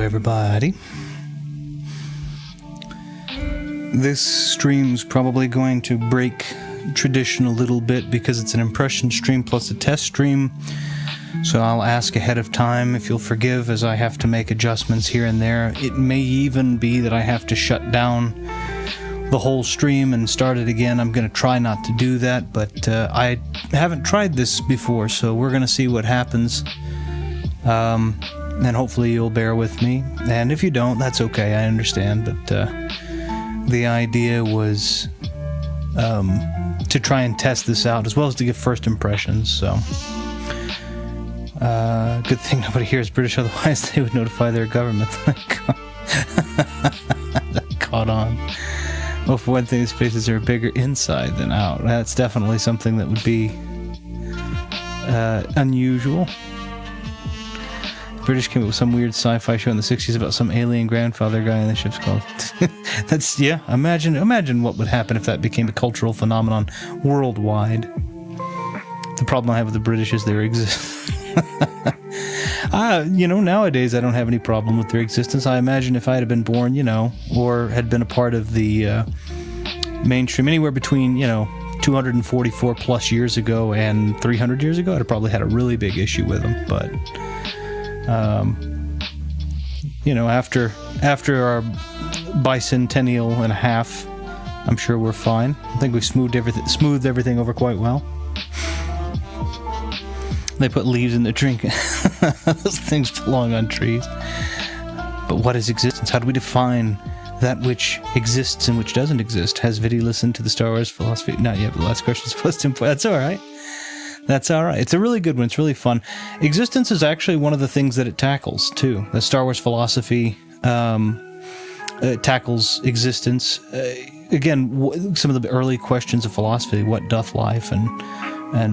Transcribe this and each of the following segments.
everybody. This stream's probably going to break tradition a little bit because it's an impression stream plus a test stream. So I'll ask ahead of time if you'll forgive as I have to make adjustments here and there. It may even be that I have to shut down the whole stream and start it again. I'm going to try not to do that, but I haven't tried this before, so we're going to see what happens. And hopefully you'll bear with me. And if you don't, that's okay, I understand. But the idea was to try and test this out, as well as to give first impressions, so... good thing nobody here is British, otherwise they would notify their government. That caught on. Well, for one thing, spaces are bigger inside than out. That's definitely something that would be unusual. British came up with some weird sci-fi show in the 60s about some alien grandfather guy in the ship's called. That's, yeah, imagine what would happen if that became a cultural phenomenon worldwide. The problem I have with the British is their existence. Nowadays I don't have any problem with their existence. I imagine if I had been born, or had been a part of the mainstream anywhere between, 244 plus years ago and 300 years ago, I'd have probably had a really big issue with them. But, after our bicentennial and a half, I'm sure we're fine. I think we've smoothed everything over quite well. They put leaves in their drink. Those things belong on trees. But what is existence? How do we define that which exists and which doesn't exist? Has Viddy listened to the Star Wars philosophy? Not yet, but the last question is supposed to... That's all right. That's all right. It's a really good one. It's really fun. Existence is actually one of the things that it tackles, too. The Star Wars philosophy tackles existence. Again, some of the early questions of philosophy, what doth life and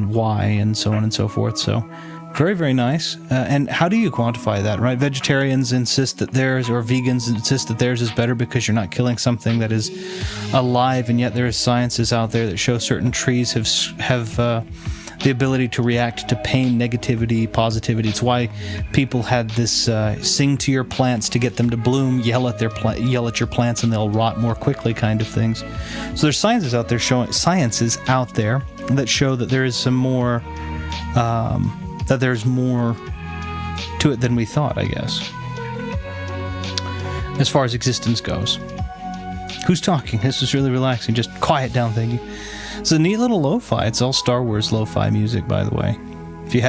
why, and so on and so forth. So very, very nice. And how do you quantify that, right? Vegetarians insist that theirs, or vegans insist that theirs is better because you're not killing something that is alive, and yet there is sciences out there that show certain trees have the ability to react to pain, negativity, positivity. It's why people had this sing to your plants to get them to bloom, yell at your plants and they'll rot more quickly kind of things. So there's sciences out there that show that there is some more, that there's more to it than we thought, I guess, as far as existence goes. Who's talking? This is really relaxing. Just quiet down, thank you. It's a neat little lo-fi. It's all Star Wars lo-fi music, by the way. If you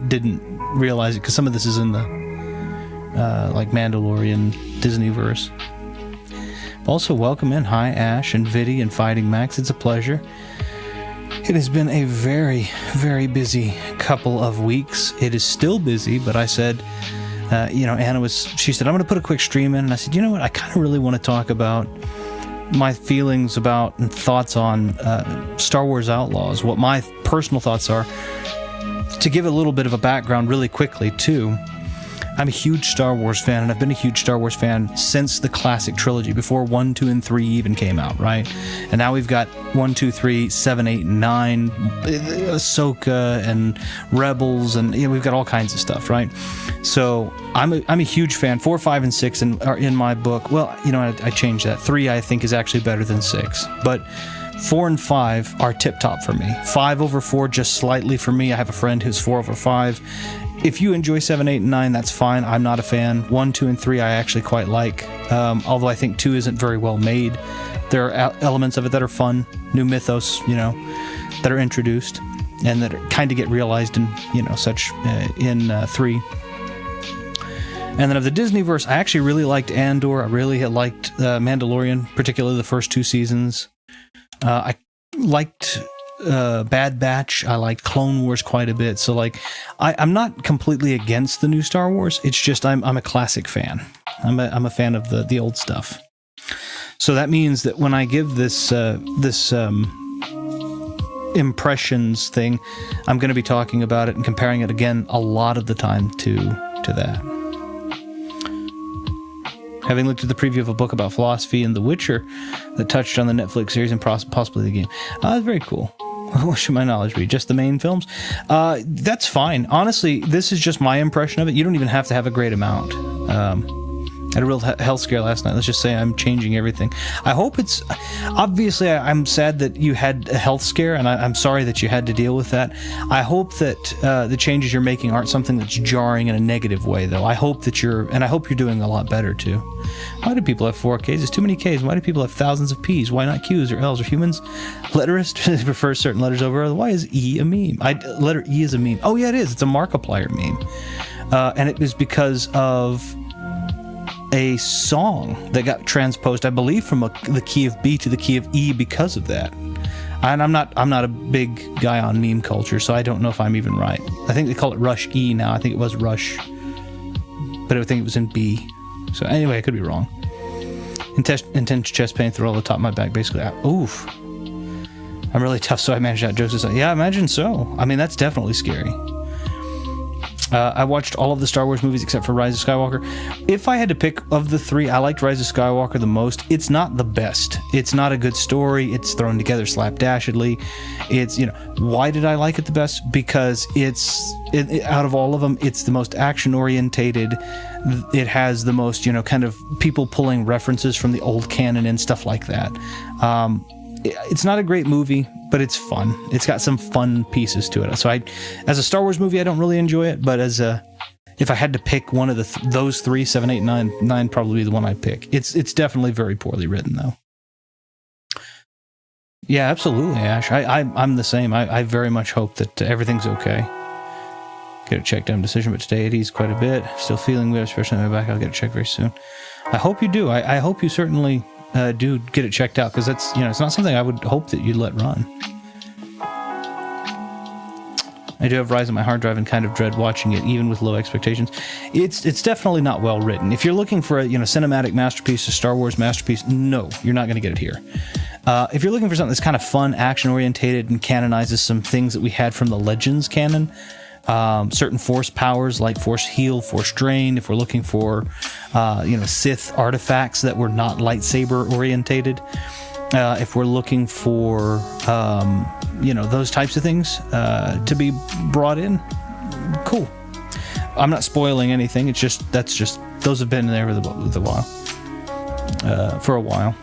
didn't realize it, because some of this is in the like Mandalorian Disney-verse. Also, welcome in. Hi, Ash and Viddy and Fighting Max. It's a pleasure. It has been a very, very busy couple of weeks. It is still busy, but I said, Anna she said, I'm going to put a quick stream in. And I said, you know what? I kind of really want to talk about my feelings about and thoughts on Star Wars Outlaws, what my personal thoughts are. To give a little bit of a background really quickly, too, I'm a huge Star Wars fan, and I've been a huge Star Wars fan since the classic trilogy, before 1, 2, and 3 even came out, right? And now we've got 1, 2, 3, 7, 8, and 9, Ahsoka, and Rebels, and we've got all kinds of stuff, right? So I'm a huge fan. 4, 5, and 6 are in my book. Well, I changed that. 3, I think, is actually better than 6. But 4 and 5 are tip-top for me. 5 over 4, just slightly for me. I have a friend who's 4 over 5. If you enjoy 7, 8, and 9, that's fine. I'm not a fan. 1, 2, and 3 I actually quite like, although I think 2 isn't very well made. There are elements of it that are fun, new mythos, that are introduced, and that kind of get realized in, such in 3. And then of the Disneyverse, I actually really liked Andor. I really liked Mandalorian, particularly the first 2 seasons. I liked Bad Batch. I liked Clone Wars quite a bit. So, I'm not completely against the new Star Wars. It's just I'm a classic fan. I'm a fan of the old stuff. So that means that when I give this impressions thing, I'm going to be talking about it and comparing it again a lot of the time to that. Having looked at the preview of a book about philosophy and The Witcher that touched on the Netflix series and possibly the game. That's very cool. What should my knowledge be? Just the main films? That's fine. Honestly, this is just my impression of it. You don't even have to have a great amount. I had a real health scare last night. Let's just say I'm changing everything. I hope it's... Obviously, I'm sad that you had a health scare, and I'm sorry that you had to deal with that. I hope that the changes you're making aren't something that's jarring in a negative way, though. I hope that you're... And I hope you're doing a lot better, too. Why do people have 4 Ks? There's too many Ks. Why do people have thousands of Ps? Why not Qs or Ls? Are humans letterists? Prefer certain letters over others? Why is E a meme? Letter E is a meme. Oh, yeah, it is. It's a Markiplier meme. And it was because of a song that got transposed, I believe, from the key of B to the key of E because of that. And I'm not a big guy on meme culture, so I don't know if I'm even right. I think they call it Rush E now. I think it was Rush, but I think it was in B. So anyway, I could be wrong. Intense chest pain through all the top of my back, basically. Oof. I'm really tough, so I managed that. Joseph said, yeah, I imagine so. I mean, that's definitely scary. I watched all of the Star Wars movies except for Rise of Skywalker. If I had to pick of the 3, I liked Rise of Skywalker the most. It's not the best. It's not a good story. It's thrown together slapdashedly. It's, why did I like it the best? Because out of all of them, it's the most action-orientated. It has the most, kind of people pulling references from the old canon and stuff like that. It's not a great movie, but it's fun. It's got some fun pieces to it. So as a Star Wars movie, I don't really enjoy it, but if I had to pick one of those 3, 7, 8, 9 probably be the one I'd pick. It's definitely very poorly written, though. Yeah, absolutely, Ash. I'm the same. I very much hope that everything's okay. Get it checked out. Decision, but today it eased quite a bit. Still feeling weird, especially on my back. I'll get it checked very soon. I hope you do. I hope you certainly do get it checked out, because that's, it's not something I would hope that you'd let run. I do have Rise on my hard drive and kind of dread watching it, even with low expectations. It's definitely not well written. If you're looking for a cinematic masterpiece, a Star Wars masterpiece, no, you're not going to get it here. If you're looking for something that's kind of fun, action-orientated, and canonizes some things that we had from the Legends canon, certain force powers like force heal, force drain, if we're looking for Sith artifacts that were not lightsaber orientated, if we're looking for those types of things to be brought in, cool. I'm not spoiling anything. It's just those have been there for a while.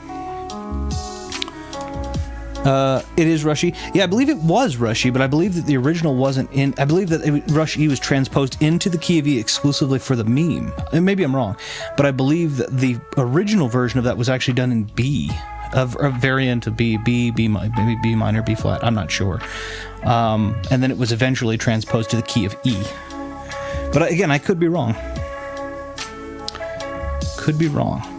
It is Rush-E. Yeah, I believe it was Rush-E, but I believe that the original wasn't in... I believe that Rush-E was transposed into the key of E exclusively for the meme. And maybe I'm wrong, but I believe that the original version of that was actually done in B, a variant of B, maybe B minor, B flat, I'm not sure. And then it was eventually transposed to the key of E. But again, I could be wrong. Could be wrong.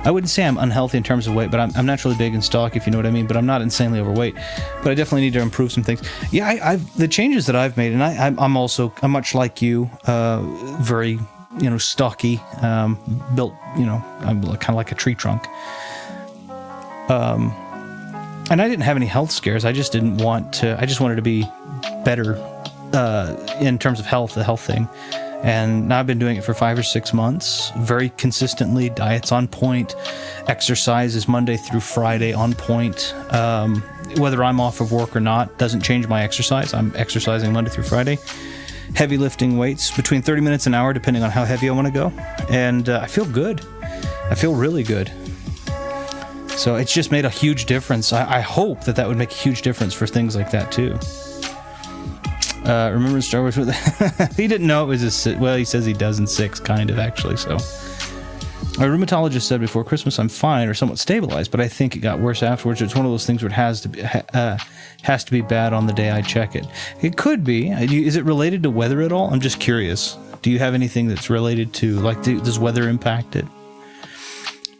I wouldn't say I'm unhealthy in terms of weight, but I'm naturally big and stocky, if you know what I mean. But I'm not insanely overweight. But I definitely need to improve some things. Yeah, the changes that I've made, and I'm much like you, very stocky, built. I'm kind of like a tree trunk. And I didn't have any health scares. I just didn't want to. I just wanted to be better in terms of health, the health thing. And now I've been doing it for 5 or 6 months, very consistently. Diet's on point. Exercise is Monday through Friday on point. Whether I'm off of work or not doesn't change my exercise. I'm exercising Monday through Friday. Heavy lifting weights, between 30 minutes an hour, depending on how heavy I want to go. And I feel good. I feel really good. So it's just made a huge difference. I hope that would make a huge difference for things like that, too. Remember Star Wars? He didn't know it was well, he says he does in 6, kind of, actually, so. A rheumatologist said before Christmas I'm fine or somewhat stabilized, but I think it got worse afterwards. It's one of those things where it has to be bad on the day I check it. It could be. Is it related to weather at all? I'm just curious. Do you have anything that's related to, does weather impact it?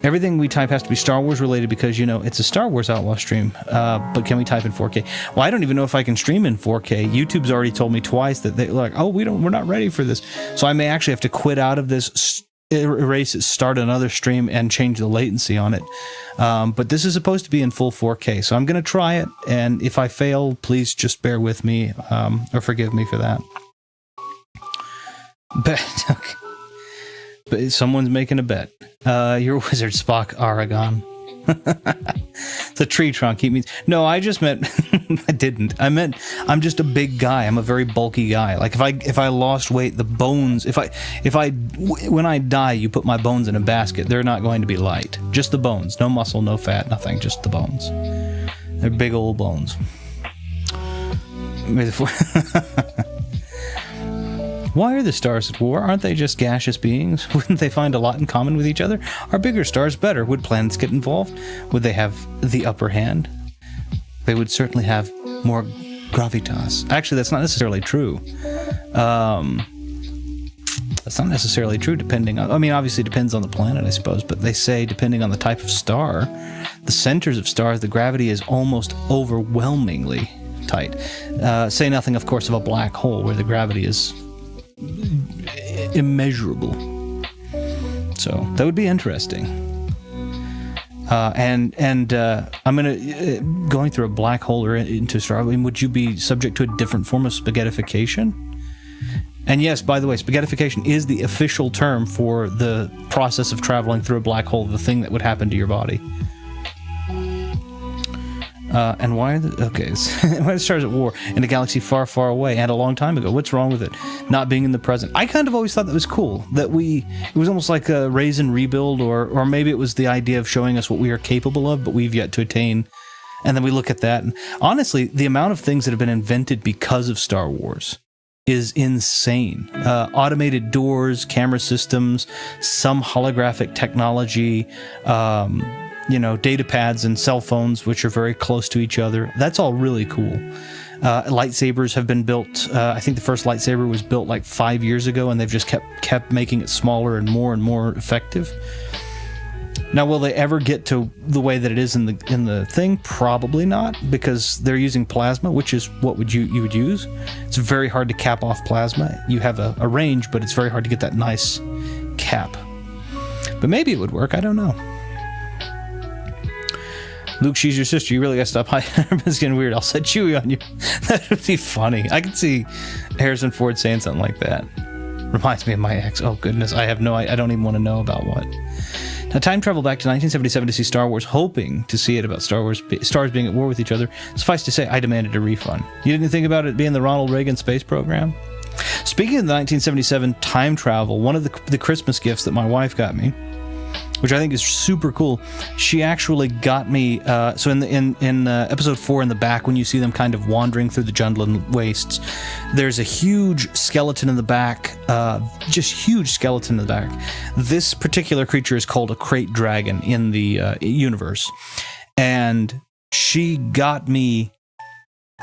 Everything we type has to be Star Wars related because, it's a Star Wars Outlaw stream. But can we type in 4K? Well, I don't even know if I can stream in 4K. YouTube's already told me twice that they're like, oh, we're not ready for this. So I may actually have to quit out of this, erase it, start another stream, and change the latency on it. But this is supposed to be in full 4K. So I'm going to try it. And if I fail, please just bear with me or forgive me for that. But someone's making a bet. You're Wizard Spock Aragon. It's a tree trunk. He means no. I just meant I didn't. I meant I'm just a big guy. I'm a very bulky guy. Like if I lost weight, the bones. When I die, you put my bones in a basket. They're not going to be light. Just the bones. No muscle, no fat, nothing. Just the bones. They're big old bones. Why are the stars at war? Aren't they just gaseous beings? Wouldn't they find a lot in common with each other? Are bigger stars better? Would planets get involved? Would they have the upper hand? They would certainly have more gravitas. Actually, that's not necessarily true. That's not necessarily true depending on... I mean, obviously it depends on the planet, I suppose, but they say depending on the type of star, the centers of stars, the gravity is almost overwhelmingly tight. Say nothing, of course, of a black hole where the gravity is immeasurable. So that would be interesting. And I'm going through a black hole or into a star. I mean, would you be subject to a different form of spaghettification? And yes, by the way, spaghettification is the official term for the process of traveling through a black hole, the thing that would happen to your body. And why are why are the stars at war in a galaxy far, far away and a long time ago? What's wrong with it not being in the present? I kind of always thought that was cool, that it was almost like a raise and rebuild, or maybe it was the idea of showing us what we are capable of, but we've yet to attain. And then we look at that, and honestly, the amount of things that have been invented because of Star Wars is insane. Automated doors, camera systems, some holographic technology, data pads and cell phones, which are very close to each other. That's all really cool. Lightsabers have been built. I think the first lightsaber was built like 5 years ago, and they've just kept making it smaller and more effective. Now, will they ever get to the way that it is in the thing? Probably not, because they're using plasma, which is what you would use. It's very hard to cap off plasma. You have a range, but it's very hard to get that nice cap. But maybe it would work. I don't know. Luke, she's your sister. You really got to stop hiding. It's getting weird. I'll set Chewie on you. That would be funny. I could see Harrison Ford saying something like that. Reminds me of my ex. Oh, goodness. I don't even want to know about what. Now, time travel back to 1977 to see Star Wars, hoping to see it about stars being at war with each other. Suffice to say, I demanded a refund. You didn't think about it being the Ronald Reagan space program? Speaking of the 1977 time travel, one of the Christmas gifts that my wife got me, which I think is super cool, she actually got me, so in episode 4 in the back, when you see them kind of wandering through the Jundland wastes, there's a huge skeleton in the back, just huge skeleton in the back. This particular creature is called a crate dragon in the universe, and she got me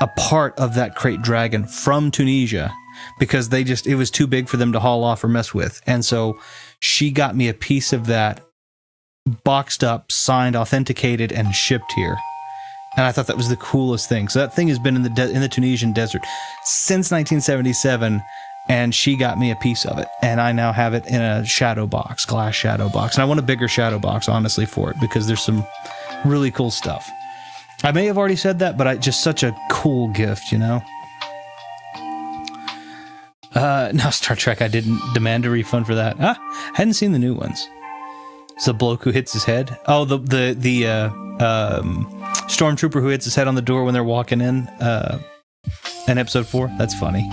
a part of that crate dragon from Tunisia, because it was too big for them to haul off or mess with, and so she got me a piece of that, boxed up, signed, authenticated, and shipped here. And I thought that was the coolest thing. So that thing has been in the Tunisian desert since 1977, and she got me a piece of it. And I now have it in a shadow box, glass shadow box. And I want a bigger shadow box, honestly, for it, because there's some really cool stuff. I may have already said that, but just such a cool gift, No, Star Trek, I didn't demand a refund for that. Hadn't seen the new ones. It's the bloke who hits his head. Oh, the stormtrooper who hits his head on the door when they're walking in episode 4. That's funny.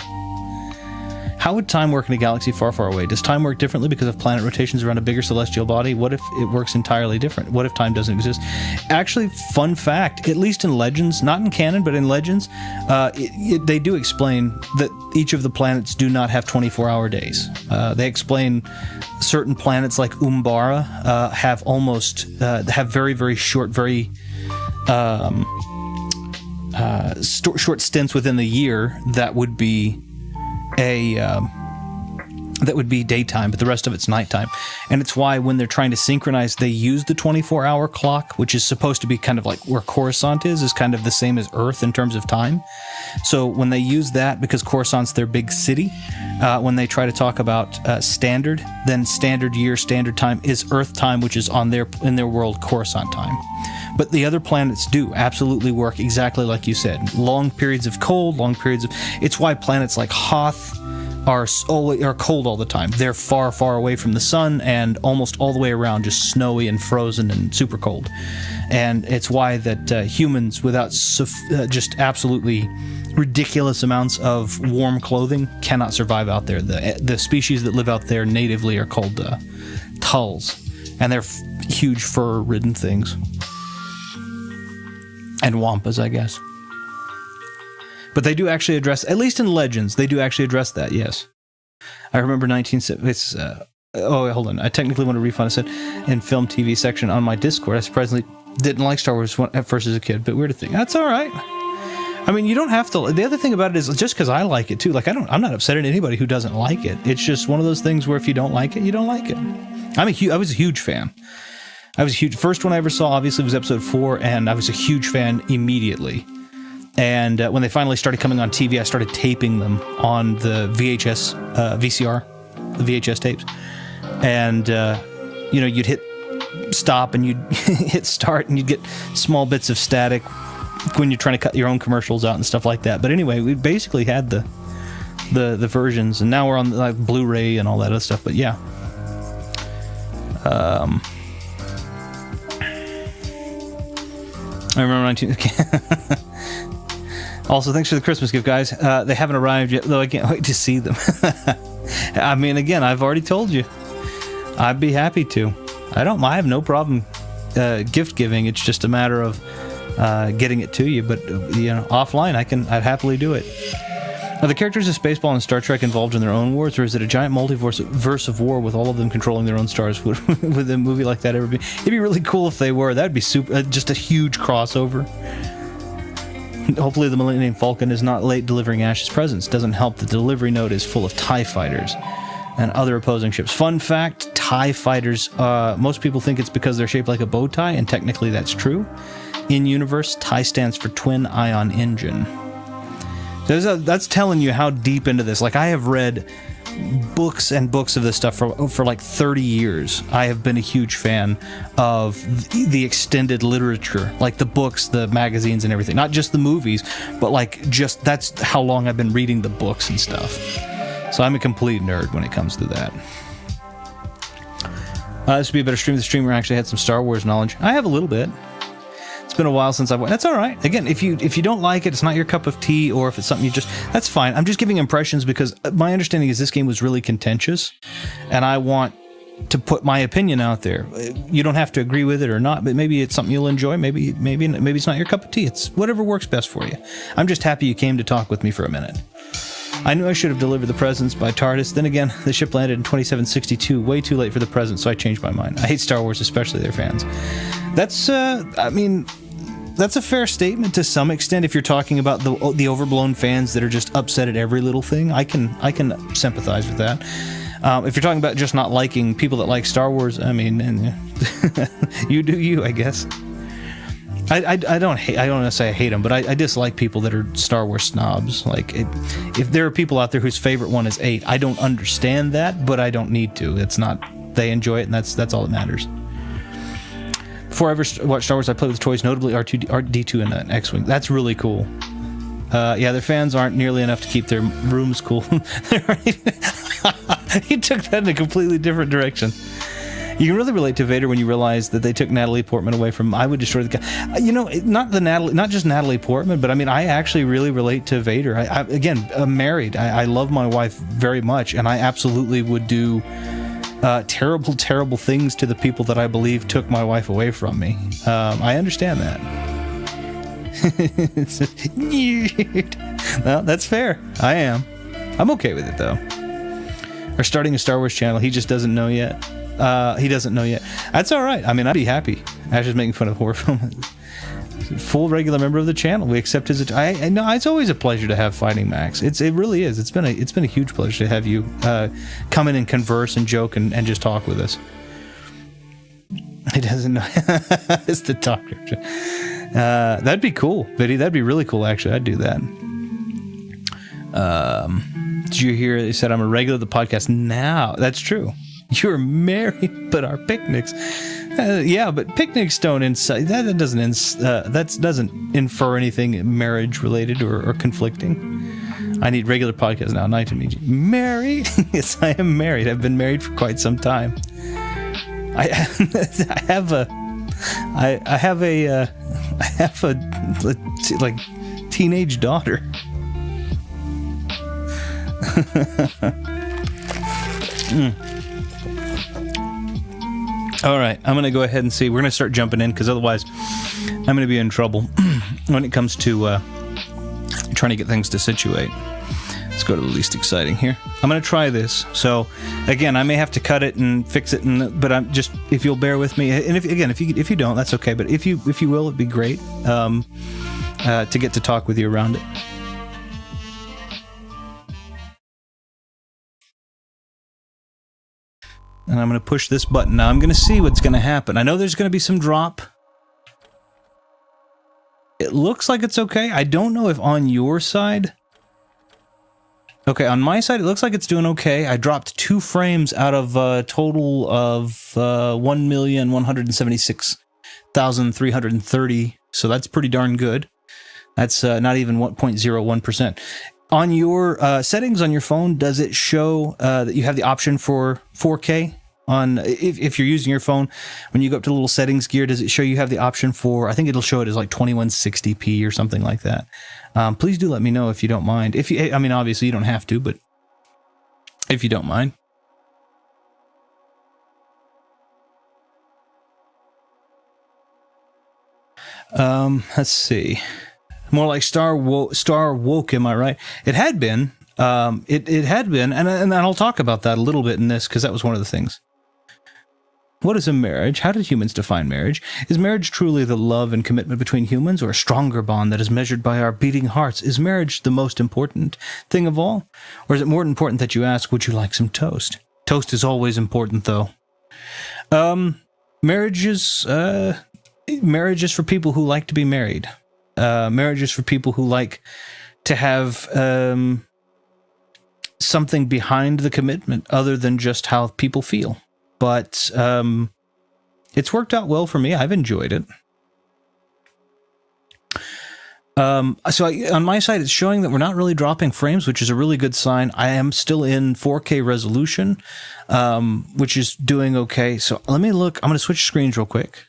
How would time work in a galaxy far, far away? Does time work differently because of planet rotations around a bigger celestial body? What if it works entirely different? What if time doesn't exist? Actually, fun fact, at least in Legends, not in canon, but in Legends, they do explain that each of the planets do not have 24-hour days. They explain certain planets like Umbara have very, very short, very short stints within the year that would be daytime, but the rest of it's nighttime. And it's why when they're trying to synchronize, they use the 24-hour clock, which is supposed to be kind of like where Coruscant is kind of the same as Earth in terms of time. So when they use that, because Coruscant's their big city, when they try to talk about standard, then standard year, standard time is Earth time, which is in their world Coruscant time. But the other planets do absolutely work exactly like you said. Long periods of cold, long periods of... It's why planets like Hoth, are cold all the time. They're far, far away from the sun and almost all the way around just snowy and frozen and super cold. And it's why that humans without just absolutely ridiculous amounts of warm clothing cannot survive out there. The species that live out there natively are called tulls, and they're huge fur-ridden things. And wampas, I guess. But they do actually address, at least in Legends, they do actually address that, yes. I remember hold on. I technically want to refund. I said in film TV section on my Discord, I surprisingly didn't like Star Wars at first as a kid, but weird to think. That's all right. I mean, you don't have to. The other thing about it is just because I like it too. Like, I'm not upset at anybody who doesn't like it. It's just one of those things where if you don't like it, you don't like it. I was a huge fan. First one I ever saw, obviously, was episode 4, and I was a huge fan immediately. And when they finally started coming on TV, I started taping them on the VCR, the VHS tapes. And, you'd hit stop and you'd hit start and you'd get small bits of static when you're trying to cut your own commercials out and stuff like that. But anyway, we basically had the versions, and now we're on like Blu-ray and all that other stuff. But yeah. I remember 19... Also, thanks for the Christmas gift, guys. They haven't arrived yet, though I can't wait to see them. I mean, again, I've already told you. I'd be happy to. I have no problem gift giving. It's just a matter of getting it to you. But, offline, I'd happily do it. Are the characters of Spaceball and Star Trek involved in their own wars, or is it a giant multiverse of war with all of them controlling their own stars? Would a movie like that ever be? It'd be really cool if they were. That'd be super. Just a huge crossover. Hopefully the Millennium Falcon is not late delivering Ash's presents. Doesn't help the delivery note is full of TIE fighters and other opposing ships. Fun fact, TIE fighters, most people think it's because they're shaped like a bow tie, and technically that's true. In universe, TIE stands for Twin Ion Engine. That's telling you how deep into this. Like, I have read books and books of this stuff for like 30 years. I have been a huge fan of the extended literature, like the books, the magazines, and everything. Not just the movies, but that's how long I've been reading the books and stuff. So I'm a complete nerd when it comes to that. This would be a better stream. The streamer actually had some Star Wars knowledge. I have a little bit. It's been a while since I've... That's all right. Again, if you don't like it, it's not your cup of tea, or if it's something that's fine. I'm just giving impressions because my understanding is this game was really contentious, and I want to put my opinion out there. You don't have to agree with it or not, but maybe it's something you'll enjoy. Maybe it's not your cup of tea. It's whatever works best for you. I'm just happy you came to talk with me for a minute. I knew I should have delivered the presents by TARDIS. Then again, the ship landed in 2762, way too late for the present, so I changed my mind. I hate Star Wars, especially their fans. That's a fair statement to some extent. If you're talking about the overblown fans that are just upset at every little thing, I can sympathize with that. If you're talking about just not liking people that like Star Wars, I mean, you do you, I guess. I don't want to say I hate them, but I dislike people that are Star Wars snobs. Like, if there are people out there whose favorite one is 8, I don't understand that, but I don't need to. It's not, they enjoy it, and that's all that matters. Before I ever watched Star Wars, I played with toys, notably R2-D2 and an X-Wing. That's really cool. Yeah, their fans aren't nearly enough to keep their rooms cool. He took that in a completely different direction. You can really relate to Vader when you realize that they took Natalie Portman away from I Would Destroy the Guy. Not just Natalie Portman, but I mean, I actually really relate to Vader. I'm married. I love my wife very much, and I absolutely would do terrible, terrible things to the people that I believe took my wife away from me. I understand that. Well, that's fair. I am. I'm okay with it, though. We're starting a Star Wars channel. He just doesn't know yet. He doesn't know yet. That's all right. I mean, I'd be happy. Ash is making fun of horror film. Full regular member of the channel. We accept his... I know it's always a pleasure to have Fighting Max. It really is. It's been a huge pleasure to have you come in and converse and joke and just talk with us. He doesn't know. It's the doctor. That'd be cool, Viddy. That'd be really cool, actually. I'd do that. Did you hear they said I'm a regular of the podcast now? That's true. You're married, but our picnics... yeah, but picnics don't that doesn't infer anything marriage related or conflicting. I need regular podcasts now. Night to meet you. Married? Yes, I am married. I've been married for quite some time. I have a like teenage daughter. All right, I'm gonna go ahead and see. We're gonna start jumping in because otherwise I'm gonna be in trouble when it comes to trying to get things to situate. Let's go to the least exciting here. I'm going to try this. So, again, I may have to cut it and fix it, but I'm just, if you'll bear with me, and if you don't, that's okay. But if you will, it'd be great to get to talk with you around it. And I'm going to push this button. Now I'm going to see what's going to happen. I know there's going to be some drop. It looks like it's okay. I don't know if on your side... Okay, on my side, it looks like it's doing okay. I dropped 2 frames out of a total of 1,176,330, so that's pretty darn good. That's not even 1.01%. On your settings on your phone, does it show that you have the option for 4K? If you're using your phone, when you go up to the little settings gear, does it show you have the option for, I think it'll show it as like 2160p or something like that. Please do let me know if you don't mind. I mean, obviously you don't have to, but if you don't mind. Let's see. More like Star Woke, am I right? It had been. It had been, and I'll talk about that a little bit in this, because that was one of the things. What is a marriage? How did humans define marriage? Is marriage truly the love and commitment between humans, or a stronger bond that is measured by our beating hearts? Is marriage the most important thing of all? Or is it more important that you ask, would you like some toast? Toast is always important, though. Marriage is for people who like to be married. Marriage is for people who like to have something behind the commitment other than just how people feel. But it's worked out well for me. I've enjoyed it. On my side, it's showing that we're not really dropping frames, which is a really good sign. I am still in 4K resolution, which is doing okay. So let me look. I'm going to switch screens real quick.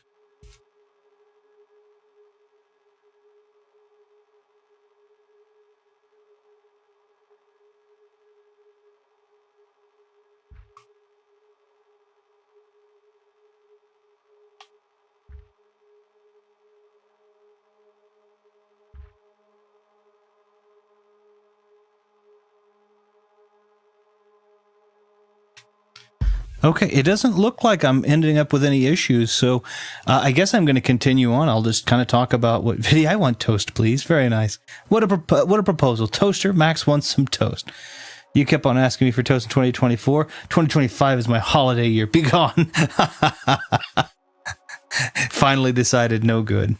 Okay, it doesn't look like I'm ending up with any issues, so I guess I'm going to continue on. I'll just kind of talk about what video I want. Toast, please. Very nice. What a proposal. Toaster, Max wants some toast. You kept on asking me for toast in 2024. 2025 is my holiday year. Be gone. Finally decided no good.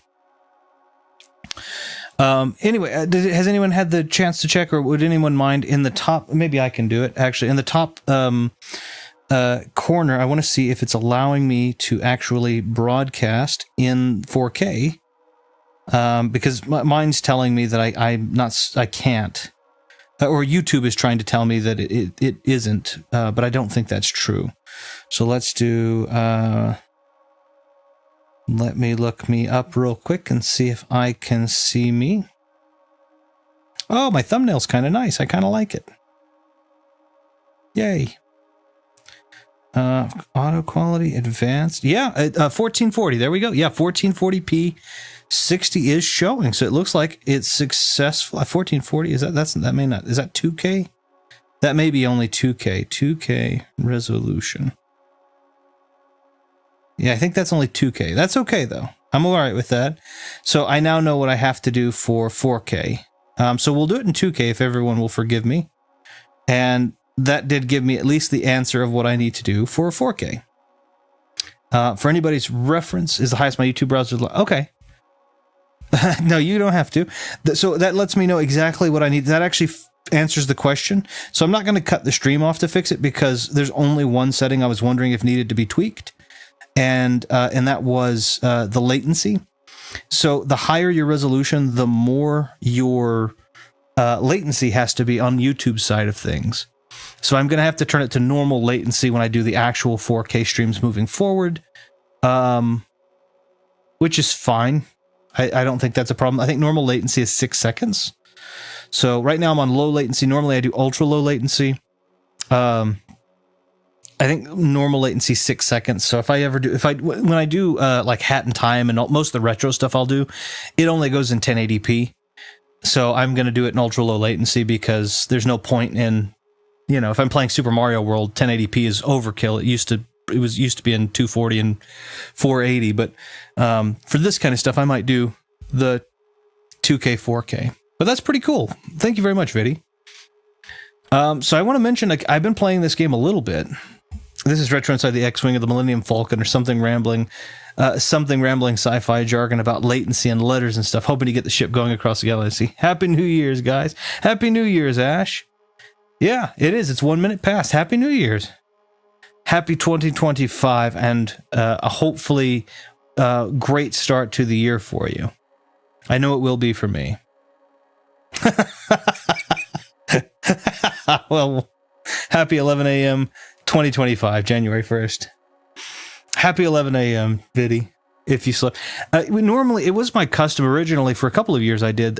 Anyway, has anyone had the chance to check, or would anyone mind in the top? Maybe I can do it, actually. In the top... corner, I want to see if it's allowing me to actually broadcast in 4K, because mine's telling me that I can't, or YouTube is trying to tell me that it isn't, but I don't think that's true. So let's do, let me look me up real quick and see if I can see me. Oh, my thumbnail's kind of nice. I kind of like it. Yay. Auto quality advanced. Yeah, 1440. There we go. Yeah, 1440p 60 is showing. So it looks like it's successful. 1440 is that may not, is that 2K? That may be only 2K resolution. Yeah, I think that's only 2K. That's okay though. I'm all right with that. So I now know what I have to do for 4K. So we'll do it in 2K if everyone will forgive me. And that did give me at least the answer of what I need to do for 4K. For anybody's reference, is the highest my YouTube browser... Okay. No, you don't have to. So that lets me know exactly what I need. That actually answers the question. So I'm not going to cut the stream off to fix it, because there's only one setting I was wondering if needed to be tweaked. And that was the latency. So the higher your resolution, the more your latency has to be on YouTube's side of things. So I'm going to have to turn it to normal latency when I do the actual 4K streams moving forward, which is fine. I don't think that's a problem. I think normal latency is 6 seconds. So right now I'm on low latency. Normally I do ultra low latency. I think normal latency 6 seconds. So when I do like Hat in Time and most of the retro stuff I'll do, it only goes in 1080p. So I'm going to do it in ultra low latency because there's no point in, if I'm playing Super Mario World, 1080p is overkill. It used to be in 240 and 480, but for this kind of stuff, I might do the 2K, 4K. But that's pretty cool. Thank you very much, Viddy. So I want to mention, I've been playing this game a little bit. This is Retro Inside the X-Wing of the Millennium Falcon, or something rambling sci-fi jargon about latency and letters and stuff, hoping to get the ship going across the galaxy. Happy New Year's, guys. Happy New Year's, Ash. Yeah, it is. It's 1 minute past. Happy New Year's. Happy 2025, and a hopefully great start to the year for you. I know it will be for me. Well, happy 11 a.m. 2025, January 1st. Happy 11 a.m., Viddy, if you slept. Normally, it was my custom originally for a couple of years. I did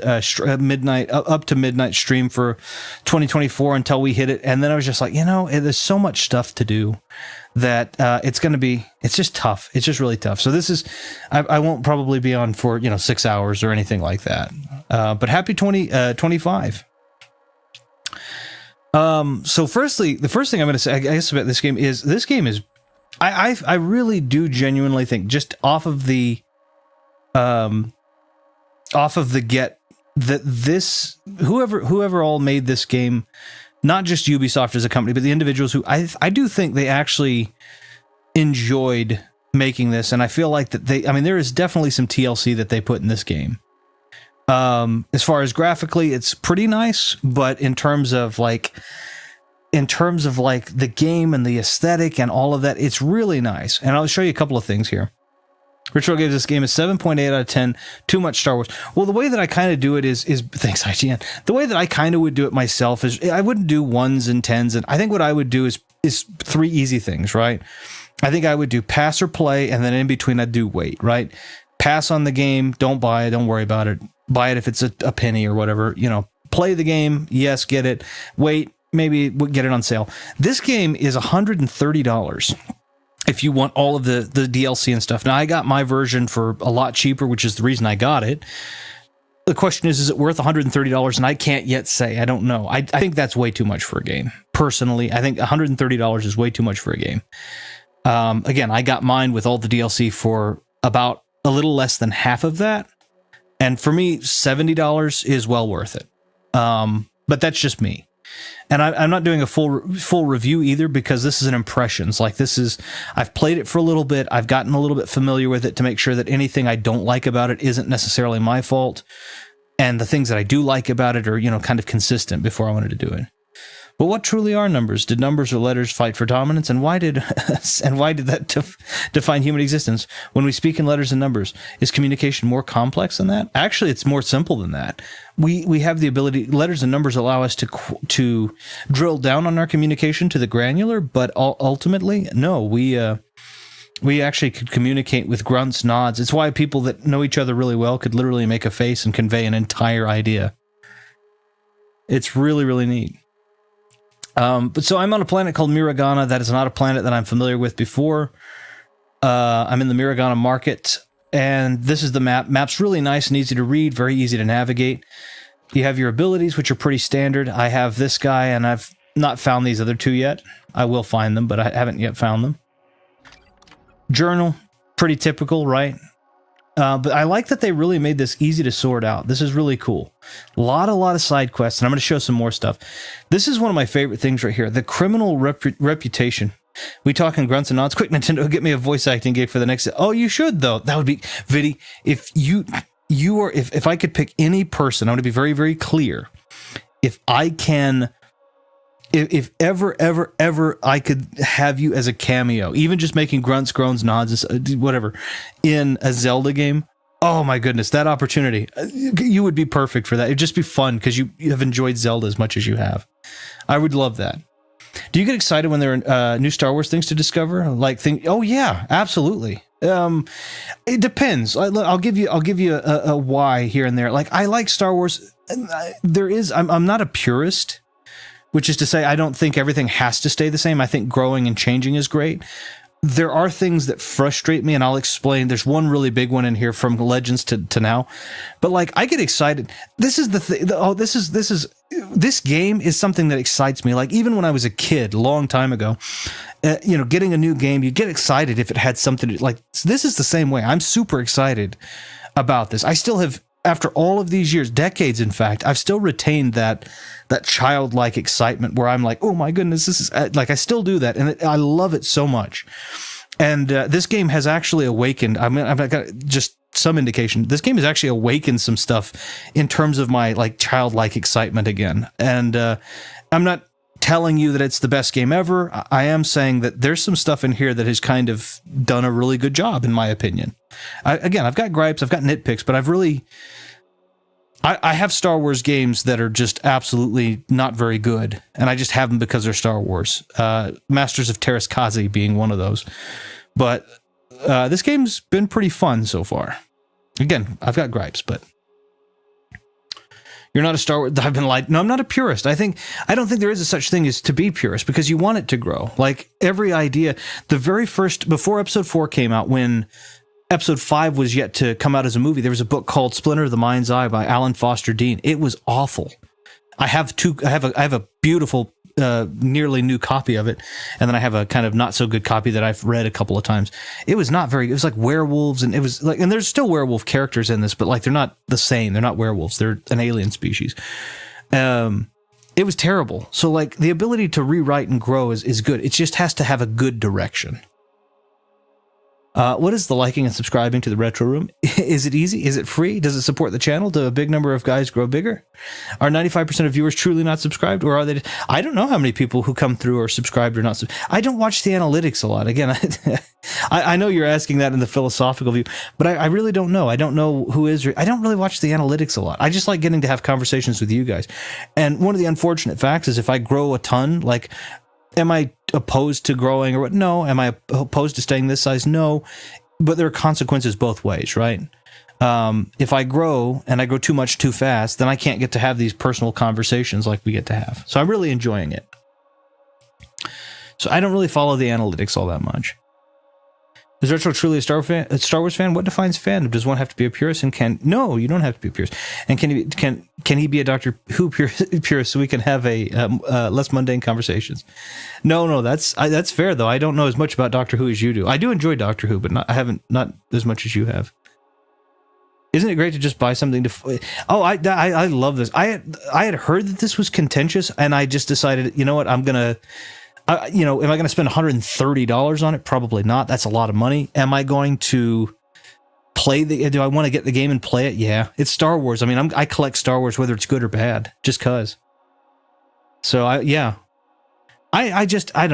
midnight, up to midnight stream for 2024 until we hit it. And then I was just like, there's so much stuff to do that it's just tough. It's just really tough. So this is, I won't probably be on for, 6 hours or anything like that. But happy 2025. So firstly, the first thing I'm going to say, I guess, about this game is I really do genuinely think, just off of the get, that this, whoever all made this game, not just Ubisoft as a company, but the individuals who I do think they actually enjoyed making this. And I feel like that there is definitely some TLC that they put in this game. As far as graphically, it's pretty nice, but in terms of like the game and the aesthetic and all of that, it's really nice. And I'll show you a couple of things here. Ritual gave this game a 7.8 out of 10. Too much Star Wars. Well, the way that I kind of do it is thanks, IGN. The way that I kind of would do it myself is I wouldn't do 1s and 10s. And I think what I would do is 3 easy things, right? I think I would do pass or play, and then in between I'd do wait, right? Pass on the game, don't buy it, don't worry about it. Buy it if it's a penny or whatever, play the game. Yes, get it. Wait, maybe get it on sale. This game is $130 if you want all of the DLC and stuff. Now, I got my version for a lot cheaper, which is the reason I got it. The question is it worth $130? And I can't yet say. I don't know. I think that's way too much for a game. Personally, I think $130 is way too much for a game. Again, I got mine with all the DLC for about a little less than half of that. And for me, $70 is well worth it. But that's just me. And I'm not doing a full review either, because this is an impressions. Like, I've played it for a little bit. I've gotten a little bit familiar with it to make sure that anything I don't like about it isn't necessarily my fault. And the things that I do like about it are, kind of consistent before I wanted to do it. But what truly are numbers? Did numbers or letters fight for dominance? And why did that define human existence? When we speak in letters and numbers, is communication more complex than that? Actually, it's more simple than that. We have the ability. Letters and numbers allow us to drill down on our communication to the granular, but ultimately, no. We actually could communicate with grunts, nods. It's why people that know each other really well could literally make a face and convey an entire idea. It's really, really neat. But so I'm on a planet called Miragana. That is not a planet that I'm familiar with before. I'm in the Miragana market, and this is the map. Map's really nice and easy to read, very easy to navigate. You have your abilities, which are pretty standard. I have this guy, and I've not found these other two yet. I will find them, but I haven't yet found them. Journal, pretty typical, right? But I like that they really made this easy to sort out. This is really cool. A lot of side quests, and I'm going to show some more stuff. This is one of my favorite things right here. The criminal reputation. We talking grunts and nods. Quick, Nintendo, get me a voice acting gig for the next... Oh, you should, though. That would be... Viddy, if if I could pick any person, I want to be very, very clear. If I can... If ever I could have you as a cameo, even just making grunts, groans, nods, whatever, in a Zelda game, Oh my goodness, that opportunity. You would be perfect for that. It'd just be fun because you have enjoyed Zelda as much as you have. I would love that. Do you get excited when there are new Star Wars things to discover? Oh yeah, absolutely. It depends. I'll give you a why here and there. Like, I like Star Wars. I'm not a purist, which is to say I don't think everything has to stay the same. I think growing and changing is great. There are things that frustrate me, and I'll explain. There's one really big one in here from Legends to now, but like, I get excited. This is the thing. This game is something that excites me. Like, even when I was a kid, a long time ago, getting a new game, you get excited if it had something like. This is the same way. I'm super excited about this. I still have, after all of these years, decades, in fact, I've still retained that childlike excitement where I'm like, oh my goodness, this is like, I still do that, and I love it so much. And this game has actually awakened. I've got just some indication. This game has actually awakened some stuff in terms of my like childlike excitement again. And I'm not telling you that it's the best game ever. I am saying that there's some stuff in here that has kind of done a really good job, in my opinion. I've got gripes, I've got nitpicks, but I have Star Wars games that are just absolutely not very good, and I just have them because they're Star Wars. Masters of Terras Kazi being one of those. But this game's been pretty fun so far. Again, I've got gripes, but you're not a Star Wars. I've been like, no, I'm not a purist. I don't think there is a such thing as to be purist, because you want it to grow. Like, every idea, the very first, before Episode 4 came out, when Episode 5 was yet to come out as a movie, there was a book called Splinter of the Mind's Eye by Alan Foster Dean. It was awful. I have a beautiful, nearly new copy of it, and then I have a kind of not so good copy that I've read a couple of times. It was not very. It was like werewolves, and it was like, and there's still werewolf characters in this, but like, they're not the same. They're not werewolves. They're an alien species. It was terrible. So like, the ability to rewrite and grow is good. It just has to have a good direction. What is the liking and subscribing to the Retro Room? Is it easy? Is it free? Does it support the channel? Do a big number of guys grow bigger? Are 95% of viewers truly not subscribed? Or are they? I don't know how many people who come through are subscribed or not. I don't watch the analytics a lot. Again, I know you're asking that in the philosophical view, but I really don't know. I don't know who is. I don't really watch the analytics a lot. I just like getting to have conversations with you guys. And one of the unfortunate facts is, if I grow a ton, like, am I opposed to growing or what? No. Am I opposed to staying this size? No. But there are consequences both ways, right? If I grow and I grow too much too fast, then I can't get to have these personal conversations like we get to have. So I'm really enjoying it. So I don't really follow the analytics all that much. Is Retro truly a Star Wars fan? What defines fandom? Does one have to be a purist? And no, you don't have to be a purist. And can he be a Doctor Who purist so we can have a less mundane conversations? No, that's fair though. I don't know as much about Doctor Who as you do. I do enjoy Doctor Who, but not as much as you have. Isn't it great to just buy something to? Oh, I love this. I had heard that this was contentious, and I just decided, you know what, I'm gonna. Am I going to spend $130 on it? Probably not. That's a lot of money. Am I going to do I want to get the game and play it? Yeah. It's Star Wars. I mean, I collect Star Wars, whether it's good or bad, just cause. So I don't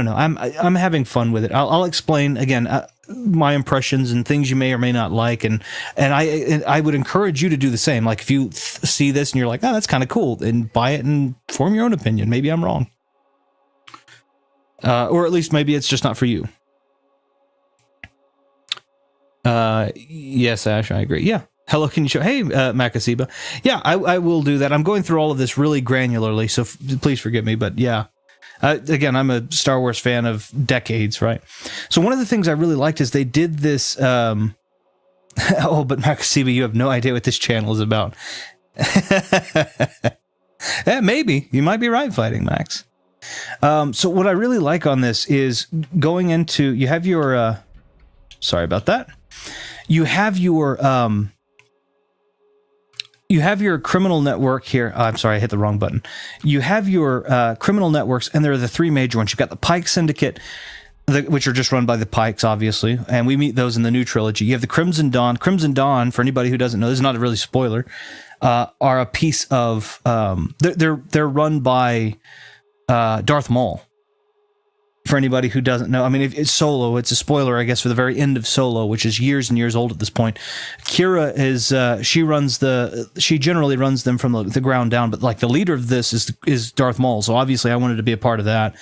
know. I'm having fun with it. I'll explain again, my impressions and things you may or may not like. And I would encourage you to do the same. Like, if you see this and you're like, oh, that's kind of cool, and buy it and form your own opinion. Maybe I'm wrong. Or at least maybe it's just not for you. Yes, Ash, I agree. Yeah. Hello, can you show? Hey, Makasiba. Yeah, I will do that. I'm going through all of this really granularly, so please forgive me. But yeah, again, I'm a Star Wars fan of decades, right? So one of the things I really liked is they did this. Oh, but Makasiba, you have no idea what this channel is about. Yeah, maybe you might be right, Fighting Max. So what I really like on this is going into, you have your, sorry about that. You have your criminal network here. Oh, I'm sorry, I hit the wrong button. You have your criminal networks, and there are the three major ones. You've got the Pike Syndicate, which are just run by the Pikes, obviously, and we meet those in the new trilogy. You have the Crimson Dawn. Crimson Dawn, for anybody who doesn't know, this is not a really spoiler, are a piece of, they're run by Darth Maul. For anybody who doesn't know, I mean, if it's Solo, it's a spoiler, I guess, for the very end of Solo, which is years and years old at this point. Kira is she generally runs them from the ground down, but like the leader of this is Darth Maul. So obviously, I wanted to be a part of that.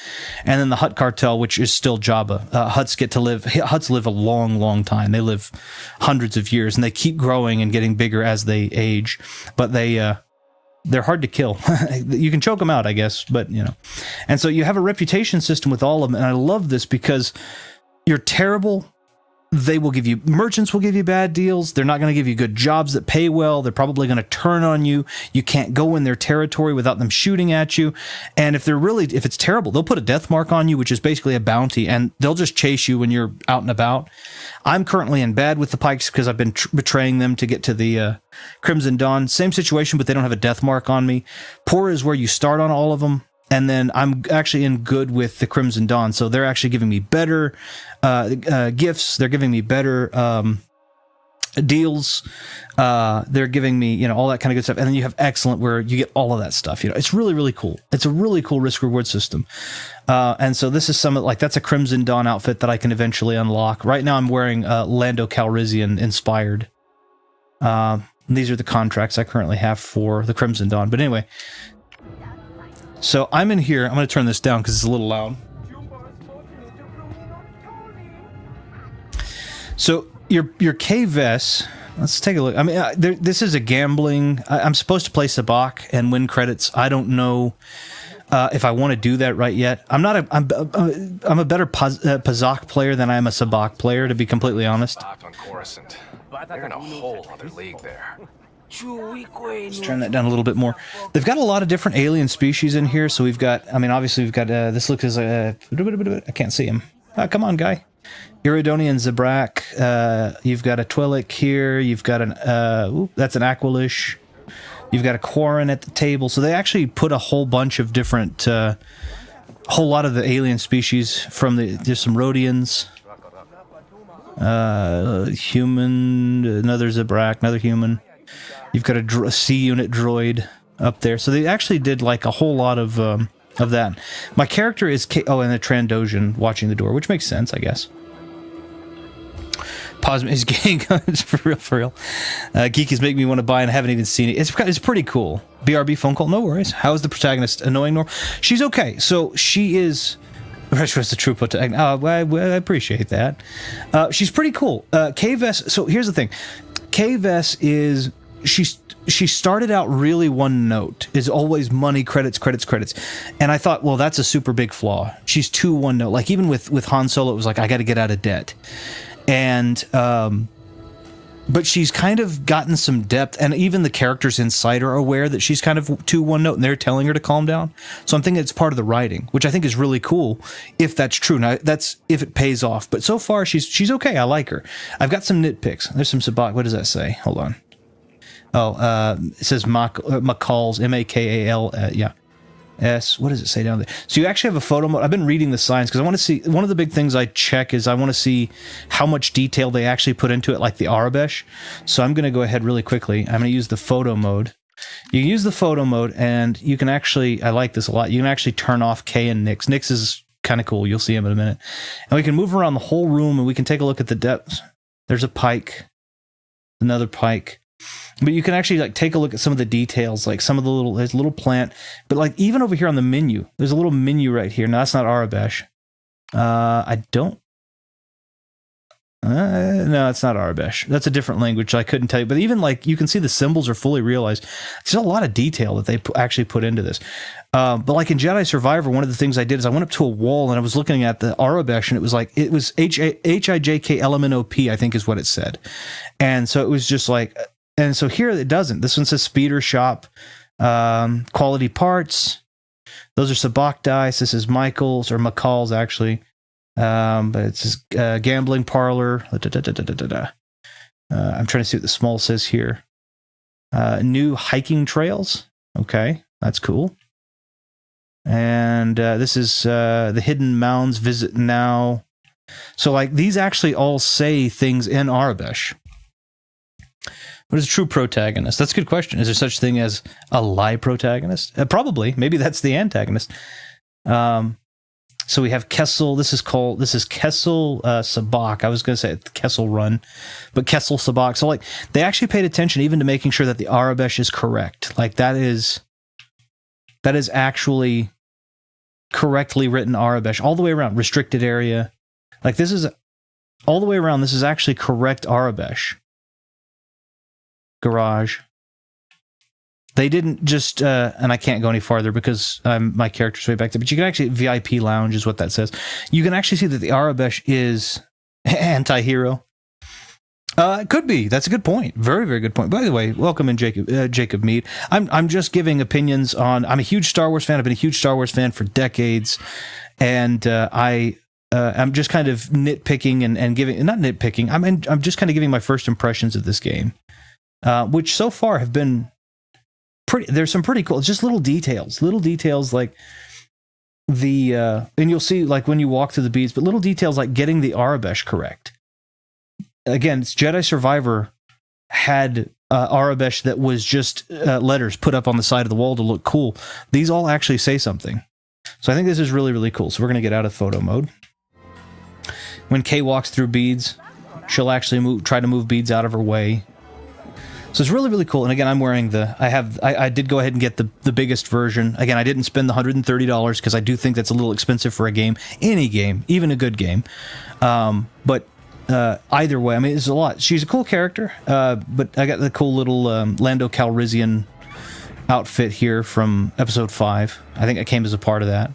And then the Hutt cartel, which is still Jabba. Hutts live a long, long time. They live hundreds of years, and they keep growing and getting bigger as they age. But they're hard to kill. You can choke them out, I guess, but, you know. And so you have a reputation system with all of them, and I love this because you're terrible. Merchants will give you bad deals. They're not going to give you good jobs that pay well. They're probably going to turn on you. You can't go in their territory without them shooting at you. And if it's terrible, they'll put a death mark on you, which is basically a bounty, and they'll just chase you when you're out and about. I'm currently in bad with the Pikes because I've been betraying them to get to the Crimson Dawn. Same situation, but they don't have a death mark on me. Poor is where you start on all of them. And then I'm actually in good with the Crimson Dawn. So they're actually giving me better gifts. They're giving me better deals. They're giving me, you know, all that kind of good stuff. And then you have excellent, where you get all of that stuff. You know, it's really, really cool. It's a really cool risk reward system. And so this is that's a Crimson Dawn outfit that I can eventually unlock. Right now I'm wearing Lando Calrissian inspired. These are the contracts I currently have for the Crimson Dawn. But anyway, so I'm in here. I'm going to turn this down because it's a little loud. So your KVS, let's take a look. I mean, this is a gambling. I'm supposed to play Sabacc and win credits. I don't know if I want to do that right yet. I'm a better Pazak player than I am a Sabacc player, to be completely honest. They're in a whole other league there. Let's turn that down a little bit more. They've got a lot of different alien species in here. So we've got, I mean, obviously we've got, this looks as a, I can't see him. Come on, guy. Iridonian Zabrak. You've got a Twi'lek here. You've got that's an Aqualish. You've got a Quarren at the table. So they actually put a whole bunch of different, whole lot of the alien species from there's some Rhodians. Human, another Zabrak, another human. You've got a C unit droid up there. So they actually did like a whole lot of that. My character is and a Trandoshan watching the door, which makes sense, I guess. Pause is getting for real. Geek is making me want to buy, and I haven't even seen it. It's pretty cool. BRB phone call, no worries. How is the protagonist? Annoying Nor? She's okay. So she is. Was the true protagonist. I appreciate that. She's pretty cool. KVS. So here's the thing. KVS is she started out really one note. Is always money, credits. And I thought, well, that's a super big flaw. She's too one note. Like even with Han Solo, it was like, I got to get out of debt. And but she's kind of gotten some depth, and even the characters inside are aware that she's kind of too one note, and they're telling her to calm down. So I'm thinking it's part of the writing, which I think is really cool if that's true. Now that's if it pays off, but so far she's okay. I like her. I've got some nitpicks. There's some Sabacc. What does that say? Hold on. Oh, it says McCall's, M-A-K-A-L. Yeah. S. What does it say down there? So you actually have a photo mode. I've been reading the signs because I want to see. One of the big things I check is I want to see how much detail they actually put into it, like the Arabesh. So I'm going to go ahead really quickly. I'm going to use the photo mode. You can use the photo mode, and you can actually. I like this a lot. You can actually turn off K and Nix. Nix is kind of cool. You'll see him in a minute. And we can move around the whole room, and we can take a look at the depths. There's a pike, another pike. But you can actually like take a look at some of the details, like some of the there's a little plant, but like even over here on the menu, there's a little menu right here. Now that's not Arabesh. I don't. No, it's not Arabesh. That's a different language. I couldn't tell you. But even like you can see the symbols are fully realized. There's a lot of detail that they actually put into this. But like in Jedi Survivor, one of the things I did is I went up to a wall and I was looking at the Arabesh, and it was like it was HIJKLMNOP, I think is what it said. And so it was just like. And so here it doesn't. This one says Speeder Shop, quality parts. Those are Sabacc dice. This is Michael's or McCall's actually, but it says gambling parlor. I'm trying to see what the small says here. New hiking trails. Okay, that's cool. And this is the hidden mounds. Visit now. So like these actually all say things in Arabesh. What is a true protagonist? That's a good question. Is there such thing as a lie protagonist? Probably. Maybe that's the antagonist. So we have Kessel. This is Kessel Sabak. I was going to say Kessel Run, but Kessel Sabak. So like they actually paid attention even to making sure that the Arabesh is correct. Like that is actually correctly written Arabesh all the way around. Restricted area. Like this is all the way around. This is actually correct Arabesh. Garage. They didn't just, and I can't go any farther because my character's way back there, but you can actually, VIP Lounge is what that says. You can actually see that the Arabesh is anti-hero. It could be. That's a good point. Very, very good point. By the way, welcome in Jacob Mead. I'm just giving opinions on, I'm a huge Star Wars fan. I've been a huge Star Wars fan for decades. And I'm just kind of nitpicking and giving, not nitpicking, I'm just kind of giving my first impressions of this game, which so far have been there's some pretty cool, just little details like the, and you'll see like when you walk through the beads, but little details like getting the Arabesh correct. Again, Jedi Survivor had Arabesh that was just letters put up on the side of the wall to look cool. These all actually say something. So I think this is really, really cool. So we're going to get out of photo mode. When Kay walks through beads, she'll actually try to move beads out of her way. So it's really, really cool. And again, I'm wearing I did go ahead and get the biggest version. Again, I didn't spend the $130 because I do think that's a little expensive for a game. Any game, even a good game. But either way, I mean, it's a lot. She's a cool character, but I got the cool little Lando Calrissian outfit here from episode 5. I think it came as a part of that.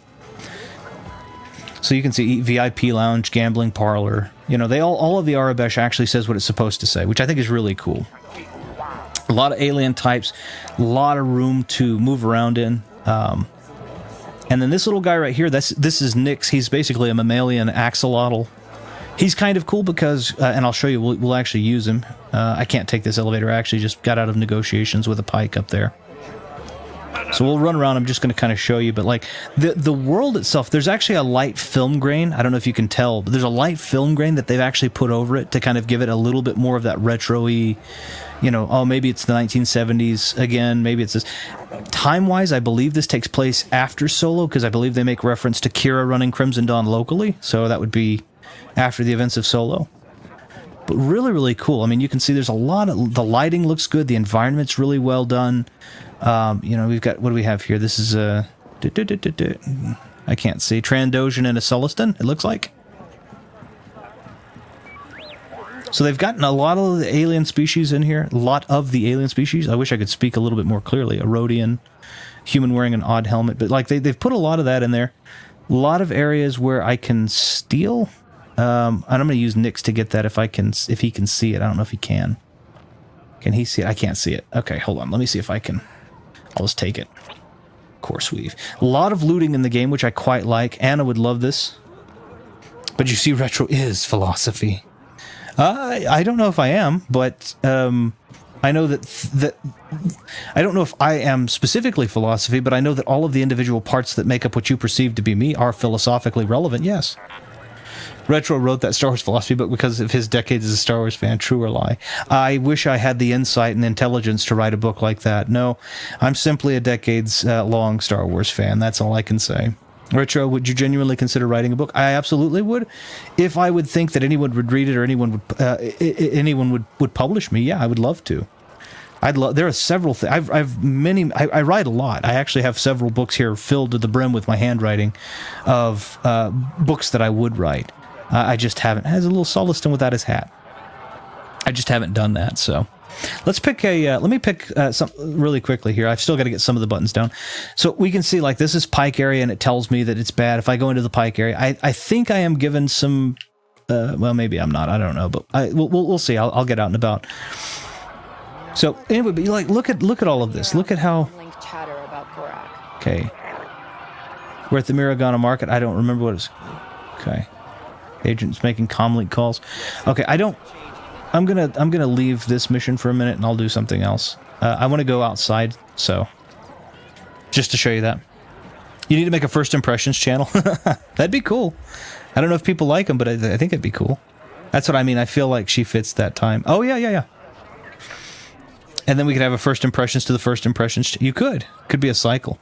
So you can see VIP Lounge, Gambling Parlor. You know, all of the Arabesh actually says what it's supposed to say, which I think is really cool. A lot of alien types, a lot of room to move around in. And then this little guy right here, this is Nyx. He's basically a mammalian axolotl. He's kind of cool because, and I'll show you, we'll actually use him. I can't take this elevator. I actually just got out of negotiations with a pike up there. So we'll run around. I'm just going to kind of show you, but like the world itself, there's actually a light film grain. I don't know if you can tell, but there's a light film grain that they've actually put over it to kind of give it a little bit more of that retro-y, you know, oh, maybe it's the 1970s again. Maybe it's this. Time-wise, I believe this takes place after Solo because I believe they make reference to Kira running Crimson Dawn locally. So that would be after the events of Solo. But really, really cool. I mean, you can see there's a lot of, the lighting looks good. The environment's really well done. You know, we've got, what do we have here? This is a, I can't see, Trandoshan and a Celestin, it looks like. So they've gotten a lot of the alien species in here. A lot of the alien species. I wish I could speak a little bit more clearly. A Rhodian, human wearing an odd helmet. But like they've put a lot of that in there. A lot of areas where I can steal. And I'm going to use Nyx to get that if he can see it. I don't know if he can. Can he see it? I can't see it. Okay, hold on. Let me see if I can. I'll just take it. Course weave. A lot of looting in the game, which I quite like. Anna would love this. But you see, retro is philosophy. I don't know if I am, but I know that I don't know if I am specifically philosophy, but I know that all of the individual parts that make up what you perceive to be me are philosophically relevant, yes. Retro wrote that Star Wars philosophy book because of his decades as a Star Wars fan, true or lie. I wish I had the insight and intelligence to write a book like that. No, I'm simply a decades-long Star Wars fan, that's all I can say. Retro, would you genuinely consider writing a book? I absolutely would. If I would think that anyone would read it or anyone would publish me, yeah, I would love to. There are several things. I write a lot. I actually have several books here filled to the brim with my handwriting of books that I would write. I just haven't. Has a little Soliston without his hat. I just haven't done that, so. Let's pick let me pick some really quickly here. I've still got to get some of the buttons down. So we can see, like, this is Pike area, and it tells me that it's bad. If I go into the Pike area, I think I am given some, well, maybe I'm not. I don't know, but we'll see. I'll get out and about. So anyway, but like, look at all of this. Look at how. Okay. We're at the Miragana Market. I don't remember what it's. Okay. Agent's making comlink calls. Okay, I'm gonna leave this mission for a minute and I'll do something else. I want to go outside, so just to show you that. You need to make a first impressions channel. That'd be cool. I don't know if people like them, but I think it'd be cool. That's what I mean. I feel like she fits that time. Oh yeah. And then we could have a first impressions to the first impressions. You could be a cycle.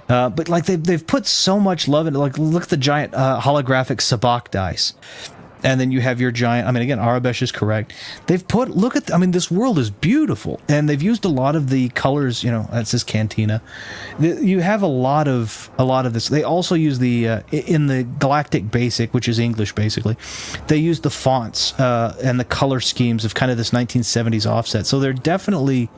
But like they've put so much love into, like, look at the giant holographic sabacc dice. And then you have your giant, I mean, again, Arabesh is correct. They've put, look at, I mean, this world is beautiful. And they've used a lot of the colors, you know, that says Cantina. You have a lot of this. They also use the, in the Galactic Basic, which is English, basically, they use the fonts and the color schemes of kind of this 1970s offset. So they're definitely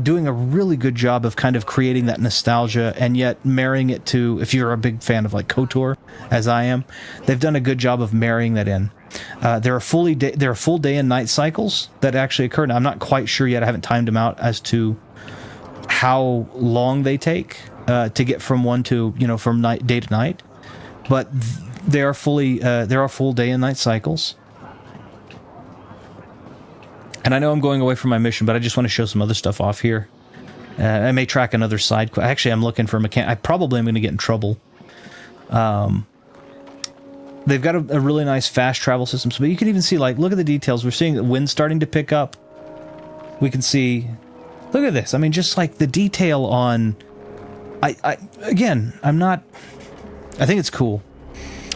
doing a really good job of kind of creating that nostalgia and yet marrying it to, if you're a big fan of like KOTOR, as I am, they've done a good job of marrying that in. There are full day and night cycles that actually occur. Now, I'm not quite sure yet. I haven't timed them out as to how long they take to get from one to, you know, from day to night. But there are full day and night cycles. And I know I'm going away from my mission, but I just want to show some other stuff off here. I may track another side quest. Actually, I'm looking for a mechanic. I probably am going to get in trouble. They've got a really nice fast travel system. But you can even see, like, look at the details. We're seeing the wind starting to pick up. We can see... Look at this. I mean, just like the detail on... Again, I'm not... I think it's cool.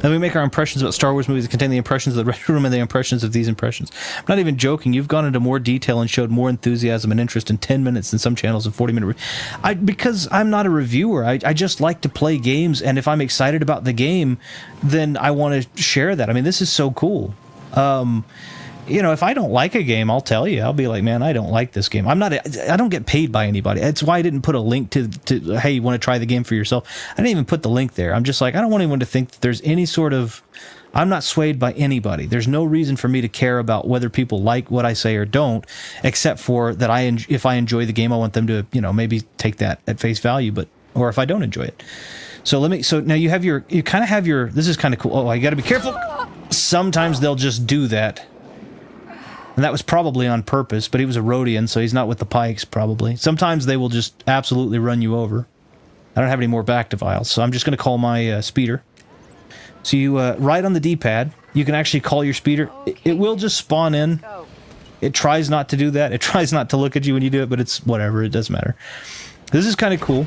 And we make our impressions about Star Wars movies that contain the impressions of the Red Room and the impressions of these impressions. I'm not even joking. You've gone into more detail and showed more enthusiasm and interest in 10 minutes than some channels in 40-minute... because I'm not a reviewer. I just like to play games, and if I'm excited about the game, then I want to share that. I mean, this is so cool. You know, if I don't like a game, I'll tell you. I'll be like, man, I don't like this game. I don't get paid by anybody. That's why I didn't put a link to hey, you want to try the game for yourself? I didn't even put the link there. I'm just like, I don't want anyone to think that there's any sort of... I'm not swayed by anybody. There's no reason for me to care about whether people like what I say or don't, except for that if I enjoy the game, I want them to, you know, maybe take that at face value, or if I don't enjoy it. So now you kind of have your, this is kind of cool. Oh, you got to be careful. Sometimes they'll just do that. And that was probably on purpose, but he was a Rhodian, so he's not with the Pikes, probably. Sometimes they will just absolutely run you over. I don't have any more back to vials, so I'm just going to call my speeder. So you right on the D-pad, you can actually call your speeder. It will just spawn in. It tries not to do that. It tries not to look at you when you do it, but it's whatever. It doesn't matter. This is kind of cool.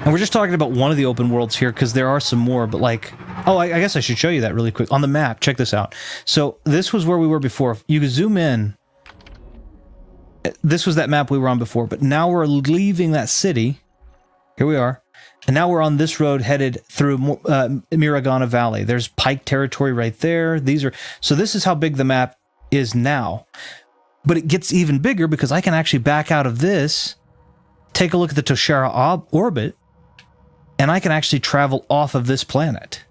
And we're just talking about one of the open worlds here, because there are some more, but like... Oh, I guess I should show you that really quick. On the map, check this out. So this was where we were before. You can zoom in. This was that map we were on before, but now we're leaving that city. Here we are. And now we're on this road headed through Miragana Valley. There's Pike territory right there. So this is how big the map is now. But it gets even bigger because I can actually back out of this, take a look at the Toshara orbit, and I can actually travel off of this planet.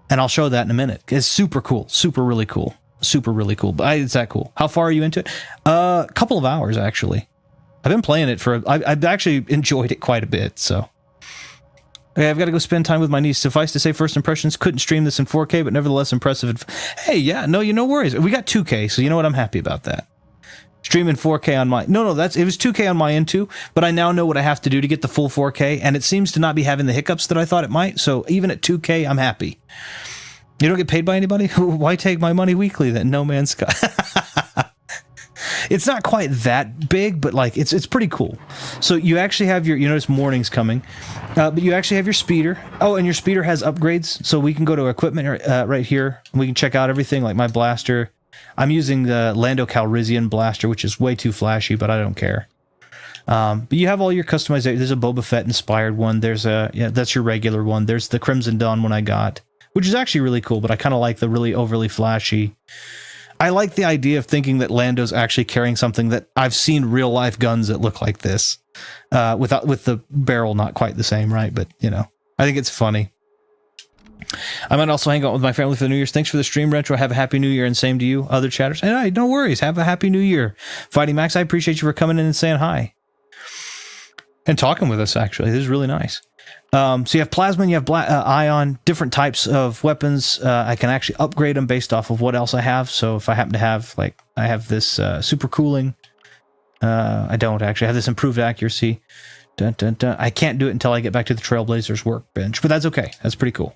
And I'll show that in a minute. It's super cool. Super really cool. Super really cool. But it's that cool. How far are you into it? A couple of hours, actually. I've been playing it I've actually enjoyed it quite a bit, so. Okay, I've got to go spend time with my niece. Suffice to say, first impressions, couldn't stream this in 4K, but nevertheless impressive. Hey, yeah, no worries. We got 2K, so you know what? I'm happy about that. Streaming 4K on my... No, it was 2K on my end too, but I now know what I have to do to get the full 4K, and it seems to not be having the hiccups that I thought it might, so even at 2K, I'm happy. You don't get paid by anybody? Why take my money weekly then? No Man's Sky. It's not quite that big, but like it's pretty cool. So you actually have you notice morning's coming, but you actually have your speeder. Oh, and your speeder has upgrades, so we can go to equipment right here, and we can check out everything, like my blaster. I'm using the Lando Calrissian blaster, which is way too flashy, but I don't care. But you have all your customization. There's a Boba Fett inspired one. There's that's your regular one. There's the Crimson Dawn one I got, which is actually really cool, but I kind of like the really overly flashy. I like the idea of thinking that Lando's actually carrying something that I've seen real life guns that look like this, with the barrel not quite the same, right? But you know, I think it's funny. I might also hang out with my family for the New Year's. Thanks for the stream, Retro. Have a happy New Year, and same to you, other chatters. And hey, no worries. Have a happy New Year. Fighting Max, I appreciate you for coming in and saying hi. And talking with us, actually. This is really nice. So you have Plasma and you have Ion, different types of weapons. I can actually upgrade them based off of what else I have. So if I happen to have, like, I have this super cooling. I don't actually. I have this improved accuracy. Dun, dun, dun. I can't do it until I get back to the Trailblazers workbench, but that's okay. That's pretty cool.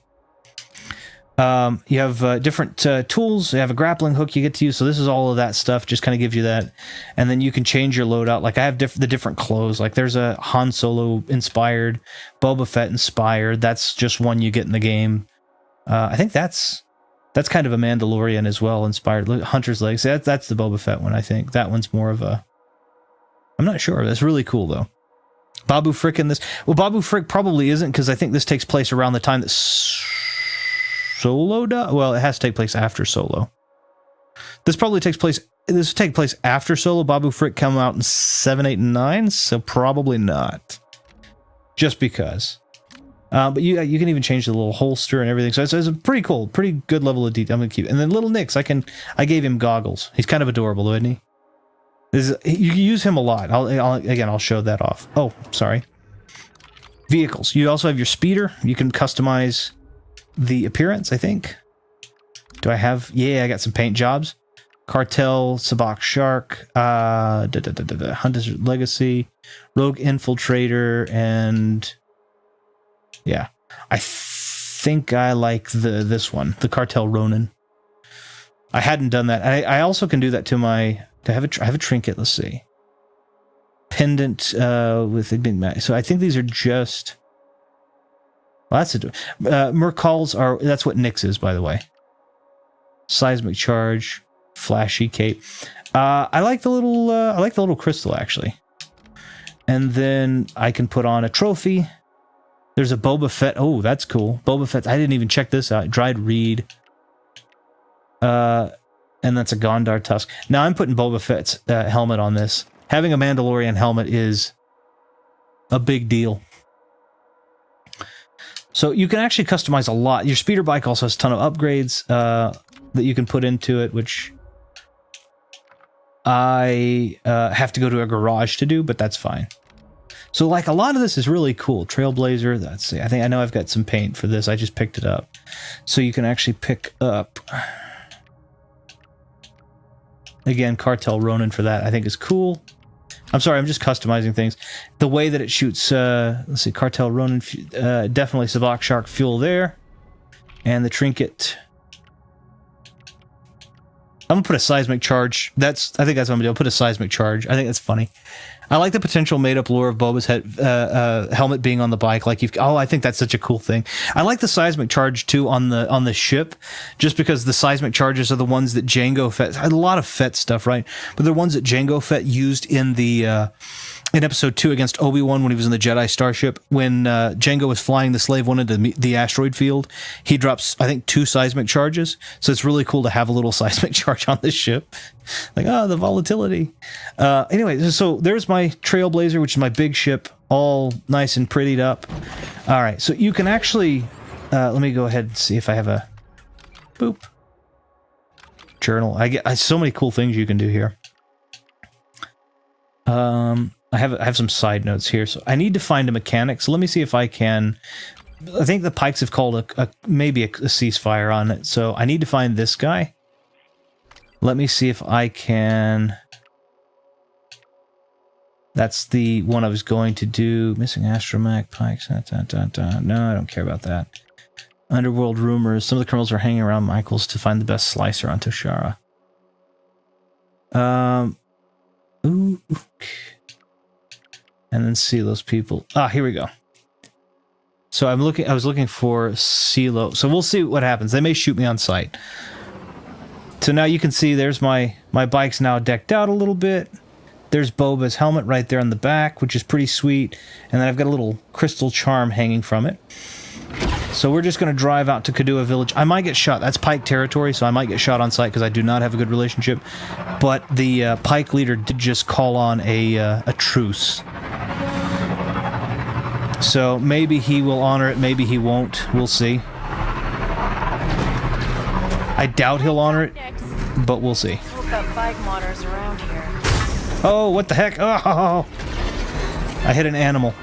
You have different tools. You have a grappling hook you get to use. So this is all of that stuff. Just kind of gives you that. And then you can change your loadout. Like I have the different clothes. Like there's a Han Solo inspired, Boba Fett inspired. That's just one you get in the game. I think that's kind of a Mandalorian as well, inspired. Hunter's Legs. That's the Boba Fett one, I think. That one's more of a... I'm not sure. That's really cool, though. Babu Frick in this... Well, Babu Frick probably isn't, because I think this takes place around the time that Solo does? Well, it has to take place after Solo. This probably takes place... This will take place after Solo. Babu Frick come out in 7, 8, and 9, so probably not. Just because... but you can even change the little holster and everything. So it's a pretty cool, pretty good level of detail. I'm gonna keep. And then little Nix, I gave him goggles. He's kind of adorable, isn't he? You can use him a lot. I'll show that off. Oh, sorry. Vehicles. You also have your speeder. You can customize the appearance, I think. Do I have? Yeah, I got some paint jobs. Cartel, Sabak Shark, Hunter's Legacy, Rogue Infiltrator, and... Yeah, I think I like this one, the Cartel Ronin. I hadn't done that. I also can do that to my... I have a trinket, let's see. Pendant with a big match. So I think these are just... Well, that's it. Mercals are... That's what Nyx is, by the way. Seismic Charge, Flashy Cape. I like the little crystal, actually. And then I can put on a trophy. There's a Boba Fett. Oh, that's cool. Boba Fett. I didn't even check this out. Dried reed. And that's a Gondar tusk. Now I'm putting Boba Fett's helmet on this. Having a Mandalorian helmet is a big deal. So you can actually customize a lot. Your speeder bike also has a ton of upgrades that you can put into it, which I have to go to a garage to do, but that's fine. So, like, a lot of this is really cool. Trailblazer, let's see. I know I've got some paint for this. I just picked it up. So you can actually pick up... Again, Cartel Ronin for that, I think is cool. I'm sorry, I'm just customizing things. The way that it shoots... let's see, Cartel Ronin, definitely Sabak Shark fuel there. And the trinket... I'm going to put a seismic charge. I think that's what I'm going to do. I'll put a seismic charge. I think that's funny. I like the potential made-up lore of Boba's helmet being on the bike. I think that's such a cool thing. I like the seismic charge too on the ship, just because the seismic charges are the ones that Jango Fett. A lot of Fett stuff, right? But they're ones that Jango Fett used in the in Episode 2 against Obi-Wan when he was in the Jedi Starship. When Jango was flying the Slave One into the asteroid field, he drops, I think, 2 seismic charges. So it's really cool to have a little seismic charge on this ship. Like, the volatility. Anyway, so there's my Trailblazer, which is my big ship, all nice and prettied up. All right, so you can actually... let me go ahead and see if I have a... Boop. Journal. I so many cool things you can do here. I have some side notes here. So I need to find a mechanic. So let me see if I can... I think the Pikes have called maybe a ceasefire on it. So I need to find this guy. Let me see if I can... That's the one I was going to do. Missing astromech, Pikes. No, I don't care about that. Underworld rumors. Some of the criminals are hanging around Michael's to find the best slicer on Toshara. Ooh. And then see those people. Here we go. So I was looking for Silo. So we'll see what happens. They may shoot me on sight. So now you can see there's my bike's now decked out a little bit. There's Boba's helmet right there on the back, which is pretty sweet. And then I've got a little crystal charm hanging from it. So we're just going to drive out to Kadua Village. I might get shot. That's Pike territory, so I might get shot on sight because I do not have a good relationship. But the Pike leader did just call on a truce. So maybe he will honor it, maybe he won't. We'll see. I doubt he'll honor it, but we'll see. We've got bike modders around here. Oh, what the heck? Oh! I hit an animal.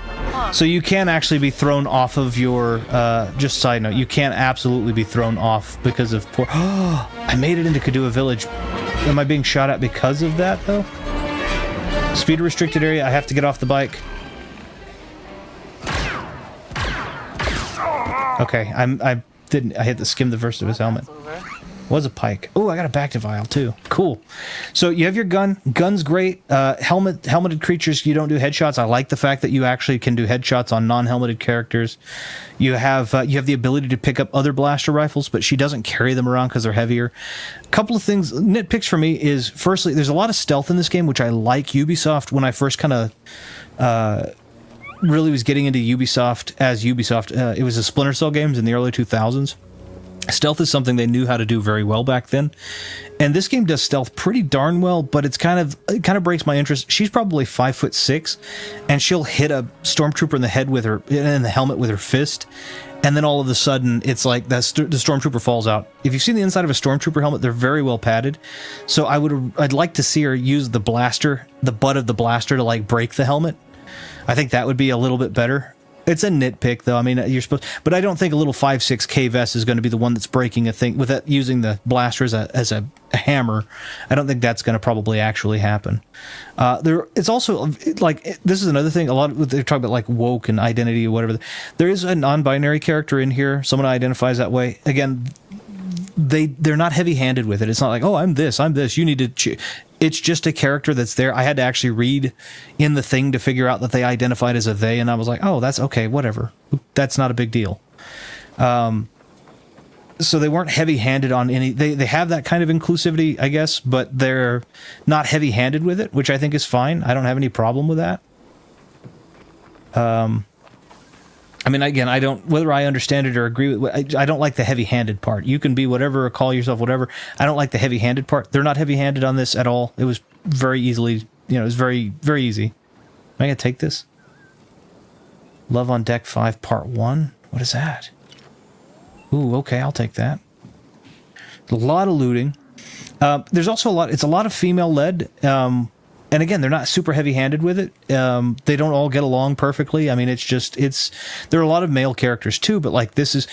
So you can actually be thrown off of your... just side note, you can absolutely be thrown off because of poor... Oh, I made it into Kadua Village. Am I being shot at because of that, though? Speed restricted area, I have to get off the bike. Okay, didn't. I had to skim the first of his helmet. That's over. Was a pike. Oh, I got a back vial too. Cool. So you have your gun. Gun's great. Helmeted creatures, you don't do headshots. I like the fact that you actually can do headshots on non-helmeted characters. You have the ability to pick up other blaster rifles, but she doesn't carry them around because they're heavier. A couple of things, nitpicks for me is, firstly, there's a lot of stealth in this game, which I like. Ubisoft, when I first kind of really was getting into Ubisoft as Ubisoft, it was the Splinter Cell games in the early 2000s. Stealth is something they knew how to do very well back then, and this game does stealth pretty darn well. But it kind of breaks my interest. She's probably 5'6", and she'll hit a stormtrooper in the head with her in the helmet with her fist, and then all of a sudden it's like the stormtrooper falls out. If you've seen the inside of a stormtrooper helmet, they're very well padded. So I'd like to see her use the blaster, the butt of the blaster, to like break the helmet. I think that would be a little bit better. It's a nitpick, though. I mean, you're supposed, but I don't think a little 5.6 K vest is going to be the one that's breaking a thing with that, using the blaster as a hammer. I don't think that's going to probably actually happen. It's also like, this is another thing. A lot of they're talking about like woke and identity or whatever. There is a non-binary character in here. Someone identifies that way. Again, they're not heavy-handed with it. It's not like, oh, I'm this. You need to. It's just a character that's there. I had to actually read in the thing to figure out that they identified as a they, and I was like, oh, that's okay, whatever. That's not a big deal. So they weren't heavy-handed on any. They have that kind of inclusivity, I guess, but they're not heavy-handed with it, which I think is fine. I don't have any problem with that. I mean, again, I don't, whether I understand it or agree with, I don't like the heavy-handed part. You can be whatever or call yourself whatever. I don't like the heavy-handed part. They're not heavy-handed on this at all. It was very easily, it was very, very easy. Am I going to take this? Love on Deck 5 Part 1? What is that? Ooh, okay, I'll take that. A lot of looting. There's also it's a lot of female-led. And again, they're not super heavy-handed with it. They don't all get along perfectly. I mean, there are a lot of male characters too, but like this is,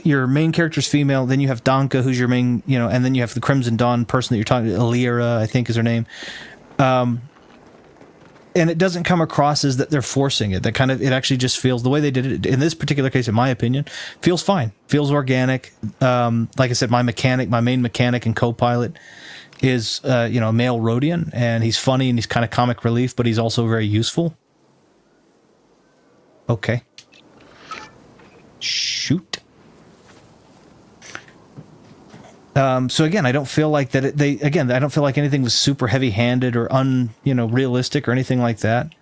your main character's female, then you have Danka, who's your main, and then you have the Crimson Dawn person that you're talking to, Alira, I think is her name. And it doesn't come across as that they're forcing it. It actually just feels, the way they did it, in this particular case, in my opinion, feels fine. Feels organic. Like I said, my main mechanic and co-pilot is a male Rhodian, and he's funny and he's kind of comic relief, but he's also very useful. Okay. Shoot. So again, I don't feel like that I don't feel like anything was super heavy-handed or realistic or anything like that.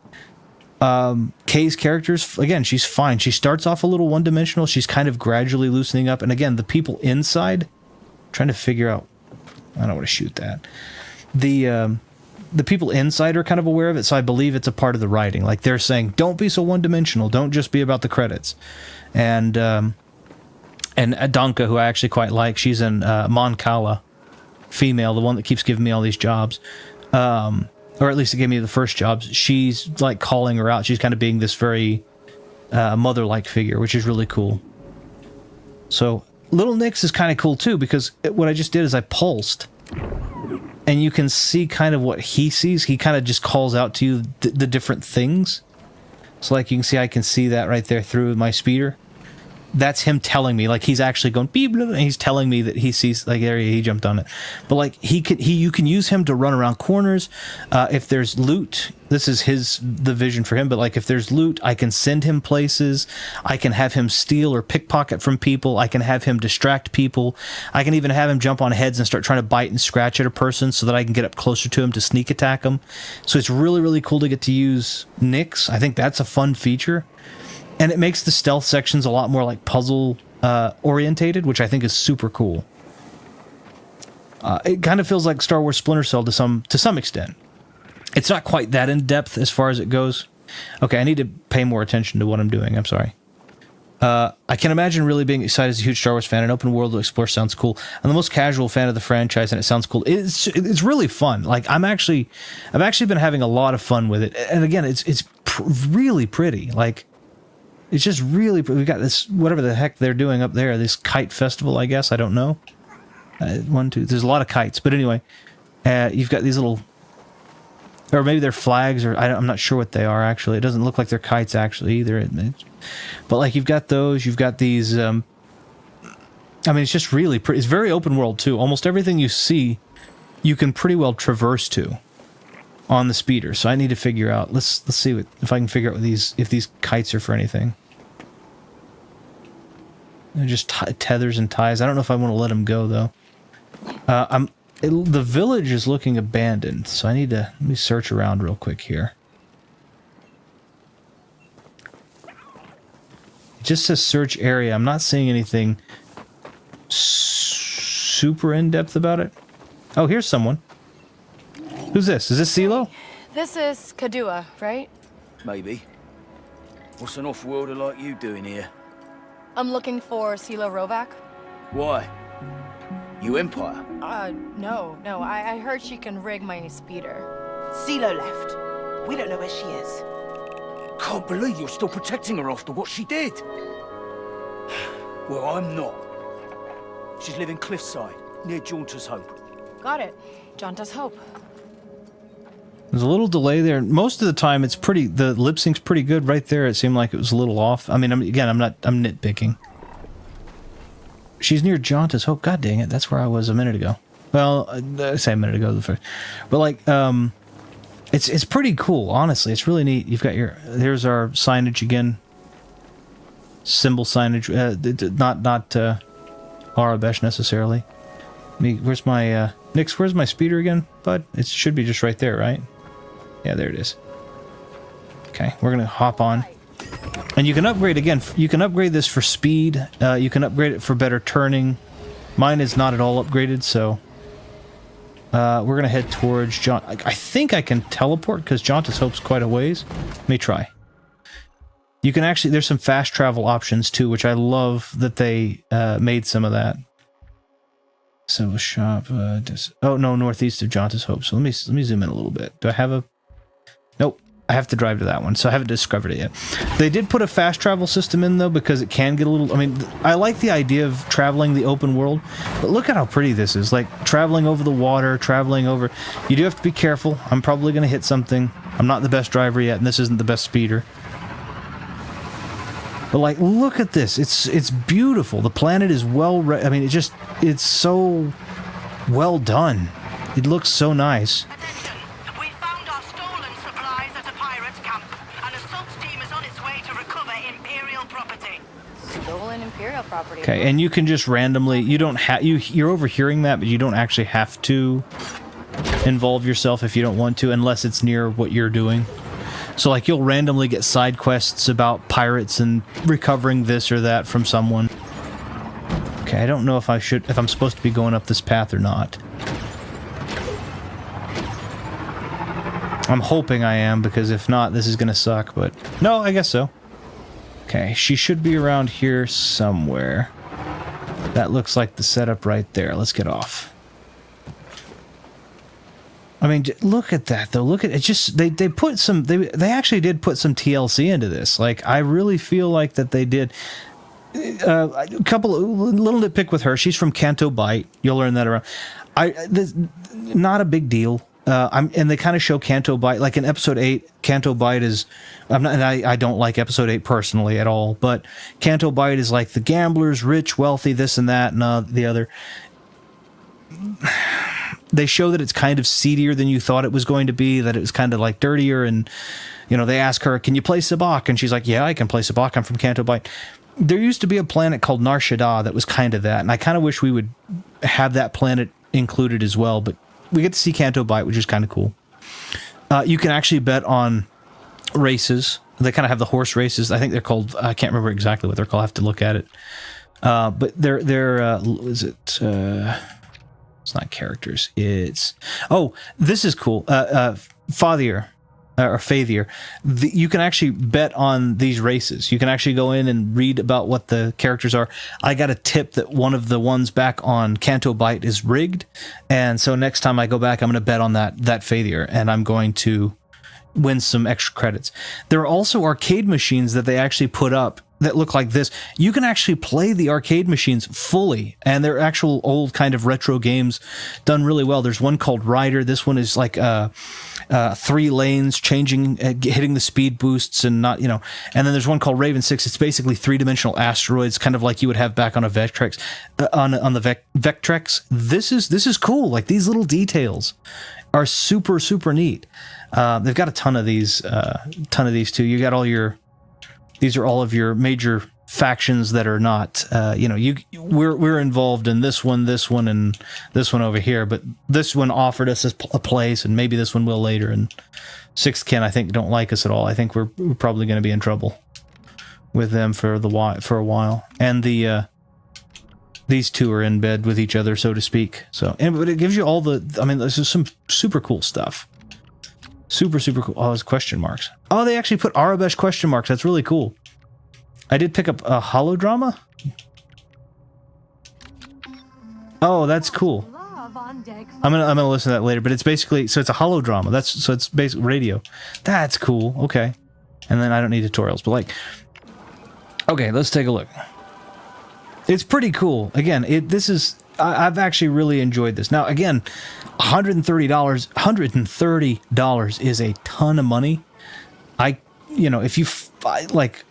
Kay's characters, again, she's fine. She starts off a little one-dimensional. She's kind of gradually loosening up, and again, the people inside, I'm trying to figure out. I don't want to shoot that. The people inside are kind of aware of it, so I believe it's a part of the writing. Like, they're saying, don't be so one-dimensional. Don't just be about the credits. And Danka, who I actually quite like, she's in Mon Cala, female, the one that keeps giving me all these jobs. Or at least it gave me the first jobs. She's, like, calling her out. She's kind of being this very mother-like figure, which is really cool. So Little Nix is kind of cool too, because what I just did is I pulsed, and you can see kind of what he sees. He kind of just calls out to you the different things. So like you can see, I can see that right there through my speeder. That's him telling me, like he's actually going beep, and he's telling me that he sees, like there he jumped on it. But like you can use him to run around corners. If there's loot, this is the vision for him. But like if there's loot, I can send him places. I can have him steal or pickpocket from people. I can have him distract people. I can even have him jump on heads and start trying to bite and scratch at a person so that I can get up closer to him to sneak attack him. So it's really, really cool to get to use Nix. I think that's a fun feature. And it makes the stealth sections a lot more like puzzle orientated, which I think is super cool. It kind of feels like Star Wars Splinter Cell to some extent. It's not quite that in depth as far as it goes. Okay, I need to pay more attention to what I'm doing. I'm sorry. I can imagine really being excited as a huge Star Wars fan. An open world to explore sounds cool. I'm the most casual fan of the franchise, and it sounds cool. It's really fun. Like I've actually been having a lot of fun with it. And again, it's really pretty. Like. It's just really, we've got this, whatever the heck they're doing up there, this kite festival, I guess, I don't know. There's a lot of kites, but anyway, you've got these little, or maybe they're flags, or I'm not sure what they are, actually. It doesn't look like they're kites, actually, either. But, like, you've got those, you've got these I mean, it's just really pretty. It's very open world too. Almost everything you see, you can pretty well traverse to on the speeder. So I need to figure out. Let's see if I can figure out if these kites are for anything. They're just tethers and ties. I don't know if I want to let them go though. The village is looking abandoned, so let me search around real quick here. It just says search area. I'm not seeing anything super in-depth about it. Oh, here's someone. Who's this? Is this CeeLo? This is Kadua, right? Maybe. What's an off-worlder like you doing here? I'm looking for Sila Rovac. Why? You Empire? No. I heard she can rig my speeder. CeeLo left. We don't know where she is. Can't believe you're still protecting her after what she did. Well, I'm not. She's living cliffside, near Jaunter's Hope. Got it. Janta's Hope. There's a little delay there. Most of the time, the lip sync's pretty good. Right there, it seemed like it was a little off. I mean, I'm nitpicking. She's near Jaunta's Hope. God dang it, that's where I was a minute ago. Well, I say a minute ago, but like, it's pretty cool. Honestly, it's really neat. You've got there's our signage again. Symbol signage, not Arabesh necessarily. Where's my Nix? Where's my speeder again, bud? It should be just right there, right? Yeah, there it is. Okay, we're gonna hop on, and you can upgrade again. You can upgrade this for speed. You can upgrade it for better turning. Mine is not at all upgraded, so we're gonna head towards John. I think I can teleport because Jaunta's Hope's quite a ways. Let me try. You can actually. There's some fast travel options too, which I love that they made some of that. So shop. Oh no, northeast of Jaunta's Hope. So let me zoom in a little bit. Do I have a? Nope. I have to drive to that one, so I haven't discovered it yet. They did put a fast travel system in though, because it can get a little. I mean, I like the idea of traveling the open world, but look at how pretty this is. Like traveling over the water, traveling over. You do have to be careful. I'm probably going to hit something. I'm not the best driver yet, and this isn't the best speeder. But like, look at this. It's beautiful. The planet is I mean, it's so well done. It looks so nice. Attention! We found our stolen supplies at a pirate camp. An assault team is on its way to recover Imperial property. Stolen Imperial property. Okay, and you can just randomly. You don't have. You're overhearing that, but you don't actually have to involve yourself if you don't want to, unless it's near what you're doing. So, like, you'll randomly get side quests about pirates and recovering this or that from someone. Okay, I don't know if I'm supposed to be going up this path or not. I'm hoping I am, because if not, this is gonna suck, but... No, I guess so. Okay, she should be around here somewhere. That looks like the setup right there. Let's get off. I mean, look at that though. Look at it. Just they put some. They actually did put some TLC into this. Like, I really feel like that they did. A little nitpick with her. She's from Canto Bight. You'll learn that around. Not a big deal. And they kind of show Canto Bight, like in episode 8. Canto Bight is. I don't like episode 8 personally at all. But Canto Bight is like the gamblers, rich, wealthy, this and that, and the other. They show that it's kind of seedier than you thought it was going to be, that it was kind of like dirtier, and they ask her, can you play Sabak? And she's like, yeah, I can play Sabak, I'm from Canto Bight. There used to be a planet called Nar Shaddaa that was kind of that, and I kind of wish we would have that planet included as well, but we get to see Canto Bight, which is kind of cool. You can actually bet on races. They kind of have the horse races. I think they're called, I can't remember exactly what they're called, I have to look at it. But they're is it... It's not characters. It's... Oh, this is cool. Fathier. Or Fathier. You can actually bet on these races. You can actually go in and read about what the characters are. I got a tip that one of the ones back on Canto Bight is rigged. And so next time I go back, I'm going to bet on that Fathier. And I'm going to win some extra credits. There are also arcade machines that they actually put up that look like this, you can actually play the arcade machines fully, and they're actual old kind of retro games done really well. There's one called Rider. This one is like 3 lanes, changing, hitting the speed boosts, and not, you know. And then there's one called Raven 6. It's basically 3-dimensional asteroids, kind of like you would have back on a Vectrex, on the Vectrex. This is cool. Like, these little details are super, super neat. They've got a ton of these too. You got all your. These are all of your major factions that are not, we're involved in this one, and this one over here. But this one offered us a place, and maybe this one will later. And Sixth Kin, I think, don't like us at all. I think we're probably going to be in trouble with them for a while. And these two are in bed with each other, so to speak. So, but it gives you all this is some super cool stuff. Super, super cool. Oh, it's question marks. Oh, they actually put Arabesh question marks. That's really cool. I did pick up a holodrama. Oh, that's cool. I'm gonna listen to that later. But it's basically, so it's a holodrama. So it's basically radio. That's cool. Okay. And then I don't need tutorials, but like, okay, let's take a look. It's pretty cool. Again, I've actually really enjoyed this. Now, again, $130 is a ton of money. If you like,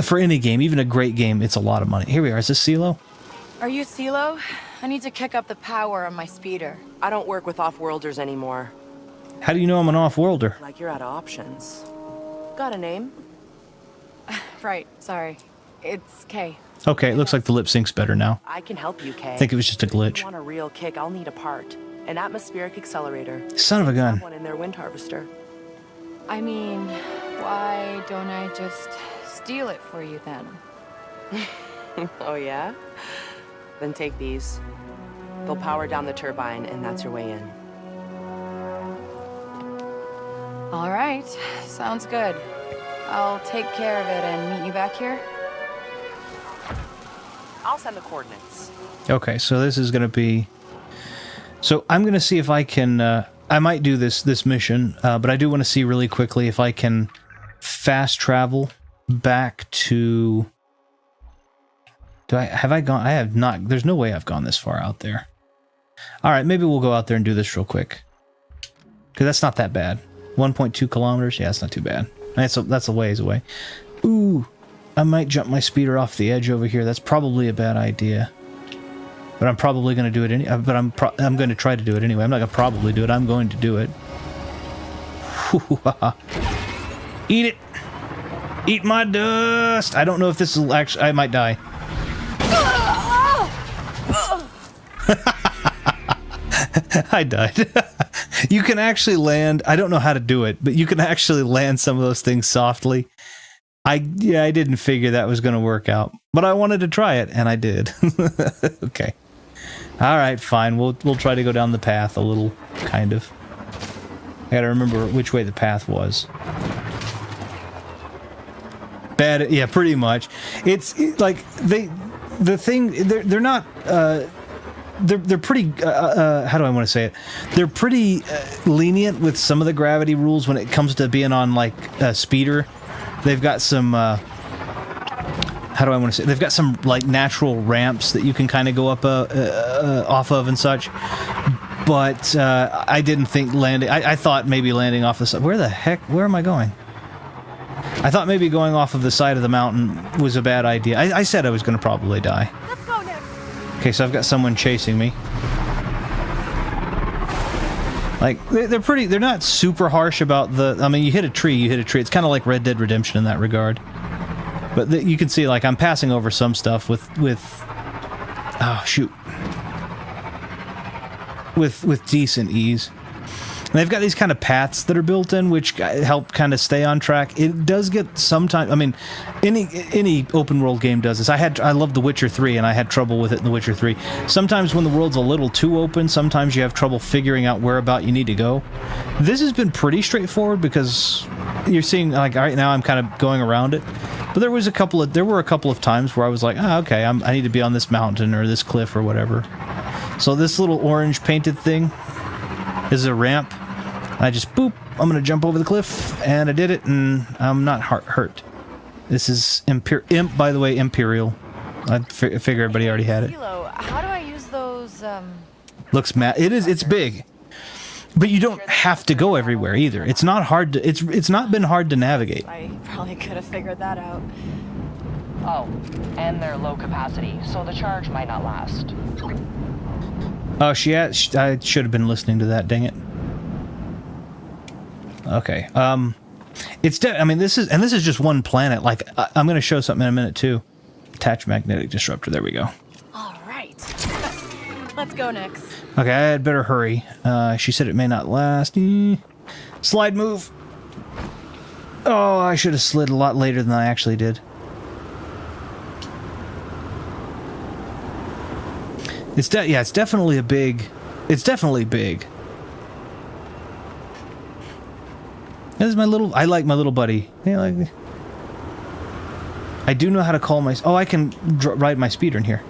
for any game, even a great game, it's a lot of money. Here we are. Is this CeeLo? Are you CeeLo? I need to kick up the power on my speeder. I don't work with off-worlders anymore. How do you know I'm an off-worlder? Like you're out of options. Got a name? Right, sorry. It's Kay. Okay, it looks like the lip sync's better now. I can help you, Kay. I think it was just a glitch. If you want a real kick, I'll need a part. An atmospheric accelerator. Son of a gun. One in their wind harvester. I mean, why don't I just steal it for you then? Oh, yeah? Then take these. They'll power down the turbine, and that's your way in. All right, sounds good. I'll take care of it and meet you back here. I'll send the coordinates. Okay, so this is going to be... So I'm going to see if I can... I might do this mission, but I do want to see really quickly if I can fast travel back to... Have I gone? I have not. There's no way I've gone this far out there. All right, maybe we'll go out there and do this real quick. Because that's not that bad. 1.2 kilometers? Yeah, that's not too bad. That's a ways away. Ooh, I might jump my speeder off the edge over here. That's probably a bad idea. But I'm probably going to do it but I'm going to try to do it anyway. I'm not going to probably do it. I'm going to do it. Eat it. Eat my dust. I don't know if this will actually... I might die. I died. You can actually land... I don't know how to do it, but you can actually land some of those things softly. I didn't figure that was going to work out, but I wanted to try it, and I did. Okay. All right, fine. We'll try to go down the path a little, kind of. I gotta remember which way the path was. Bad, yeah, pretty much. It's like they're not. They're pretty. How do I want to say it? They're pretty lenient with some of the gravity rules when it comes to being on like a speeder. They've got some. How do I want to say? They've got some like natural ramps that you can kind of go up off of and such. But I didn't think landing. I thought maybe landing off the side. Where the heck? Where am I going? I thought maybe going off of the side of the mountain was a bad idea. I said I was going to probably die. Let's go next. Okay, so I've got someone chasing me. Like, they're not super harsh about the... I mean, you hit a tree. It's kind of like Red Dead Redemption in that regard. But you can see, like, I'm passing over some stuff with oh, shoot. With decent ease. And they've got these kind of paths that are built in, which help kind of stay on track. It does get sometimes... I mean, any open world game does this. I love The Witcher 3, and I had trouble with it in The Witcher 3. Sometimes when the world's a little too open, sometimes you have trouble figuring out where about you need to go. This has been pretty straightforward because you're seeing, like, right now I'm kind of going around it. But there were a couple of times where I was like, okay, I need to be on this mountain or this cliff or whatever. So this little orange painted thing is a ramp. I just, boop, I'm going to jump over the cliff, and I did it, and I'm not hurt. This is Imp, by the way, Imperial. I figure everybody already had it. Kilo, how do I use those, Looks it's big. But you don't have to go everywhere either. It's not hard to it's not been hard to navigate. I probably could have figured that out. Oh, and they're low capacity, so the charge might not last. Oh, I should have been listening to that, dang it. Okay. I mean, this is just one planet. Like, I'm going to show something in a minute too. Attach magnetic disruptor. There we go. All right. Let's go, Nix. Okay, I had better hurry. She said it may not last. Slide move. Oh, I should have slid a lot later than I actually did. It's definitely big. This is my little. I like my little buddy. Yeah, like. I do know how to call my. Oh, I can ride my speeder in here.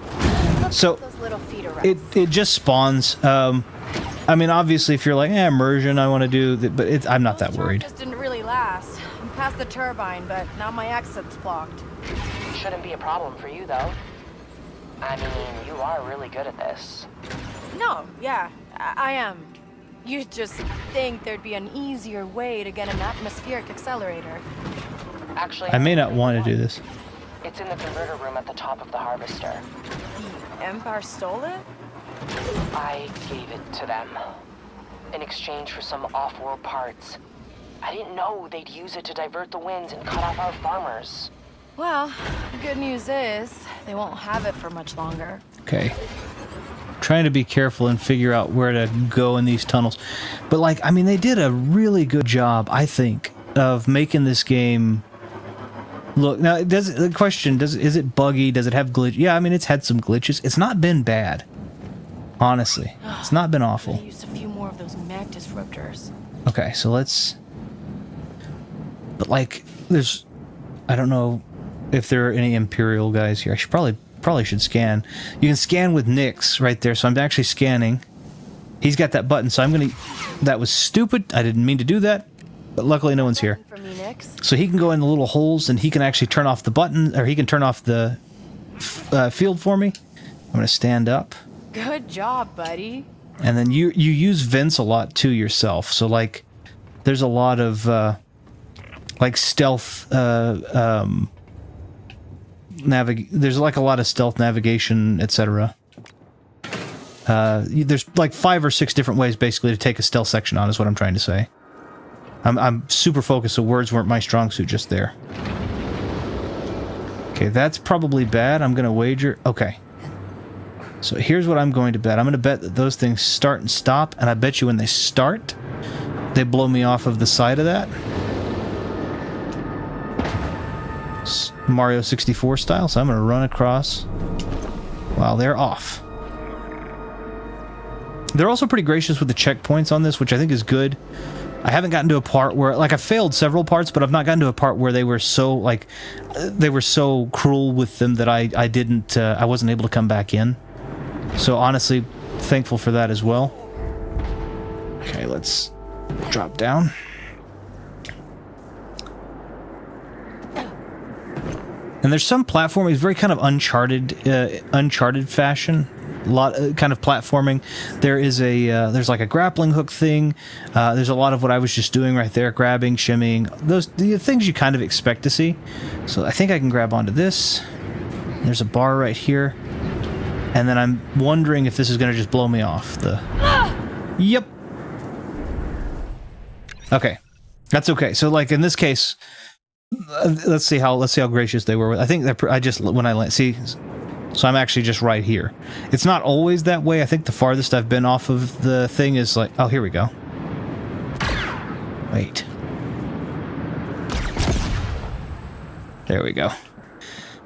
So Those little feet around. it just spawns. I mean, obviously, if you're like immersion, I want to do, but I'm not that worried. Just didn't really last. I'm past the turbine, but now my exit's blocked. Shouldn't be a problem for you, though. I mean, you are really good at this. No, yeah, I am. You just think there'd be an easier way to get an atmospheric accelerator. Actually, I may not want to do this. It's in the converter room at the top of the harvester. The Empire stole it? I gave it to them in exchange for some off-world parts. I didn't know they'd use it to divert the winds and cut off our farmers. Well, the good news is they won't have it for much longer. Okay. Trying to be careful and figure out where to go in these tunnels. But, like, I mean, they did a really good job, I think, of making this game look. Now, is it buggy? Does it have glitch? Yeah, I mean, it's had some glitches. It's not been bad. Honestly. It's not been awful. I used a few more of those mag disruptors. Okay, so let's... But, like, there's... I don't know if there are any Imperial guys here. I should probably should scan. You can scan with Nix right there, so I'm actually scanning. He's got that button, so I'm gonna... That was stupid. I didn't mean to do that, but luckily no one's here. For me, Nix. So he can go in the little holes, and he can actually turn off the button, or he can turn off the field for me. I'm gonna stand up. Good job, buddy. And then you use vents a lot too yourself. So like, there's a lot of like stealth. There's like a lot of stealth navigation, etc. There's like 5 or 6 different ways basically to take a stealth section on. Is what I'm trying to say. I'm super focused, so words weren't my strong suit just there. Okay, that's probably bad. I'm gonna wager. Okay. So here's what I'm going to bet. I'm going to bet that those things start and stop, and I bet you when they start, they blow me off of the side of that. Mario 64 style, so I'm going to run across while they're off. They're also pretty gracious with the checkpoints on this, which I think is good. I haven't gotten to a part where, like, I failed several parts, but I've not gotten to a part where they were so, like, they were so cruel with them that I wasn't able to come back in. So honestly, thankful for that as well. Okay, let's drop down. And there's some platforming, it's very kind of Uncharted fashion. A lot kind of platforming. There is there's like a grappling hook thing. There's a lot of what I was just doing right there, grabbing, shimmying, the things you kind of expect to see. So I think I can grab onto this. There's a bar right here. And then I'm wondering if this is going to just blow me off. Yep. Okay. That's okay. So, like, in this case, let's see how gracious they were. I think that when I land, see, so I'm actually just right here. It's not always that way. I think the farthest I've been off of the thing is like, oh, here we go. Wait. There we go.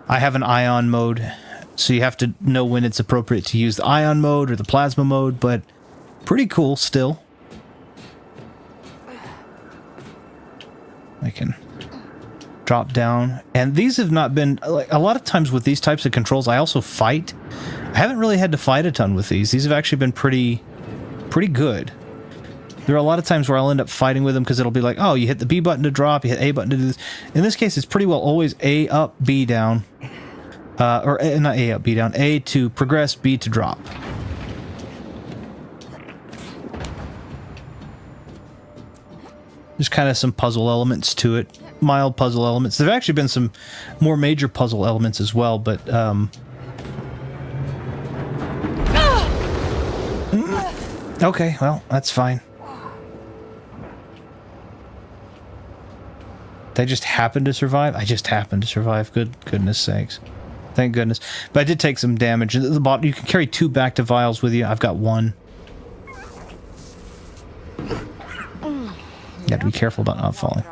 I have an ion mode. So you have to know when it's appropriate to use the ion mode or the plasma mode, but pretty cool still. I can drop down. And these have not been, like, a lot of times with these types of controls, I also fight. I haven't really had to fight a ton with these. These have actually been pretty good. There are a lot of times where I'll end up fighting with them because it'll be like, oh, you hit the B button to drop, you hit A button to do this. In this case, it's pretty well always A up, B down. Or not A up, B down. A to progress, B to drop. There's kind of some puzzle elements to it. Mild puzzle elements. There have actually been some more major puzzle elements as well, but okay, well, that's fine. They just happened to survive? I just happened to survive. Goodness sakes. Thank goodness. But I did take some damage. At the bottom, you can carry 2 back-to vials with you. I've got 1. You have to be careful about not falling.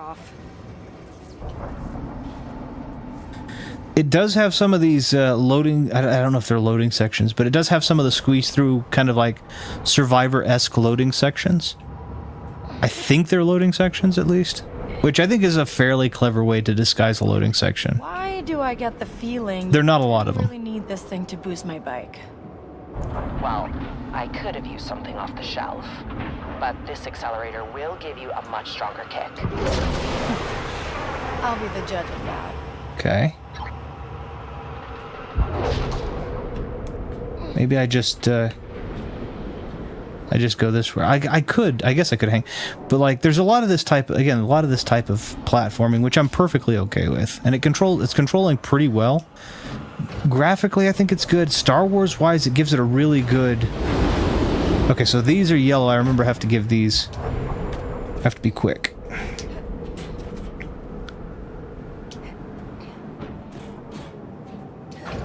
It does have some of these loading... I don't know if they're loading sections, but it does have some of the squeeze-through kind of like Survivor-esque loading sections. I think they're loading sections, at least. Which I think is a fairly clever way to disguise a loading section. Why do I get the feeling There are not a lot of I them. really need this thing to boost my bike? Well, I could have used something off the shelf, but this accelerator will give you a much stronger kick. I'll be the judge of that. Okay. Maybe I just go this way. I guess I could hang. But like there's a lot of this type of platforming which I'm perfectly okay with. And it's controlling pretty well. Graphically I think it's good. Star Wars wise it gives it a really good. Okay, so these are yellow. I remember I have to give these. I have to be quick.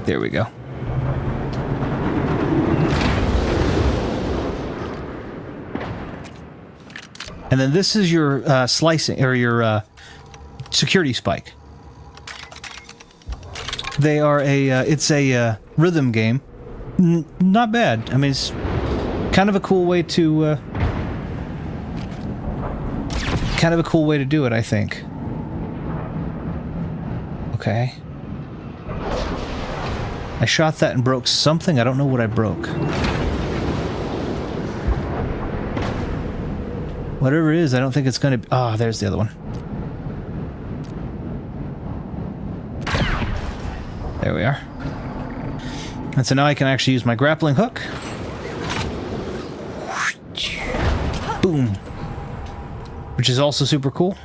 There we go. And then this is your slicing, or your security spike. They are it's a rhythm game. Not bad. I mean, it's kind of a cool way to... do it, I think. Okay. I shot that and broke something. I don't know what I broke. Whatever it is, I don't think it's gonna be... Ah, there's the other one. There we are. And so now I can actually use my grappling hook. Boom. Which is also super cool.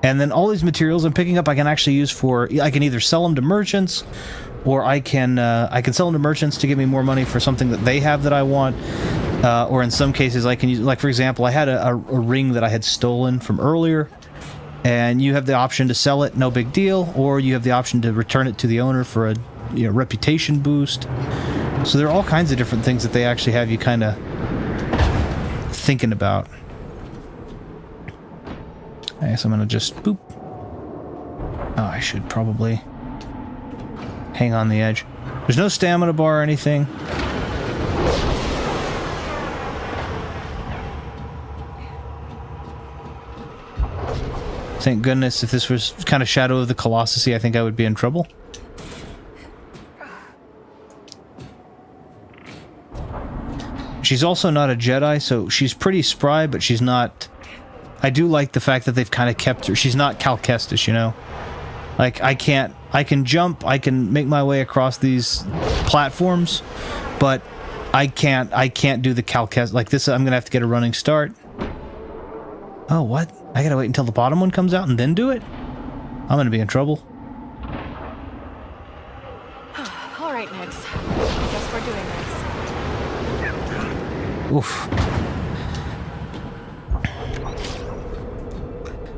And then all these materials I'm picking up I can actually use for... I can either sell them to merchants, or I can sell them to merchants to give me more money for something that they have that I want. Or in some cases I can use, like for example, I had a ring that I had stolen from earlier, and you have the option to sell it, no big deal, or you have the option to return it to the owner for a reputation boost. So there are all kinds of different things that they actually have you kind of thinking about. I guess I'm gonna just boop. Oh, I should probably hang on the edge. There's no stamina bar or anything. Thank goodness, if this was kind of Shadow of the Colossus-y, I think I would be in trouble. She's also not a Jedi, so she's pretty spry, but she's not... I do like the fact that they've kind of kept her... She's not Cal Kestis, you know? Like, I can jump, I can make my way across these platforms, but I can't do the Cal Kestis... Like this, I'm gonna have to get a running start. Oh, what? I gotta wait until the bottom one comes out and then do it? I'm gonna be in trouble. All right, Nix. Guess we're doing this. Oof.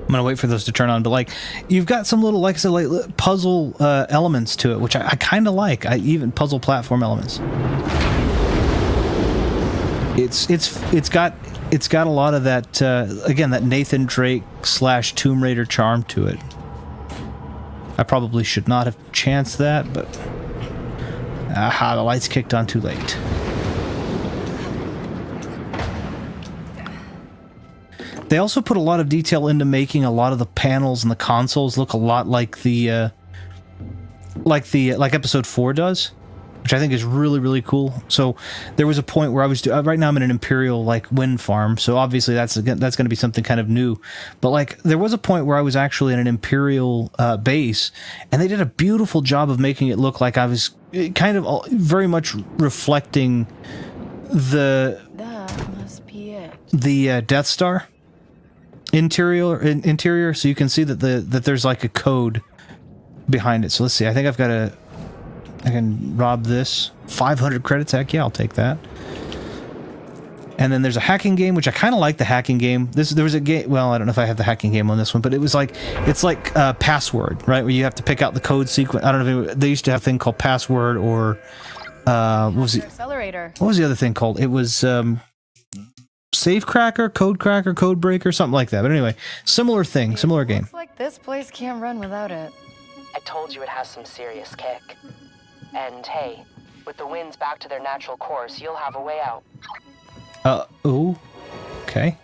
I'm gonna wait for those to turn on, but like, you've got some little, like I said, like puzzle elements to it, which I kind of like. Even puzzle platform elements. It's got a lot of that again, that Nathan Drake / Tomb Raider charm to it. I probably should not have chanced that, but aha, the lights kicked on too late. They also put a lot of detail into making a lot of the panels and the consoles look a lot like like episode 4 does. which I think is really, really cool. So there was a point where I was right now I'm in an Imperial like wind farm, so obviously that's going to be something kind of new. But like there was a point where I was actually in an Imperial base, and they did a beautiful job of making it look like I was kind of very much reflecting the That must be it. the Death Star interior, so you can see that that there's like a code behind it. So let's see. I think I can rob this. 500 credits. Heck yeah, I'll take that. And then there's a hacking game, which I kind of like the hacking game. There was a game. Well, I don't know if I have the hacking game on this one, but it's like Password, right? Where you have to pick out the code sequence. I don't know if they used to have a thing called Password or what was it? Accelerator. What was the other thing called? It was Safe Cracker, Code Breaker, something like that. But anyway, similar thing, similar game. Looks like this place can't run without it. I told you it has some serious kick. And hey, with the winds back to their natural course, you'll have a way out. Oh. Okay.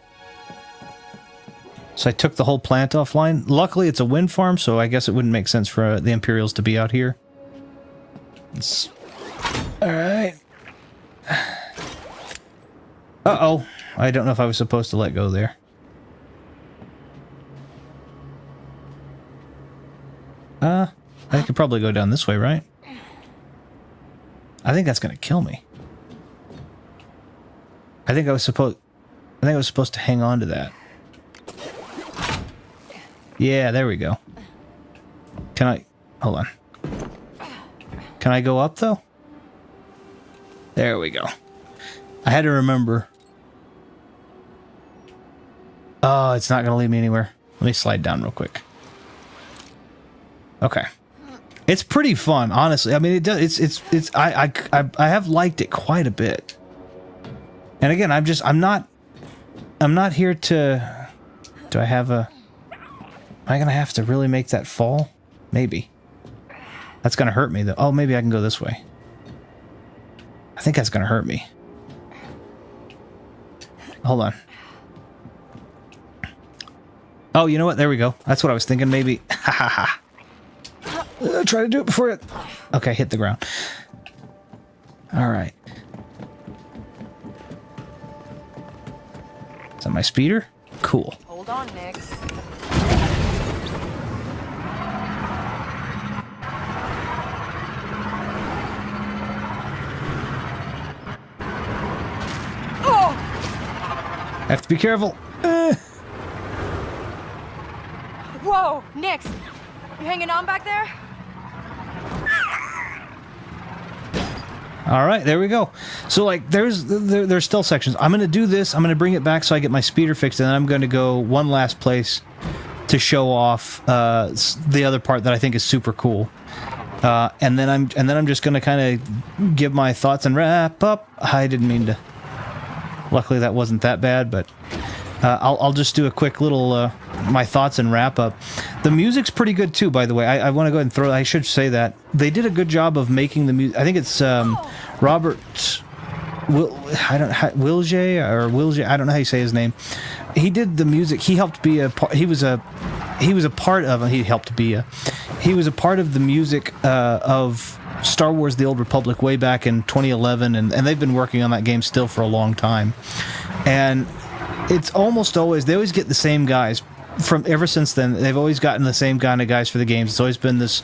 So I took the whole plant offline. Luckily, it's a wind farm, so I guess it wouldn't make sense for the Imperials to be out here. Alright. Uh-oh. I don't know if I was supposed to let go there. I could probably go down this way, right? I think that's gonna kill me. I think I was supposed to hang on to that. Yeah, there we go. Hold on. Can I go up though? There we go. I had to remember. Oh, it's not gonna lead me anywhere. Let me slide down real quick. Okay. It's pretty fun, honestly. I mean, it does. I have liked it quite a bit. And again, I'm not here to. Do I have a? Am I gonna have to really make that fall? Maybe. That's gonna hurt me though. Oh, maybe I can go this way. I think that's gonna hurt me. Hold on. Oh, you know what? There we go. That's what I was thinking. Maybe. Ha ha ha. Try to do it before it... Okay, hit the ground. Alright. Is that my speeder? Cool. Hold on, Nix. Oh! Have to be careful. Whoa, Nix! You hanging on back there? All right, there we go. So like, there's still sections. I'm gonna do this. I'm gonna bring it back so I get my speeder fixed, and then I'm gonna go one last place to show off the other part that I think is super cool. And then I'm just gonna kind of give my thoughts and wrap up. I didn't mean to. Luckily, that wasn't that bad, but I'll just do a quick little my thoughts and wrap up. The music's pretty good too, by the way. I want to go ahead and throw. I should say that they did a good job of making the music. I think it's Robert Wilje. I don't know how you say his name. He did the music. He helped be a part. He was a part of. He helped be a. He was a part of the music of Star Wars: The Old Republic way back in 2011, and they've been working on that game still for a long time. And it's almost always they always get the same guys. From ever since then, they've always gotten the same kind of guys for the games. It's always been this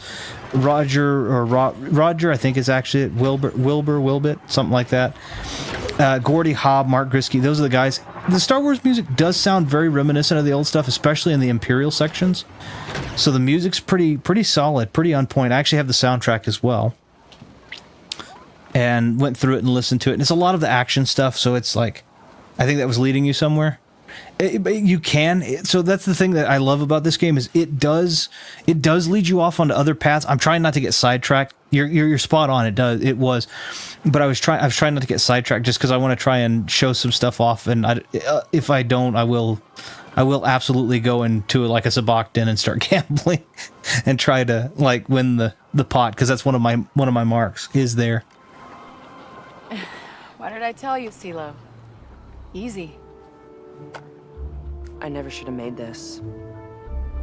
Roger, I think is actually it, Wilbit, something like that. Gordy Hobb, Mark Grisky, those are the guys. The Star Wars music does sound very reminiscent of the old stuff, especially in the Imperial sections. So the music's pretty solid, pretty on point. I actually have the soundtrack as well. And went through it and listened to it. And it's a lot of the action stuff, so it's like, I think that was leading you somewhere. You can. So that's the thing that I love about this game is it does lead you off onto other paths. I'm trying not to get sidetracked. You're spot on. It was, but I was trying not to get sidetracked just because I want to try and show some stuff off. And if I don't, I will absolutely go into like a sabacc den and start gambling and try to like win the pot because that's one of my marks is there. Why did I tell you, CeeLo? Easy. I never should have made this.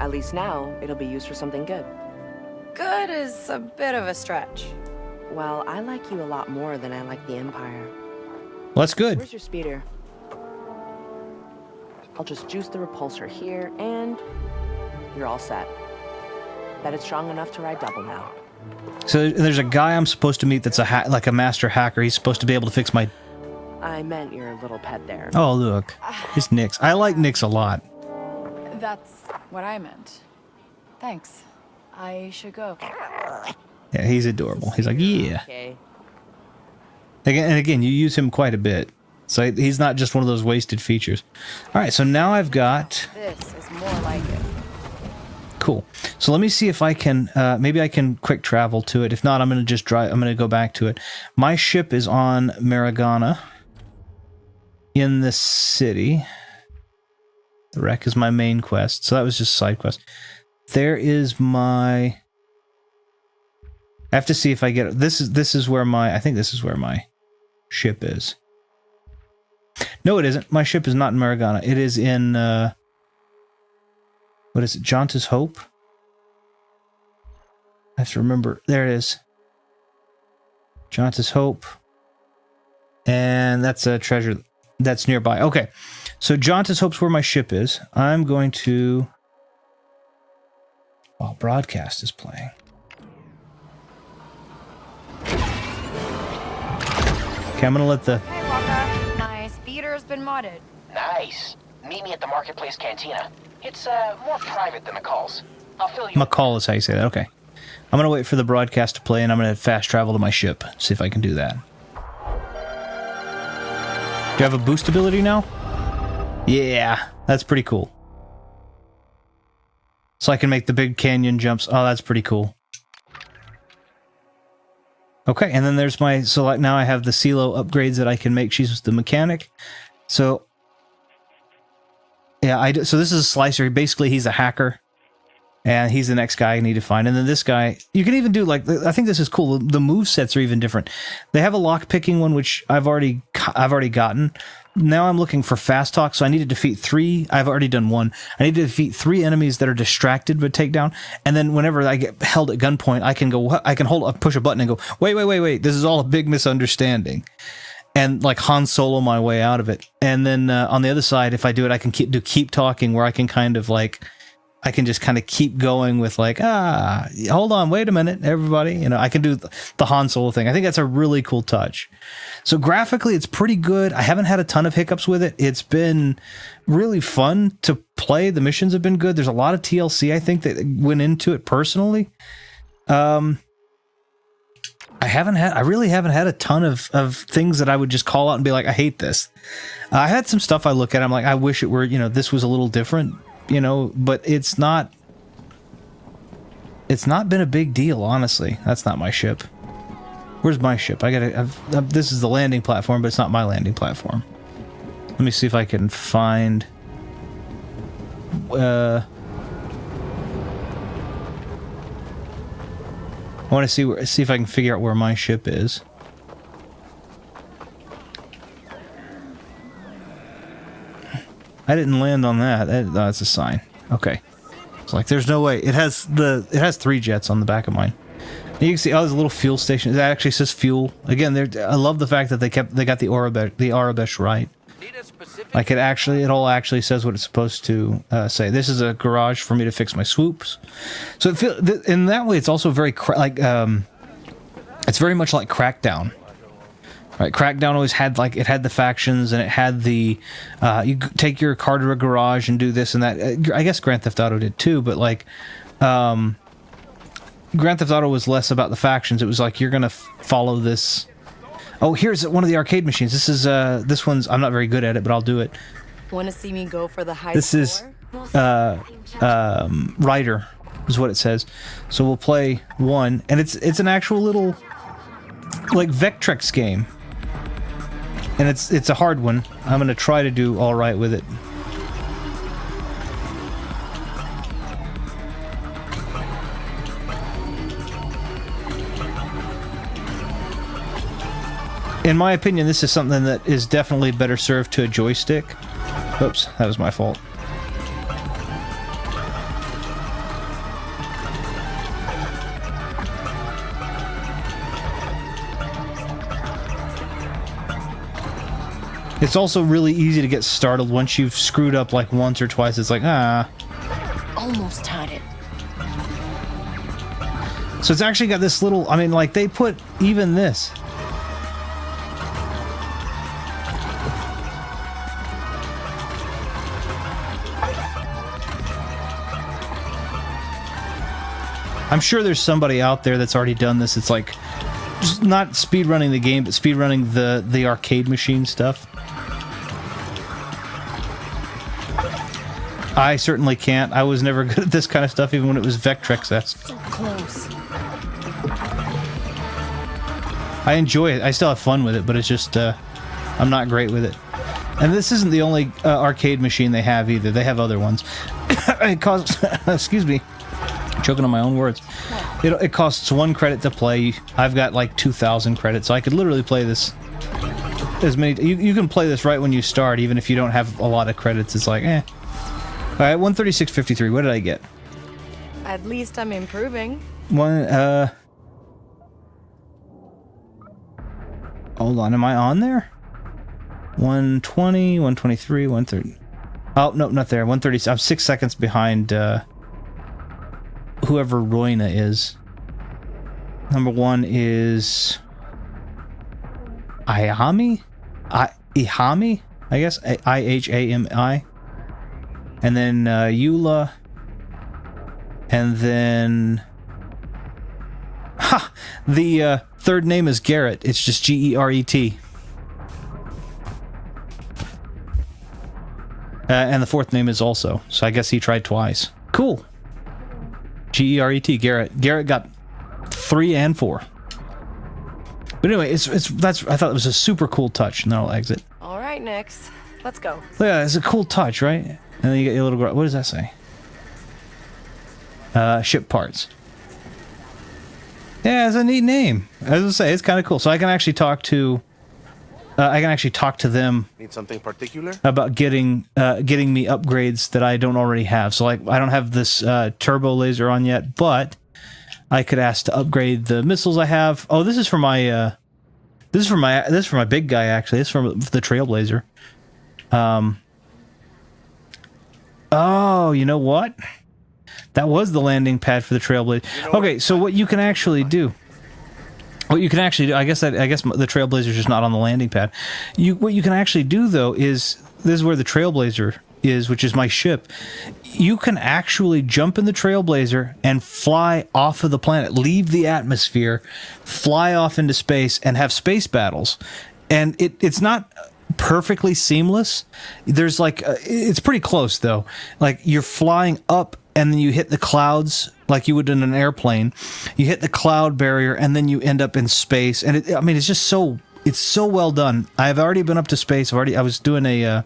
At least now, it'll be used for something good. Good is a bit of a stretch. well, I like you a lot more than I like the Empire. Well, that's good. Where's your speeder? I'll just juice the repulsor here, and you're all set. Bet it's strong enough to ride double now. So there's a guy I'm supposed to meet that's like a master hacker. He's supposed to be able to fix my... I meant your little pet there. Oh, look. It's Nyx. I like Nyx a lot. That's what I meant. Thanks. I should go. Yeah, he's adorable. He's like, yeah. Okay. And again, you use him quite a bit. So he's not just one of those wasted features. All right, so now I've got... This is more like it. Cool. So let me see if I can... maybe I can quick travel to it. If not, I'm going to just drive... I'm going to go back to it. My ship is on Maragana in the city. The wreck is my main quest. So that was just side quest. There is my... I have to see if I get... This is where my... I think this is where my ship is. No, it isn't. My ship is not in Maragana. It is in... what is it? Jonta's Hope? I have to remember. There it is. Jonta's Hope. And that's a treasure that's nearby. Okay. So Jonta's Hope's where my ship is. I'm going to... While broadcast is playing. Okay, I'm going to let the... Hey, Walker. My speeder's been modded. Nice. Meet me at the Marketplace Cantina. It's, more private than McCall's. I'll fill you... McCall is how you say that. Okay. I'm going to wait for the broadcast to play, and I'm going to fast travel to my ship. See if I can do that. Do you have a boost ability now? Yeah, that's pretty cool. So I can make the big canyon jumps. Oh, that's pretty cool. Okay, and then there's my... So like now I have the CeeLo upgrades that I can make. She's the mechanic. So... Yeah, so this is a slicer. Basically, he's a hacker. And he's the next guy I need to find. And then this guy... You can even do, like... I think this is cool. The move sets are even different. They have a lock-picking one, which I've already gotten. Now I'm looking for fast talk, so I need to defeat 3. I've already done 1. I need to defeat 3 enemies that are distracted with takedown. And then whenever I get held at gunpoint, I can push a button and go, wait. This is all a big misunderstanding. And like Han Solo my way out of it. And then on the other side, if I do it, I can keep talking, where I can kind of like... I can just kind of keep going with like, hold on, wait a minute, everybody. You know, I can do the Han Solo thing. I think that's a really cool touch. So graphically, it's pretty good. I haven't had a ton of hiccups with it. It's been really fun to play. The missions have been good. There's a lot of TLC, I think, that went into it personally. I really haven't had a ton of things that I would just call out and be like, I hate this. I had some stuff I look at, I'm like, I wish it were, this was a little different. But it's not been a big deal, honestly. That's not my ship. Where's my ship? This is the landing platform, but it's not my landing platform. Let me see if I can find... I want to see if I can figure out where my ship is. I didn't land on that. That's a sign. Okay. It's like there's no way. It has 3 jets on the back of mine. And you can see there's a little fuel station. It actually says fuel. Again, I love the fact that they got the Arabesh right. Like it all actually says what it's supposed to say. This is a garage for me to fix my swoops. So in that way, it's also very it's very much like Crackdown. Right, Crackdown always had the factions, and it had the you take your car to a garage and do this and that. I guess Grand Theft Auto did too, but like Grand Theft Auto was less about the factions. It was like you're gonna follow this. Oh, here's one of the arcade machines. This one's I'm not very good at it, but I'll do it. Want to see me go for the high This score? is Ryder is what it says. So we'll play 1, and it's an actual little like Vectrex game. And it's a hard one. I'm going to try to do all right with it. In my opinion, this is something that is definitely better served to a joystick. Oops, that was my fault. It's also really easy to get startled once you've screwed up like once or twice. It's like, Almost had it. So it's actually got this little, I mean, like they put even this. I'm sure there's somebody out there that's already done this. It's like, just not speedrunning the game, but speedrunning the arcade machine stuff. I certainly can't. I was never good at this kind of stuff, even when it was Vectrex-esque. So close. I enjoy it. I still have fun with it, but it's just, I'm not great with it. And this isn't the only arcade machine they have either. They have other ones. It costs, excuse me, choking on my own words. It costs 1 credit to play. I've got like 2,000 credits, so I could literally play this as many. You can play this right when you start, even if you don't have a lot of credits. It's like, eh. All right, 136.53. What did I get? At least I'm improving. Hold on, am I on there? 120, 123, 130. Oh, no, not there. 130. I'm 6 seconds behind whoever Roina is. Number 1 is Ihami? Ihami? I guess. Ihami. And then Eula. And then... Ha! The third name is Garrett. It's just G-E-R-E-T. And the fourth name is also. So I guess he tried twice. Cool. G-E-R-E-T, Garrett. Garrett got 3 and 4. But anyway, that's I thought it was a super cool touch, and then I'll exit. All right, Nix. Let's go. Yeah, it's a cool touch, right? And then you get your little... What does that say? Ship parts. Yeah, it's a neat name. As I say, it's kind of cool. So I can actually talk to... them. Need something particular? About getting me upgrades that I don't already have. So like I don't have this turbo laser on yet, but I could ask to upgrade the missiles I have. Oh, this is for my big guy actually. This is from the Trailblazer. Oh, you know what? That was the landing pad for the Trailblazer. Okay, so what you can actually do. What you can actually do, I guess the Trailblazer is just not on the landing pad. What you can actually do though is, this is where the Trailblazer is, which is my ship. You can actually jump in the Trailblazer and fly off of the planet, leave the atmosphere, fly off into space, and have space battles. And it's not perfectly seamless. There's like it's pretty close though. Like you're flying up and then you hit the clouds like you would in an airplane. You hit the cloud barrier and then you end up in space. And it's just so well done. I've already been up to space. I was doing an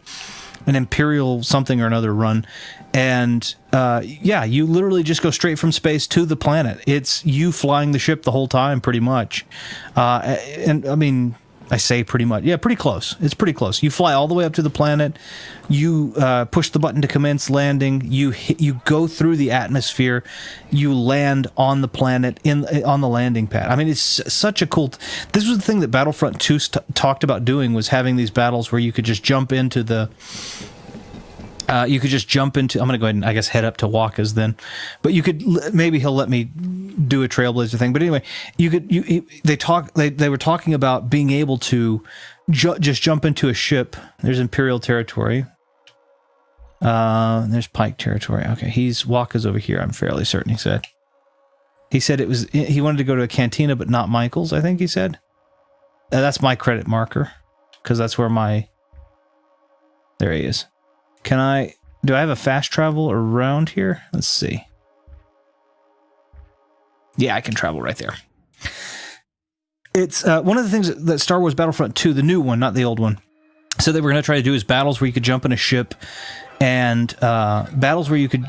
Imperial something or another run, and yeah, you literally just go straight from space to the planet. It's you flying the ship the whole time, pretty much. And I mean, I say pretty much. Yeah, pretty close. It's pretty close. You fly all the way up to the planet. You push the button to commence landing. You go through the atmosphere. You land on the planet on the landing pad. I mean, it's such a cool. This was the thing that Battlefront 2 talked about doing, was having these battles where you could just jump into the. I'm going to go ahead and I guess head up to Waka's then, but you could maybe he'll let me do a Trailblazer thing. But anyway, they were talking about being able to just jump into a ship. There's Imperial territory. There's Pike territory. Okay, Waka's over here. I'm fairly certain. He said he wanted to go to a cantina, but not Michael's. I think he said. That's my credit marker, because that's where there he is. Do I have a fast travel around here? Let's see. Yeah, I can travel right there. It's one of the things that Star Wars Battlefront 2, the new one, not the old one, said they were going to try to do is battles where you could jump in a ship, and battles where you could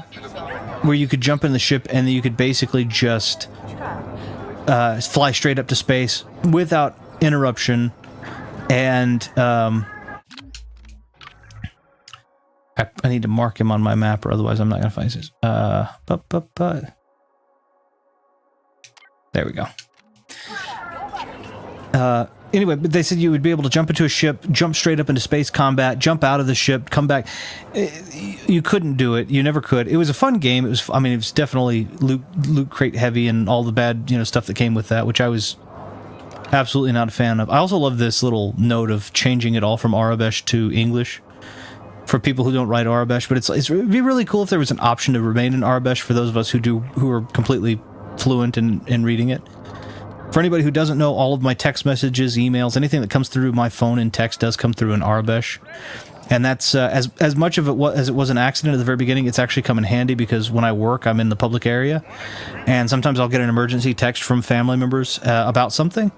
jump in the ship and you could basically just fly straight up to space without interruption, and I need to mark him on my map, or otherwise I'm not going to find this. There we go. anyway, but they said you would be able to jump into a ship, jump straight up into space combat, jump out of the ship, come back. You couldn't do it. You never could. It was a fun game. It was. I mean, it was definitely loot crate heavy and all the bad stuff that came with that, which I was absolutely not a fan of. I also love this little note of changing it all from Arabesh to English for people who don't write Arabesh. But it'd be really cool if there was an option to remain in Arabesh for those of us who are completely fluent in reading it. For anybody who doesn't know, all of my text messages, emails, anything that comes through my phone in text does come through in Arabesh. And that's, as much of it as it was an accident at the very beginning, it's actually come in handy because when I work, I'm in the public area. And sometimes I'll get an emergency text from family members about something,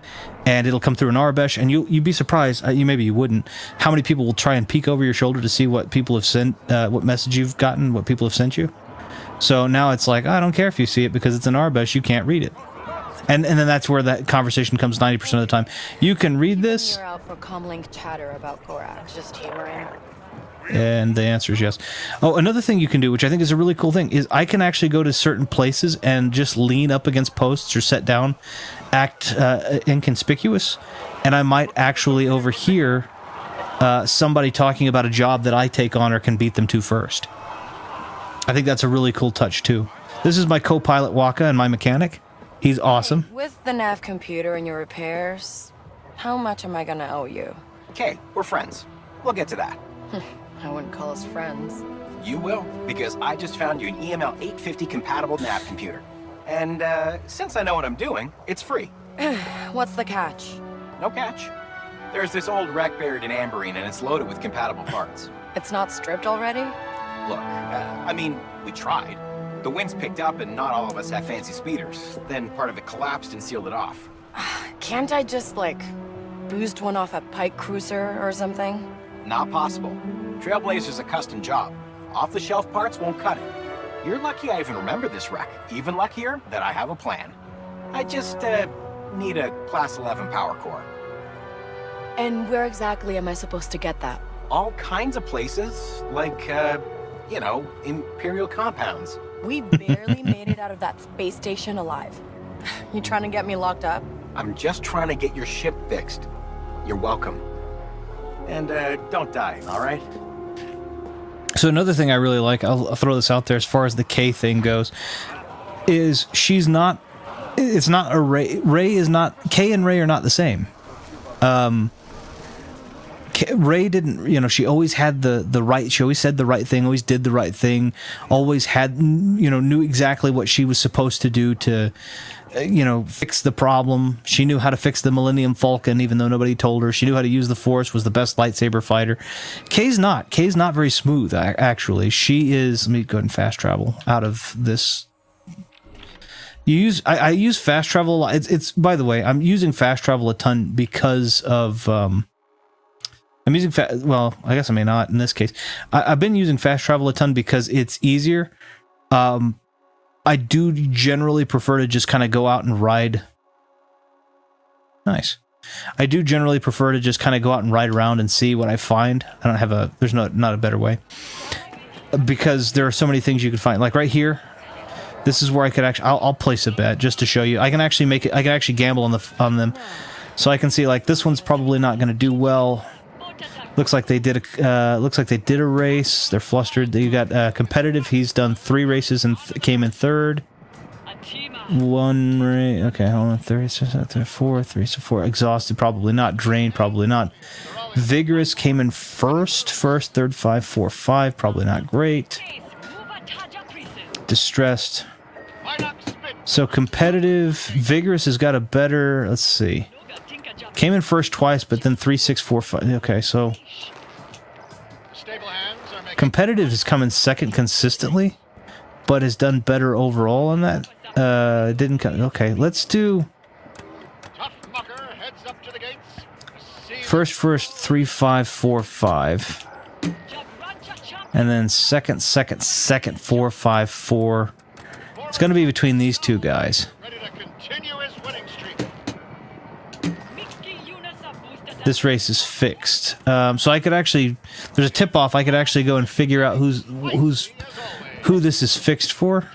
and it'll come through in Arabesh, and you'd be surprised, maybe you wouldn't, how many people will try and peek over your shoulder to see what people have sent, what message you've gotten, what people have sent you. So now it's like, I don't care if you see it because it's in Arabesh, you can't read it. And then that's where that conversation comes 90% of the time. You can read this. You're out for comlink chatter about Gorak. Just humoring. And the answer is yes. Oh, another thing you can do, which I think is a really cool thing, is I can actually go to certain places and just lean up against posts or sit down, act inconspicuous, and I might actually overhear somebody talking about a job that I take on or can beat them to first. I think that's a really cool touch, too. This is my co-pilot Waka and my mechanic. He's awesome. With the nav computer and your repairs, how much am I gonna owe you? Okay, we're friends. We'll get to that. I wouldn't call us friends. You will, because I just found you an EML 850 compatible nav computer. And since I know what I'm doing, it's free. What's the catch? No catch. There's this old wreck buried in Amberine, and it's loaded with compatible parts. It's not stripped already? Look, I mean, we tried. The winds picked up and not all of us have fancy speeders. Then part of it collapsed and sealed it off. Can't I just, like, boost one off a Pike cruiser or something? Not possible. Trailblazer's a custom job. Off-the-shelf parts won't cut it. You're lucky I even remember this wreck. Even luckier that I have a plan. I just, need a Class 11 power core. And where exactly am I supposed to get that? All kinds of places, like, Imperial compounds. We barely made it out of that space station alive. You trying to get me locked up? I'm just trying to get your ship fixed. You're welcome. And, don't die, all right? So another thing I really like, I'll throw this out there as far as the K thing goes, is she's not, it's not a Ray. Ray is not, K and Ray are not the same. Ray didn't, she always had the right, she always said the right thing, always did the right thing, always had, knew exactly what she was supposed to do to, fix the problem. She knew how to fix the Millennium Falcon, even though nobody told her. She knew how to use the Force, was the best lightsaber fighter. Kay's not very smooth, actually. She is, let me go ahead and fast travel out of this. I use fast travel a lot. It's by the way, I'm using fast travel a ton because of, I'm using well, I guess I may not in this case. I've been using fast travel a ton because it's easier. I do generally prefer to just kind of go out and ride. Nice. I do generally prefer to just kind of go out and ride around and see what I find. I don't have there's not a better way. Because there are so many things you can find. Like right here, this is where I could actually, I'll place a bet just to show you. I can actually make it, I can actually gamble on them. So I can see like this one's probably not going to do well. Looks like they did a race. They're flustered. You got competitive. He's done 3 races and came in 3rd. 1 race. Okay, hold on. 4. Exhausted, probably not. Drained, probably not. Vigorous came in first, 3rd, 5, 4, 5. Probably not great. Distressed. So competitive. Vigorous has got a better. Let's see. Came in first twice, but then 3, 6, 4, 5. Okay, so competitive has come in second consistently, but has done better overall on that. Didn't come. Okay, let's do first 3, 5, 4, 5, and then second 4, 5, 4. It's going to be between these two guys. This race is fixed. So I could actually, there's a tip-off, I could actually go and figure out who this is fixed for.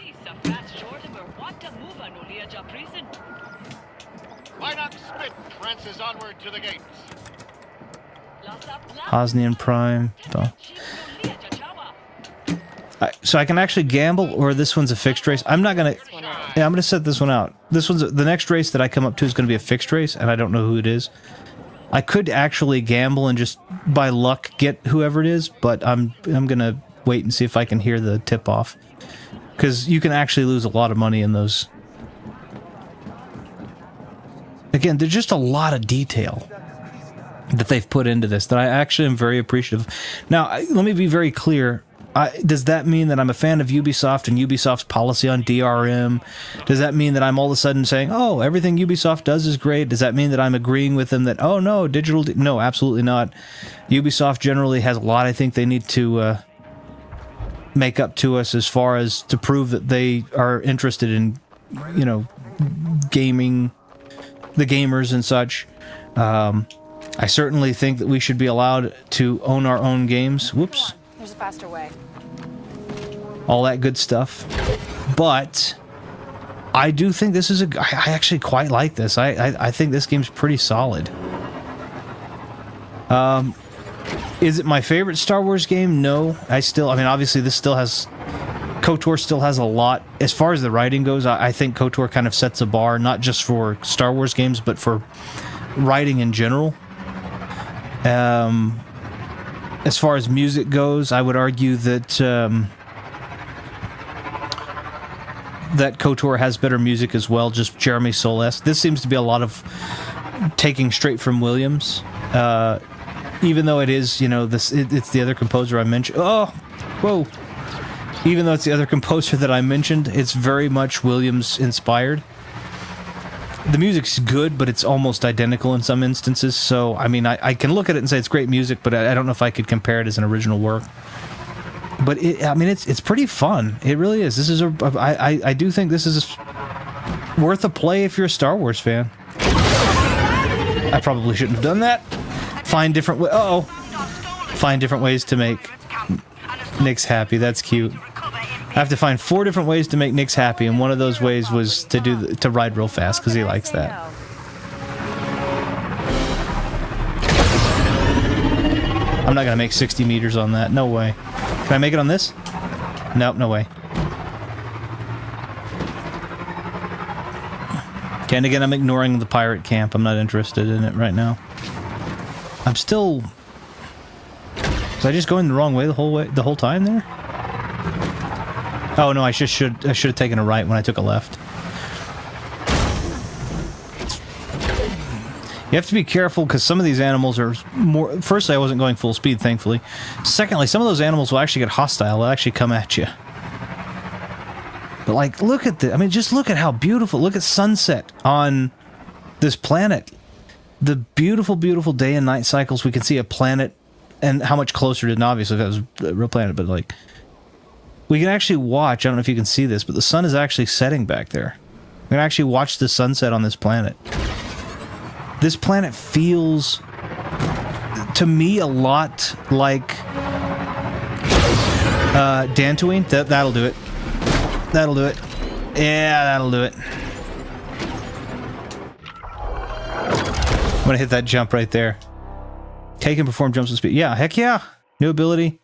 Why not spit prances onward to the gates? Osnian Prime. So I can actually gamble, or this one's a fixed race. I'm not gonna. Yeah, I'm gonna set this one out. This one's the next race that I come up to is gonna be a fixed race, and I don't know who it is. I could actually gamble and just by luck get whoever it is, but I'm gonna wait and see if I can hear the tip off, because you can actually lose a lot of money in those. Again, there's just a lot of detail that they've put into this that I actually am very appreciative. Now, let me be very clear. Does that mean that I'm a fan of Ubisoft and Ubisoft's policy on DRM? Does that mean that I'm all of a sudden saying, oh, everything Ubisoft does is great? Does that mean that I'm agreeing with them that, oh, no, digital... No, absolutely not. Ubisoft generally has a lot I think they need to make up to us as far as to prove that they are interested in, you know, gaming, the gamers and such. I certainly think that we should be allowed to own our own games. Whoops. There's a faster way. All that good stuff. But I do think this is I actually quite like this. I think this game's pretty solid. Is it my favorite Star Wars game? No. I mean, obviously this still has... KOTOR still has a lot. As far as the writing goes, I think KOTOR kind of sets a bar, not just for Star Wars games, but for writing in general. As far as music goes, I would argue that that KOTOR has better music as well, just Jeremy Soule-esque. This seems to be a lot of taking straight from Williams, even though it is, you know, it's the other composer I mentioned. Oh, whoa! Even though it's the other composer that I mentioned, it's very much Williams inspired. The music's good, but it's almost identical in some instances. So, I mean, I can look at it and say it's great music, but I don't know if I could compare it as an original work. But I mean, it's pretty fun. It really is. This is I do think this is worth a play if you're a Star Wars fan. I probably shouldn't have done that. Find different ways to make Nyx happy. That's cute. I have to find 4 different ways to make Nyx happy, and one of those ways was to ride real fast, because he likes that. I'm not going to make 60 meters on that. No way. Can I make it on this? Nope, no way. Okay, and again, I'm ignoring the pirate camp. I'm not interested in it right now. I'm still... Was I just going the wrong way the whole time there? Oh no, I should have taken a right when I took a left. You have to be careful because some of these animals are more... Firstly, I wasn't going full speed, thankfully. Secondly, some of those animals will actually get hostile. They'll actually come at you. But like, look at the... I mean, just look at how beautiful... Look at sunset on this planet. The beautiful, beautiful day and night cycles. We can see a planet and how much closer to it. And obviously, if that was a real planet, but like... We can actually watch, I don't know if you can see this, but the sun is actually setting back there. We can actually watch the sunset on this planet. This planet feels, to me, a lot like Dantooine. That'll do it. That'll do it. Yeah, that'll do it. I'm gonna hit that jump right there. Take and perform jumps with speed. Yeah, heck yeah. New ability.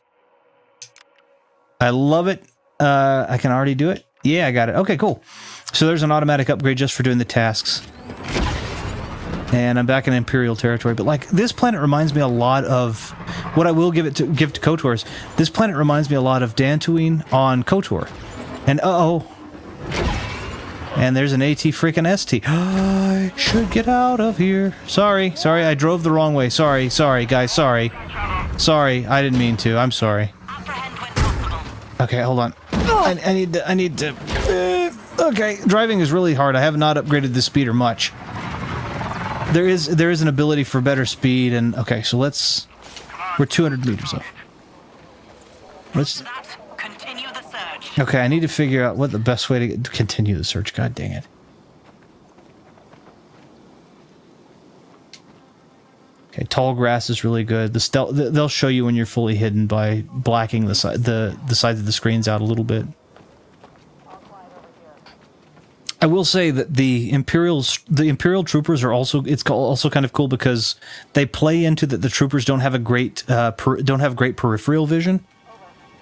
I love it. I can already do it. Yeah, I got it. Okay, cool. So there's an automatic upgrade just for doing the tasks. And I'm back in Imperial territory. But like, this planet reminds me a lot of... What I will give to KOTOR is, this planet reminds me a lot of Dantooine on KOTOR. And uh-oh. And there's an AT freaking ST. I should get out of here. Sorry, I drove the wrong way. Sorry, guys, sorry. Sorry, I didn't mean to. I'm sorry. Okay, hold on. I need to... okay, driving is really hard. I have not upgraded the speeder much. There is an ability for better speed, and... Okay, so let's... We're 200 meters off. Let's... Okay, I need to figure out what the best way to continue the search. God dang it. Okay, tall grass is really good. The stealth, they'll show you when you're fully hidden by blacking the sides of the screens out a little bit. I will say that the Imperial troopers are also kind of cool because they play into that the troopers don't have a great great peripheral vision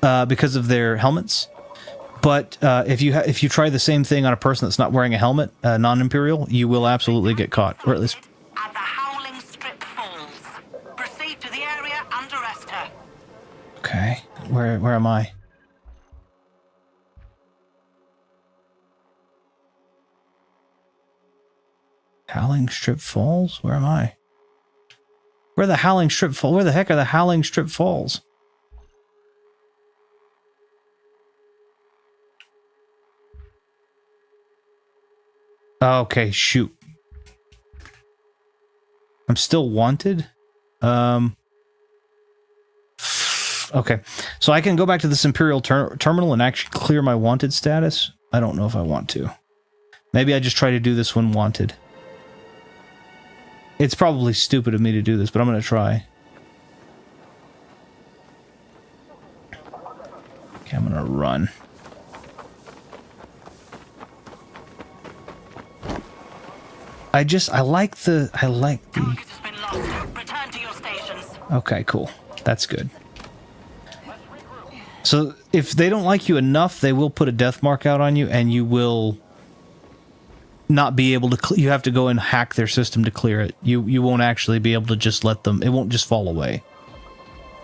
because of their helmets. But if you try the same thing on a person that's not wearing a helmet, non-Imperial, you will absolutely get caught, or at least. At the Howling Strip Falls. Proceed to the area and arrest her. Okay, where am I? Howling Strip Falls? Where am I? Where the Howling Strip Falls? Where the heck are the Howling Strip Falls? Okay, shoot. I'm still wanted? Okay, so I can go back to this Imperial terminal and actually clear my wanted status. I don't know if I want to. Maybe I just try to do this when wanted. It's probably stupid of me to do this, but I'm going to try. Okay, I'm going to run. I like the... Return to your stations. Okay, cool. That's good. So, if they don't like you enough, they will put a death mark out on you, and you will not be able to... You have to go and hack their system to clear it. You won't actually be able to just let them... It won't just fall away.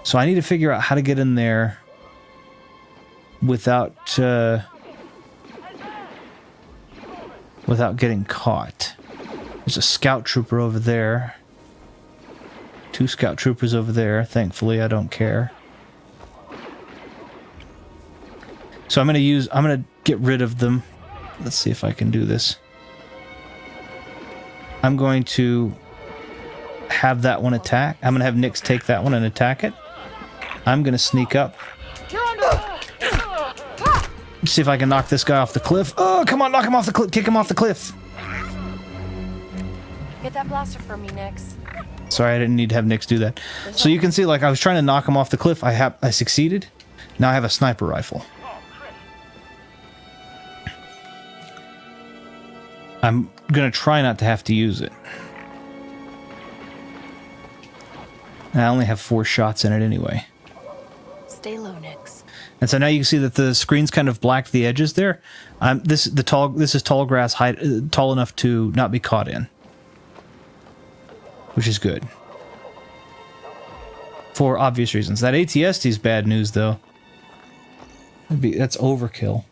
So I need to figure out how to get in there without getting caught. There's a scout trooper over there. 2 scout troopers over there. Thankfully, I don't care. So I'm going to get rid of them. Let's see if I can do this. I'm going to have that one attack. I'm going to have Nix take that one and attack it. I'm going to sneak up. See if I can knock this guy off the cliff. Oh, come on, knock him off the cliff. Kick him off the cliff. Get that blaster for me, Nix. Sorry, I didn't need to have Nix do that. So you can see, like, I was trying to knock him off the cliff. I succeeded. Now I have a sniper rifle. I'm going to try not to have to use it. I only have 4 shots in it anyway. Stay low, Nix. And so now you can see that the screen's kind of blacked the edges there. This is tall grass, tall enough to not be caught in, which is good for obvious reasons. That ATST is bad news, though. That's overkill.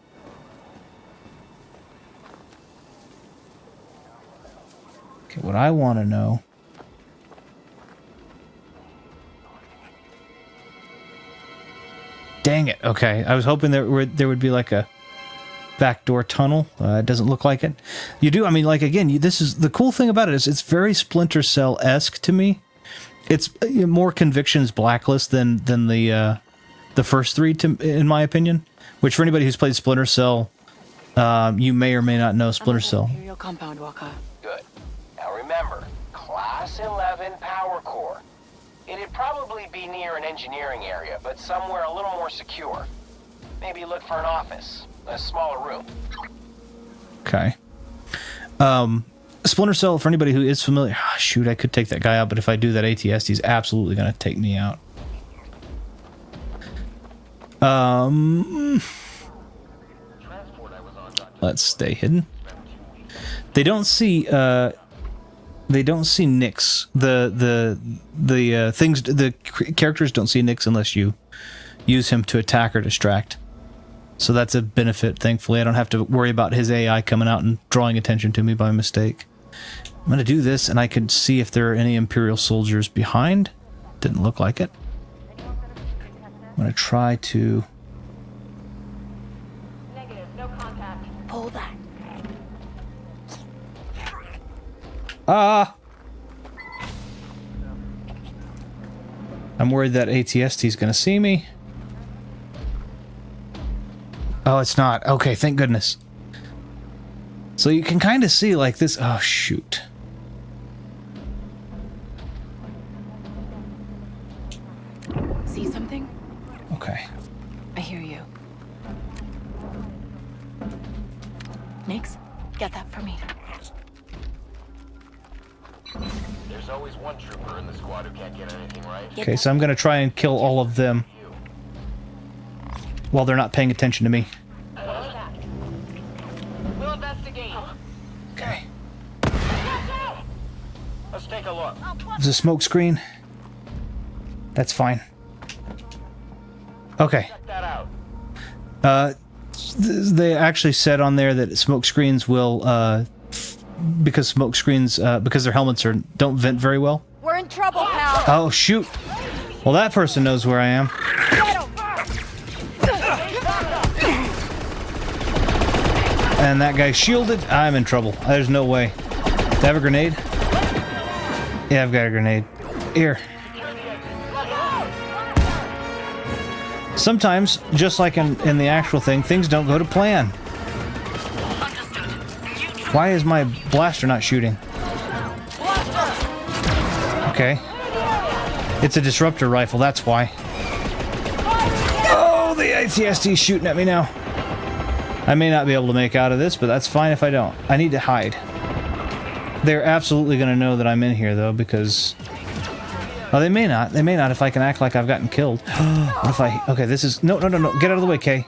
Okay, what I want to know. Dang it. Okay, I was hoping there would be like a backdoor tunnel. It doesn't look like it. You do, I mean, like, again, this is the cool thing about it is it's very Splinter Cell-esque to me. It's more Convictions Blacklist than the first 3, in my opinion. Which, for anybody who's played Splinter Cell, you may or may not know Splinter Cell. Imperial compound, Walker. Good. Now remember, Class 11 Power Core. It'd probably be near an engineering area, but somewhere a little more secure. Maybe look for an office, a smaller room. Okay. Splinter Cell, for anybody who is familiar... Oh, shoot, I could take that guy out, but if I do that ATST, he's absolutely going to take me out. Let's stay hidden. They don't see Nix. The characters don't see Nix unless you use him to attack or distract. So that's a benefit, thankfully. I don't have to worry about his AI coming out and drawing attention to me by mistake. I'm going to do this, and I can see if there are any Imperial soldiers behind. Didn't look like it. I'm going to try to... Negative, no contact. Pull that. Ah! I'm worried that ATST is going to see me. Oh, it's not. Okay, thank goodness. So you can kind of see like this. Oh, shoot. See something? Okay. I hear you. Nix, get that. always one trooper in the squad who can't get anything right. Okay, so I'm gonna try and kill all of them while they're not paying attention to me. We'll investigate. Okay. Let's take a look. There's a smoke screen. That's fine. Okay. Check that out. They actually said on there that smoke screens will, because smoke screens, because their helmets don't vent very well. We're in trouble, pal. Oh, shoot. Well, that person knows where I am. And that guy's shielded. I'm in trouble. There's no way. Do I have a grenade? Yeah, I've got a grenade. Here. Sometimes, just like in the actual thing, things don't go to plan. Why is my blaster not shooting? Okay. It's a disruptor rifle, that's why. Oh, the ATST's shooting at me now. I may not be able to make out of this, but that's fine if I don't. I need to hide. They're absolutely going to know that I'm in here, though, because... Oh, they may not. They may not if I can act like I've gotten killed. What if I... Okay, this is... No. Get out of the way, Kay.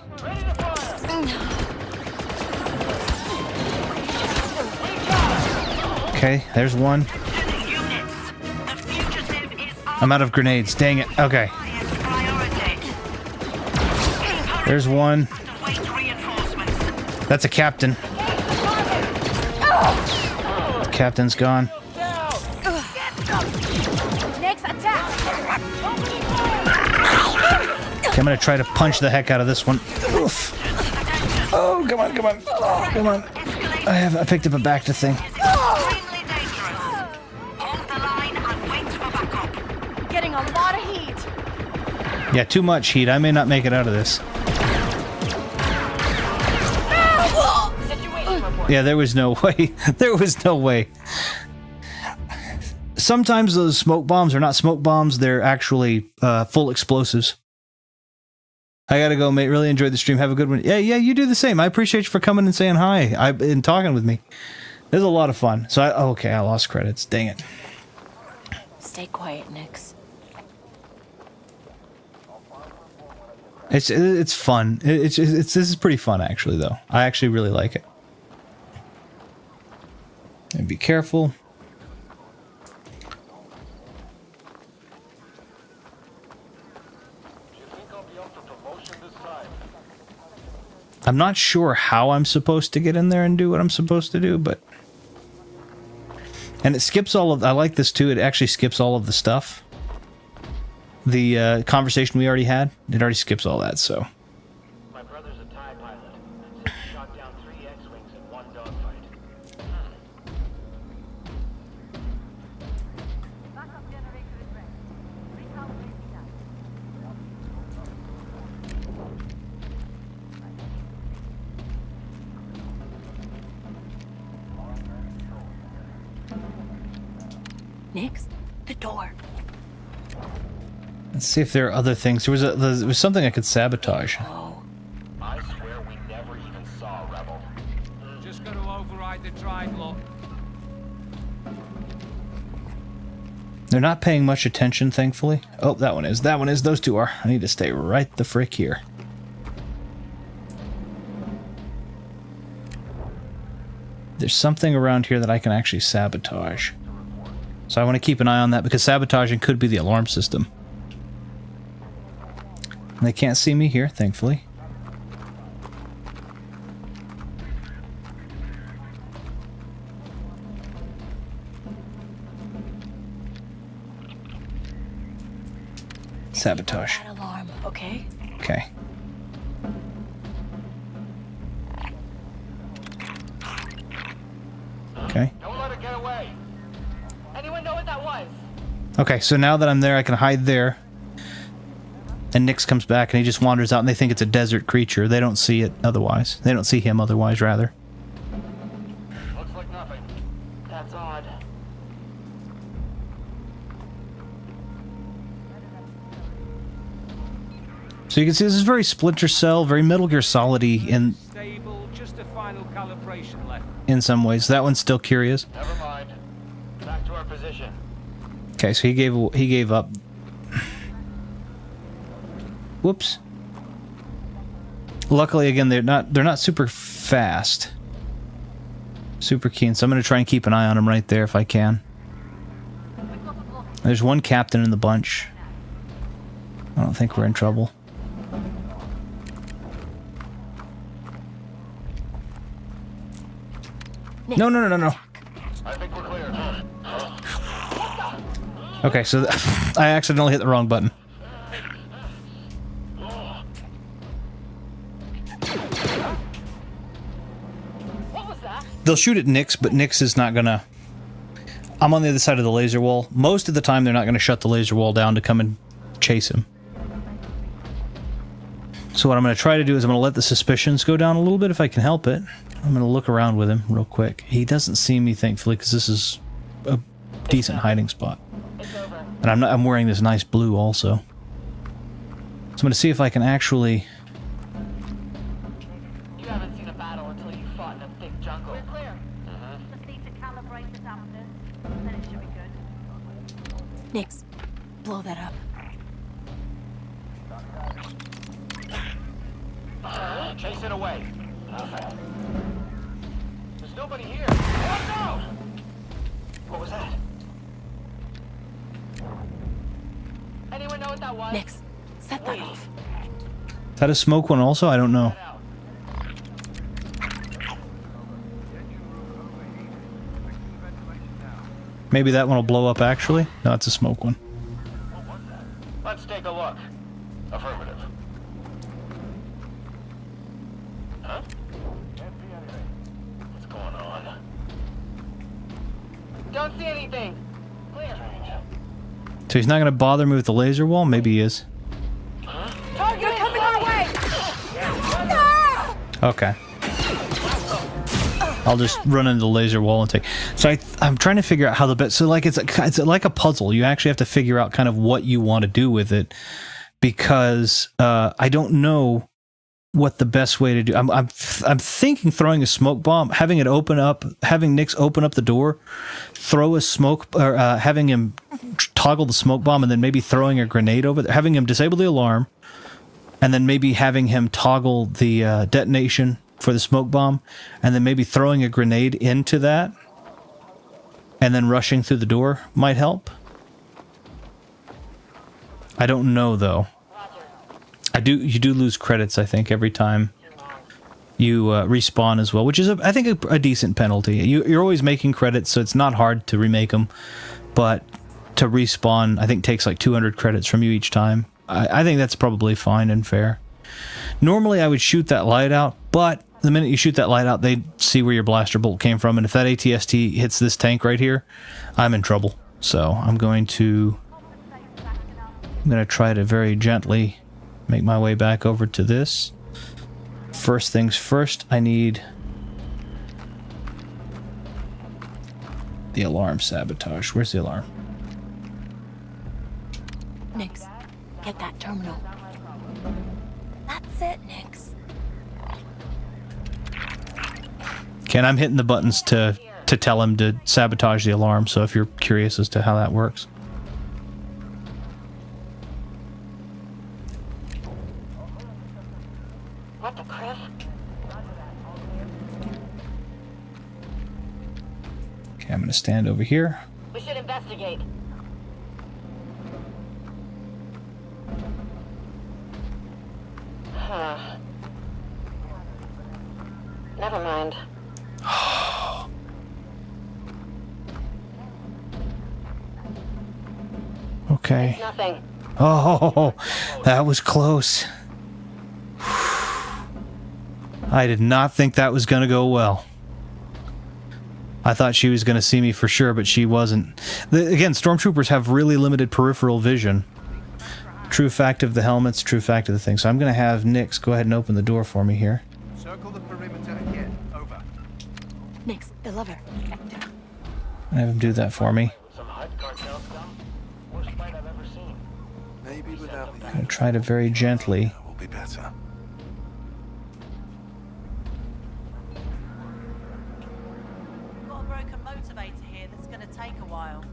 Okay, there's one. I'm out of grenades. Dang it. Okay. There's one. That's a captain. The captain's gone. Okay, I'm gonna try to punch the heck out of this one. Oof. Oh, come on. I picked up a Bacta thing. Getting a lot of heat. Yeah, too much heat. I may not make it out of this. Yeah, there was no way. There was no way. Sometimes those smoke bombs are not smoke bombs. They're actually full explosives. I gotta go, mate. Really enjoyed the stream. Have a good one. Yeah, you do the same. I appreciate you for coming and saying hi and talking with me. It was a lot of fun. So, okay, I lost credits. Dang it. Stay quiet, Nix. It's fun. This is pretty fun, actually, though. I actually really like it. And be careful. I'm not sure how I'm supposed to get in there and do what I'm supposed to do, but... And it skips all of... I like this, too. It actually skips all of the stuff. The conversation we already had. It already skips all that, so... My brother's a TIE pilot. Said he shot down 3 X-Wings in one dogfight. Nix, the door. Let's see if there are other things. There was something I could sabotage. I swear we never even saw a rebel. Just going to override the drive lock. They're not paying much attention, thankfully. Oh, that one is. That one is. Those two are. I need to stay right the frick here. There's something around here that I can actually sabotage. So I want to keep an eye on that because sabotaging could be the alarm system. And they can't see me here, thankfully. Sabotage. That alarm, okay? Okay. Okay. Don't let it get away. Anyone know what that was? Okay, so now that I'm there, I can hide there. And Nix comes back and he just wanders out and they think it's a desert creature. They don't see it otherwise. They don't see him otherwise, rather. Looks like nothing. That's odd. So you can see this is very Splinter Cell, very Metal Gear Solid-y Stable, just a final calibration left. in some ways. That one's still curious. Never mind. Back to our position. Okay, so he gave up. Whoops. Luckily, again, they're not super fast. Super keen, so I'm going to try and keep an eye on him right there if I can. There's one captain in the bunch. I don't think we're in trouble. No. I think we're clear. Okay, so I accidentally hit the wrong button. They'll shoot at Nix, but Nix is not gonna... I'm on the other side of the laser wall. Most of the time, they're not gonna shut the laser wall down to come and chase him. So what I'm gonna try to do is I'm gonna let the suspicions go down a little bit if I can help it. I'm gonna look around with him real quick. He doesn't see me, thankfully, because this is a decent hiding spot. And I'm wearing this nice blue also. So I'm gonna see if I can actually... You haven't seen a battle until you fought in a big jungle. We're clear. Just need to calibrate the dampness, then it should be good. Nix, blow that up. Chase it away. Perfect. There's nobody here. Oh no! What was that? Anyone know what that was? Nix, set that off. Is that a smoke one also? I don't know. Maybe that one will blow up actually? No, it's a smoke one. Let's take a look. Affirmative. Huh? Can't see anything. What's going on? Don't see anything. Clear. So he's not going to bother me with the laser wall? Maybe he is. Target coming our way! Okay. I'll just run into the laser wall and take... So I'm trying to figure out how the best... So like it's like a puzzle. You actually have to figure out kind of what you want to do with it. Because I don't know what the best way to do... I'm thinking throwing a smoke bomb, having Nix open up the door, throw a smoke... Or having him toggle the smoke bomb and then maybe throwing a grenade over there. Having him disable the alarm. And then maybe having him toggle the detonation for the smoke bomb, and then maybe throwing a grenade into that, and then rushing through the door might help. I don't know though. You do lose credits, I think, every time you respawn as well, which is I think a decent penalty. You're always making credits, so it's not hard to remake them, but to respawn I think takes like 200 credits from you each time. I think that's probably fine and fair. Normally I would shoot that light out, but the minute you shoot that light out, they see where your blaster bolt came from, and if that ATST hits this tank right here, I'm in trouble. So I'm going to try to very gently make my way back over to this. First things first, I need the alarm sabotage. Where's the alarm? Nix, get that terminal. That's it, Nix. And I'm hitting the buttons to tell him to sabotage the alarm, so if you're curious as to how that works. What the crap? Okay, I'm going to stand over here. We should investigate. Huh. Never mind. Okay. Nothing. Oh, that was close. I did not think that was going to go well. I thought she was going to see me for sure, but she wasn't. Again, stormtroopers have really limited peripheral vision. True fact of the helmets, true fact of the thing. So I'm going to have Nix go ahead and open the door for me here. Circle the perimeter again. Over. Nix, the lever. I have him do that for me. Some HUD cartel stuff? Worst fight I've ever seen. Maybe without the I'm going to try to very gently. will be better. Got a broken motivator here that's gonna take a while.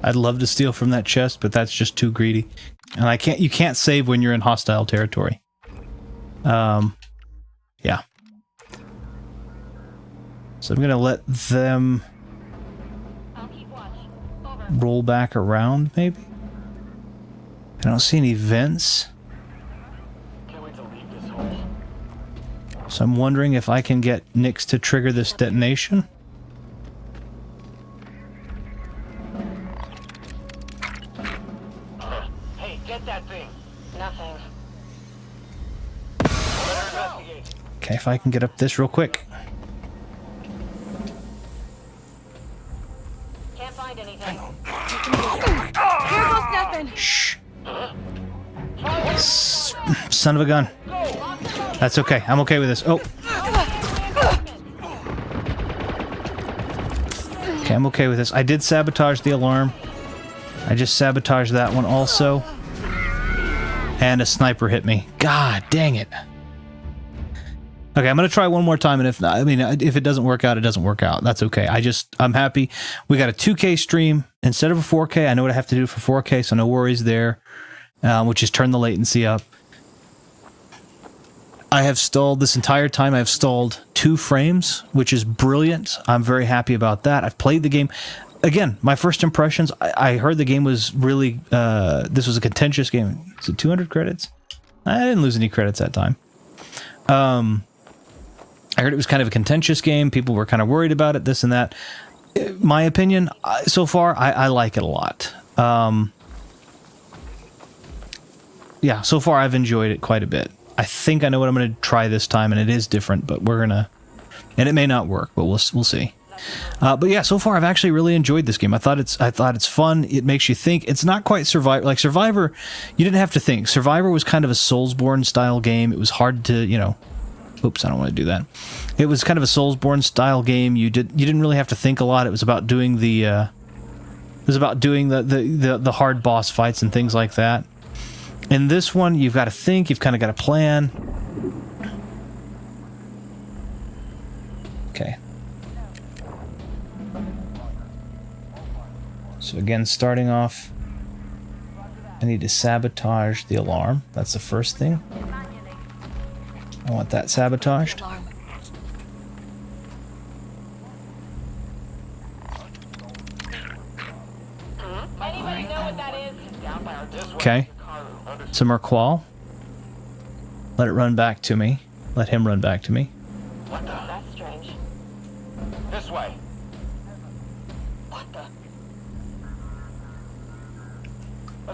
I'd love to steal from that chest, but that's just too greedy. And I can't. You can't save when you're in hostile territory. Yeah. So I'm gonna let them roll back around, maybe? I don't see any vents. So I'm wondering if I can get Nix to trigger this detonation. Hey, get that thing. Nothing. Okay, if I can get up this real quick. Can't find anything. Here goes nothing. Shh. Son of a gun. That's okay. I'm okay with this. Oh. Okay, I'm okay with this. I did sabotage the alarm. I just sabotaged that one also. And a sniper hit me. God dang it. Okay, I'm going to try one more time, and if not, I mean, if it doesn't work out, it doesn't work out. That's okay. I'm happy. We got a 2K stream instead of a 4K. I know what I have to do for 4K, so no worries there, which is turn the latency up. I have stalled this entire time. I've stalled 2 frames, which is brilliant. I'm very happy about that. I've played the game. Again, my first impressions, I heard the game was really, this was a contentious game. Is it 200 credits? I didn't lose any credits that time. I heard it was kind of a contentious game. People were kind of worried about it, this and that. My opinion, so far, I like it a lot. Yeah, so far I've enjoyed it quite a bit. I think I know what I'm going to try this time, and it is different, but we're going to... And it may not work, but we'll see. But yeah, so far I've actually really enjoyed this game. I thought it's fun. It makes you think. It's not quite Survivor. Like Survivor, you didn't have to think. Survivor was kind of a Soulsborne style game. It was hard to, you know... Oops, I don't want to do that. It was kind of a Soulsborne style game. You didn't really have to think a lot. It was about doing the the hard boss fights and things like that. In this one, you've got to think. You've kind of got a plan. Okay. So again, starting off, I need to sabotage the alarm. That's the first thing. I want that sabotaged. Anybody know what that is? Okay. Some Merqual. Let it run back to me. Let him run back to me. What the? That's strange. This way. What the?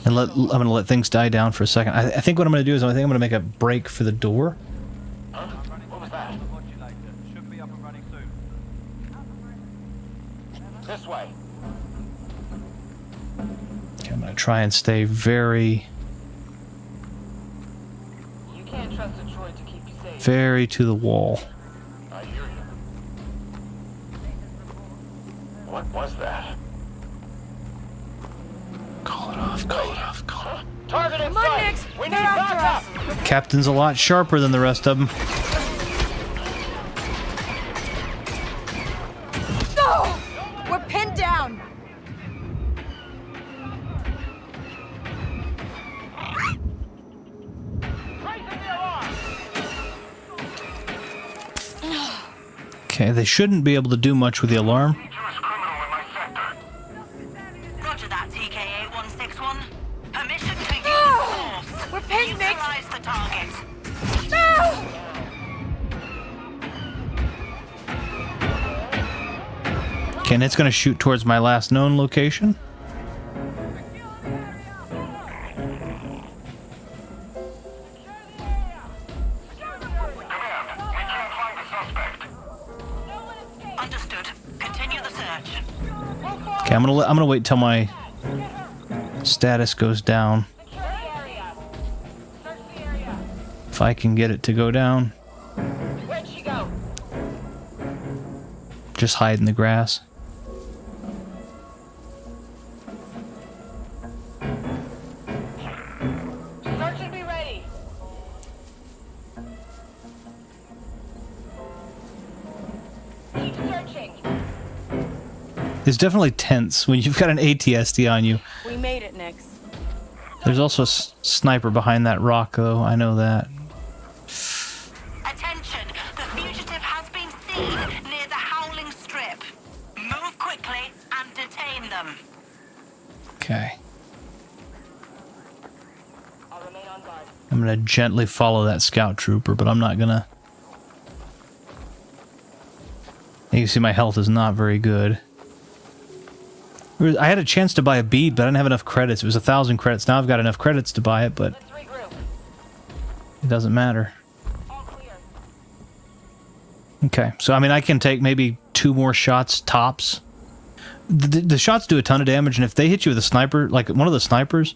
And I'm going to let things die down for a second. I think what I'm going to do is I think I'm going to make a break for the door. Huh? What was that? Should be up and running soon. This way. Okay, I'm going to try and stay very, You can't trust a droid to keep you safe. very to the wall. I hear you. What was that? Call it off, call it off, call it off. Target in Come on, sight! Nix! We need They're after backup! Captain's a lot sharper than the rest of them. No! We're pinned down. Raising the alarm! Okay, they shouldn't be able to do much with the alarm. Roger that, TK-8161. Permission to use force. We're pinned, Nix. Neutralize the target. No! Okay, and it's going to shoot towards my last known location. Understood. Continue the search. Okay, I'm gonna wait till my status goes down. If I can get it to go down. Where'd she go? Just hide in the grass. Search and be ready. Keep searching. It's definitely tense when you've got an ATSD on you. We made it, Nix. There's also a sniper behind that rock, though. I know that. Attention! The fugitive has been seen near the Howling Strip. Move quickly and detain them. Okay. I'll remain on guard. I'm gonna gently follow that scout trooper, but I'm not gonna... You can see my health is not very good. I had a chance to buy a bead, but I didn't have enough credits. It was 1,000 credits. Now I've got enough credits to buy it, but it doesn't matter. Okay, so I mean, I can take maybe 2 more shots tops. The shots do a ton of damage, and if they hit you with a sniper, like one of the snipers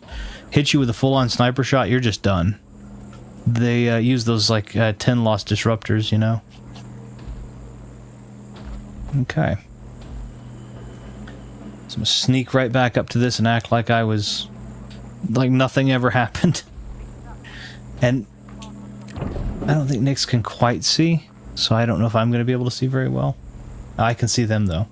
hits you with a full-on sniper shot, you're just done. They use those like 10 lost disruptors, you know. Okay. So I'm gonna sneak right back up to this and act like I was... like nothing ever happened. And I don't think Nix can quite see, so I don't know if I'm gonna be able to see very well. I can see them, though.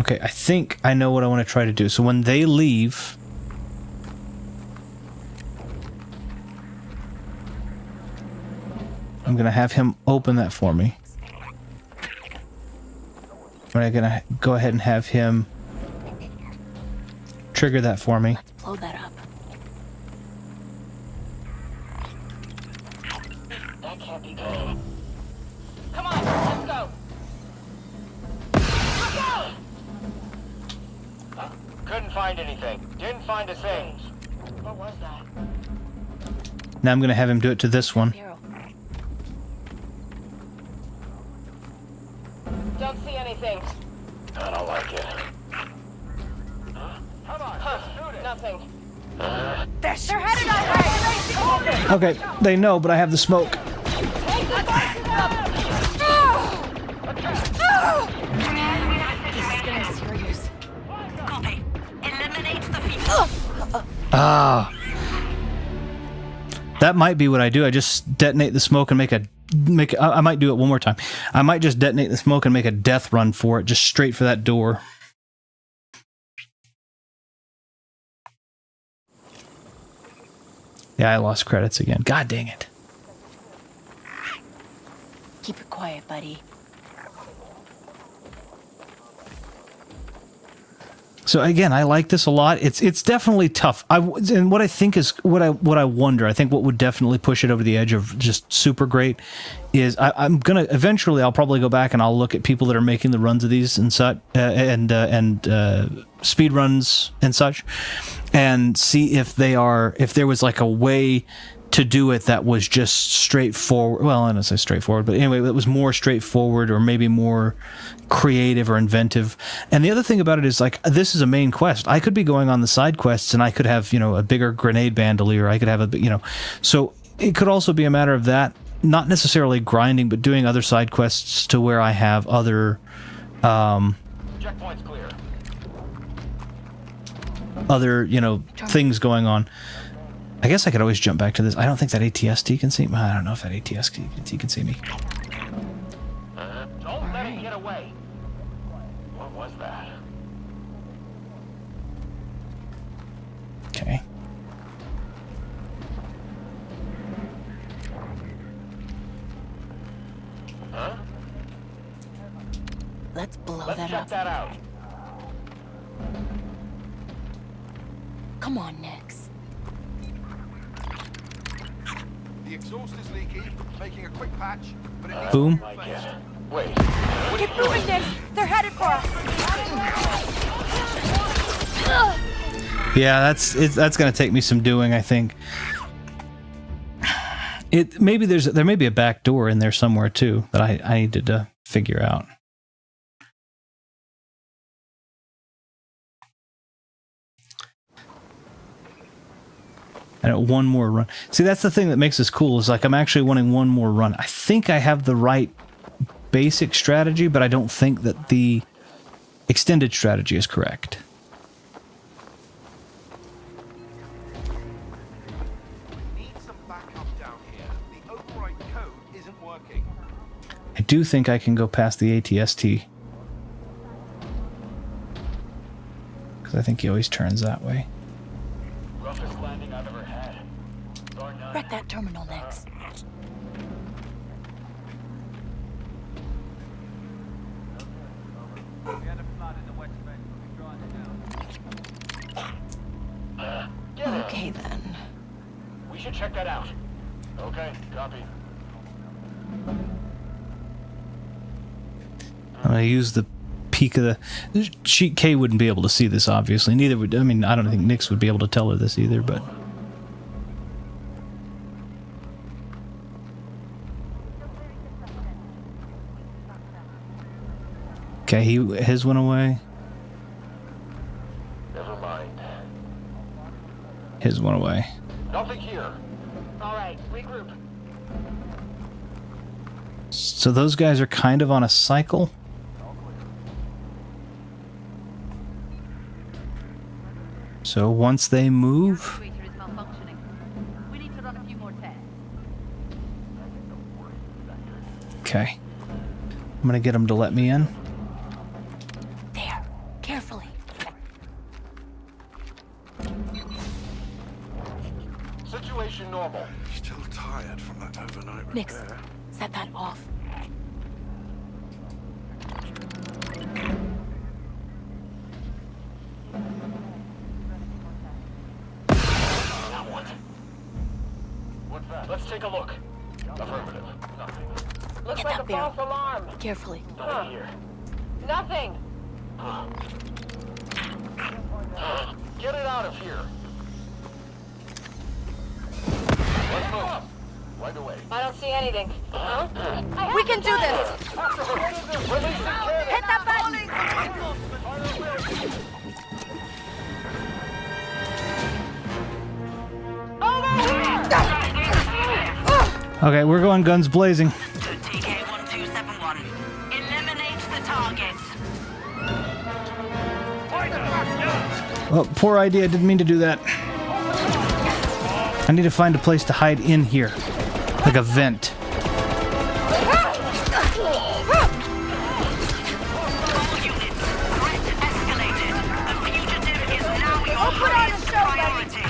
Okay, I think I know what I want to try to do. So when they leave... I'm gonna have him open that for me. I'm gonna go ahead and have him trigger that for me. Let's blow that up. That can't be good. Come on, let's go. Let's go! Couldn't find anything. Didn't find a thing. What was that? Now I'm gonna have him do it to this one. Don't see anything. I don't like it. Come on, nothing. They're headed our way. Okay, they know, but I have the smoke. Take the boxes up. This is getting serious. Copy. Eliminate the feature. Ah. That might be what I do. I just detonate the smoke and I might do it one more time. I might just detonate the smoke and make a death run for it, just straight for that door. Yeah, I lost credits again. God dang it. Keep it quiet, buddy. So again, I like this a lot. It's definitely tough. And what I think is what I wonder. I think what would definitely push it over the edge of just super great is I'm gonna eventually. I'll probably go back and I'll look at people that are making the runs of these and such and speed runs and such, and see if there was like a way to do it that was just straightforward. Well, I don't say straightforward, but anyway, that was more straightforward or maybe more creative or inventive. And the other thing about it is, like, this is a main quest. I could be going on the side quests and I could have, a bigger grenade bandolier. I could have so it could also be a matter of that, not necessarily grinding, but doing other side quests to where I have other, Checkpoint's clear. other, things going on. I guess I could always jump back to this. I don't think that ATST can see me. I don't know if that ATST can see me. Don't let it get away. What was that? Okay. Huh? Let's blow Let's that check up. that out. Come on, Nix. The exhaust is leaky, making a quick patch, but it needs Boom. to be Like replaced. it. Wait. Keep moving, Nix. They're headed for us. Yeah, that's gonna take me some doing, I think. There may be a back door in there somewhere too that I needed to figure out. And one more run. See, that's the thing that makes this cool, is like I'm actually wanting one more run. I think I have the right basic strategy, but I don't think that the extended strategy is correct. Need some backup down here. The override code isn't working. do think I can go past the ATST. Because I think he always turns that way. Roughest landing I've ever had. Bar none. Wreck that terminal next. We had a flood in the west bank, so we grind it down. Get it. Okay then. We should check that out. Okay, copy. I'm going to use the peak of the... Sheet K wouldn't be able to see this, obviously. Neither would... I mean, I don't think Nix would be able to tell her this either, but... Okay, his went away. Never mind. His went away. Nothing here. All right, regroup. So those guys are kind of on a cycle. So once they move... Actuator is malfunctioning. We need to run a few more tests. Okay. I'm going to get them to let me in. There. Carefully. Situation normal. Still tired from that overnight Nix, repair. set that off. Now what? What's that? Let's take a look. Affirmative. Nothing. Looks like a false alarm. Carefully. Nothing here. Nothing. Get it out of here. Let's move. Right away. I don't see anything. Huh? We can do this! Hit that button! Okay, we're going guns blazing. TK-1271. Eliminate the targets. Oh, poor idea. I didn't mean to do that. I need to find a place to hide in here. Like a vent. All units, threat escalated. The fugitive is now your highest priority.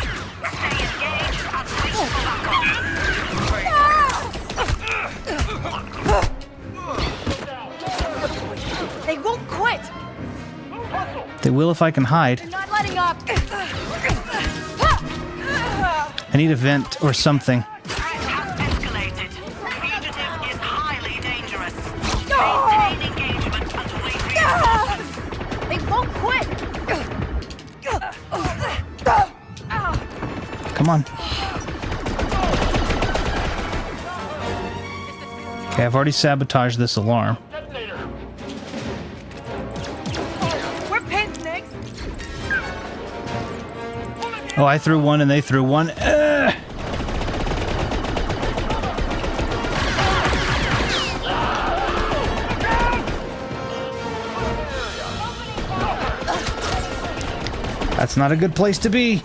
Stay engaged and wait for backup. They won't quit! They will if I can hide. They're not letting up! I need a vent or something. Threat has escalated. Fugitive is highly dangerous. Maintain engagement and wait reinforcements. They won't quit! Come on. Okay, I've already sabotaged this alarm. Detonator. We're pinned, Nix! Oh, I threw one and they threw one. That's not a good place to be.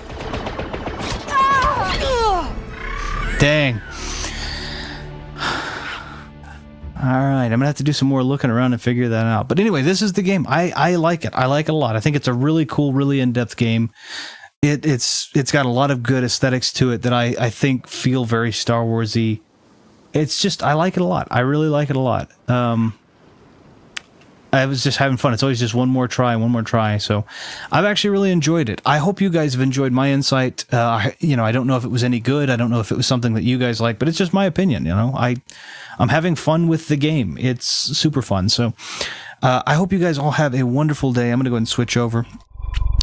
Dang. Alright, I'm gonna have to do some more looking around and figure that out. But anyway, this is the game. I like it. I like it a lot. I think it's a really cool, really in-depth game. It's got a lot of good aesthetics to it that I think feel very Star Wars-y. It's just, I like it a lot. I really like it a lot. I was just having fun. It's always just one more try. So I've actually really enjoyed it. I hope you guys have enjoyed my insight. I don't know if it was any good. I don't know if it was something that you guys like, but it's just my opinion. I'm having fun with the game. It's super fun. So I hope you guys all have a wonderful day. I'm going to go ahead and switch over.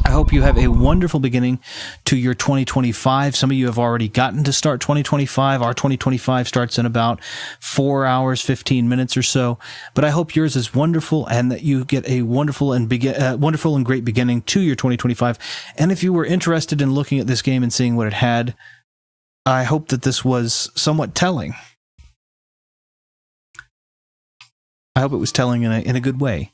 I hope you have a wonderful beginning to your 2025. Some of you have already gotten to start 2025. Our 2025 starts in about 4 hours, 15 minutes or so. But I hope yours is wonderful and that you get a wonderful and great beginning to your 2025. And if you were interested in looking at this game and seeing what it had, I hope that this was somewhat telling. I hope it was telling in a good way.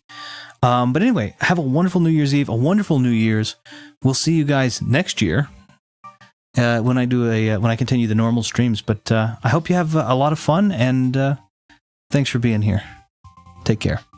But anyway, have a wonderful New Year's Eve, a wonderful New Year's. We'll see you guys next year when I continue the normal streams. But I hope you have a lot of fun, and thanks for being here. Take care.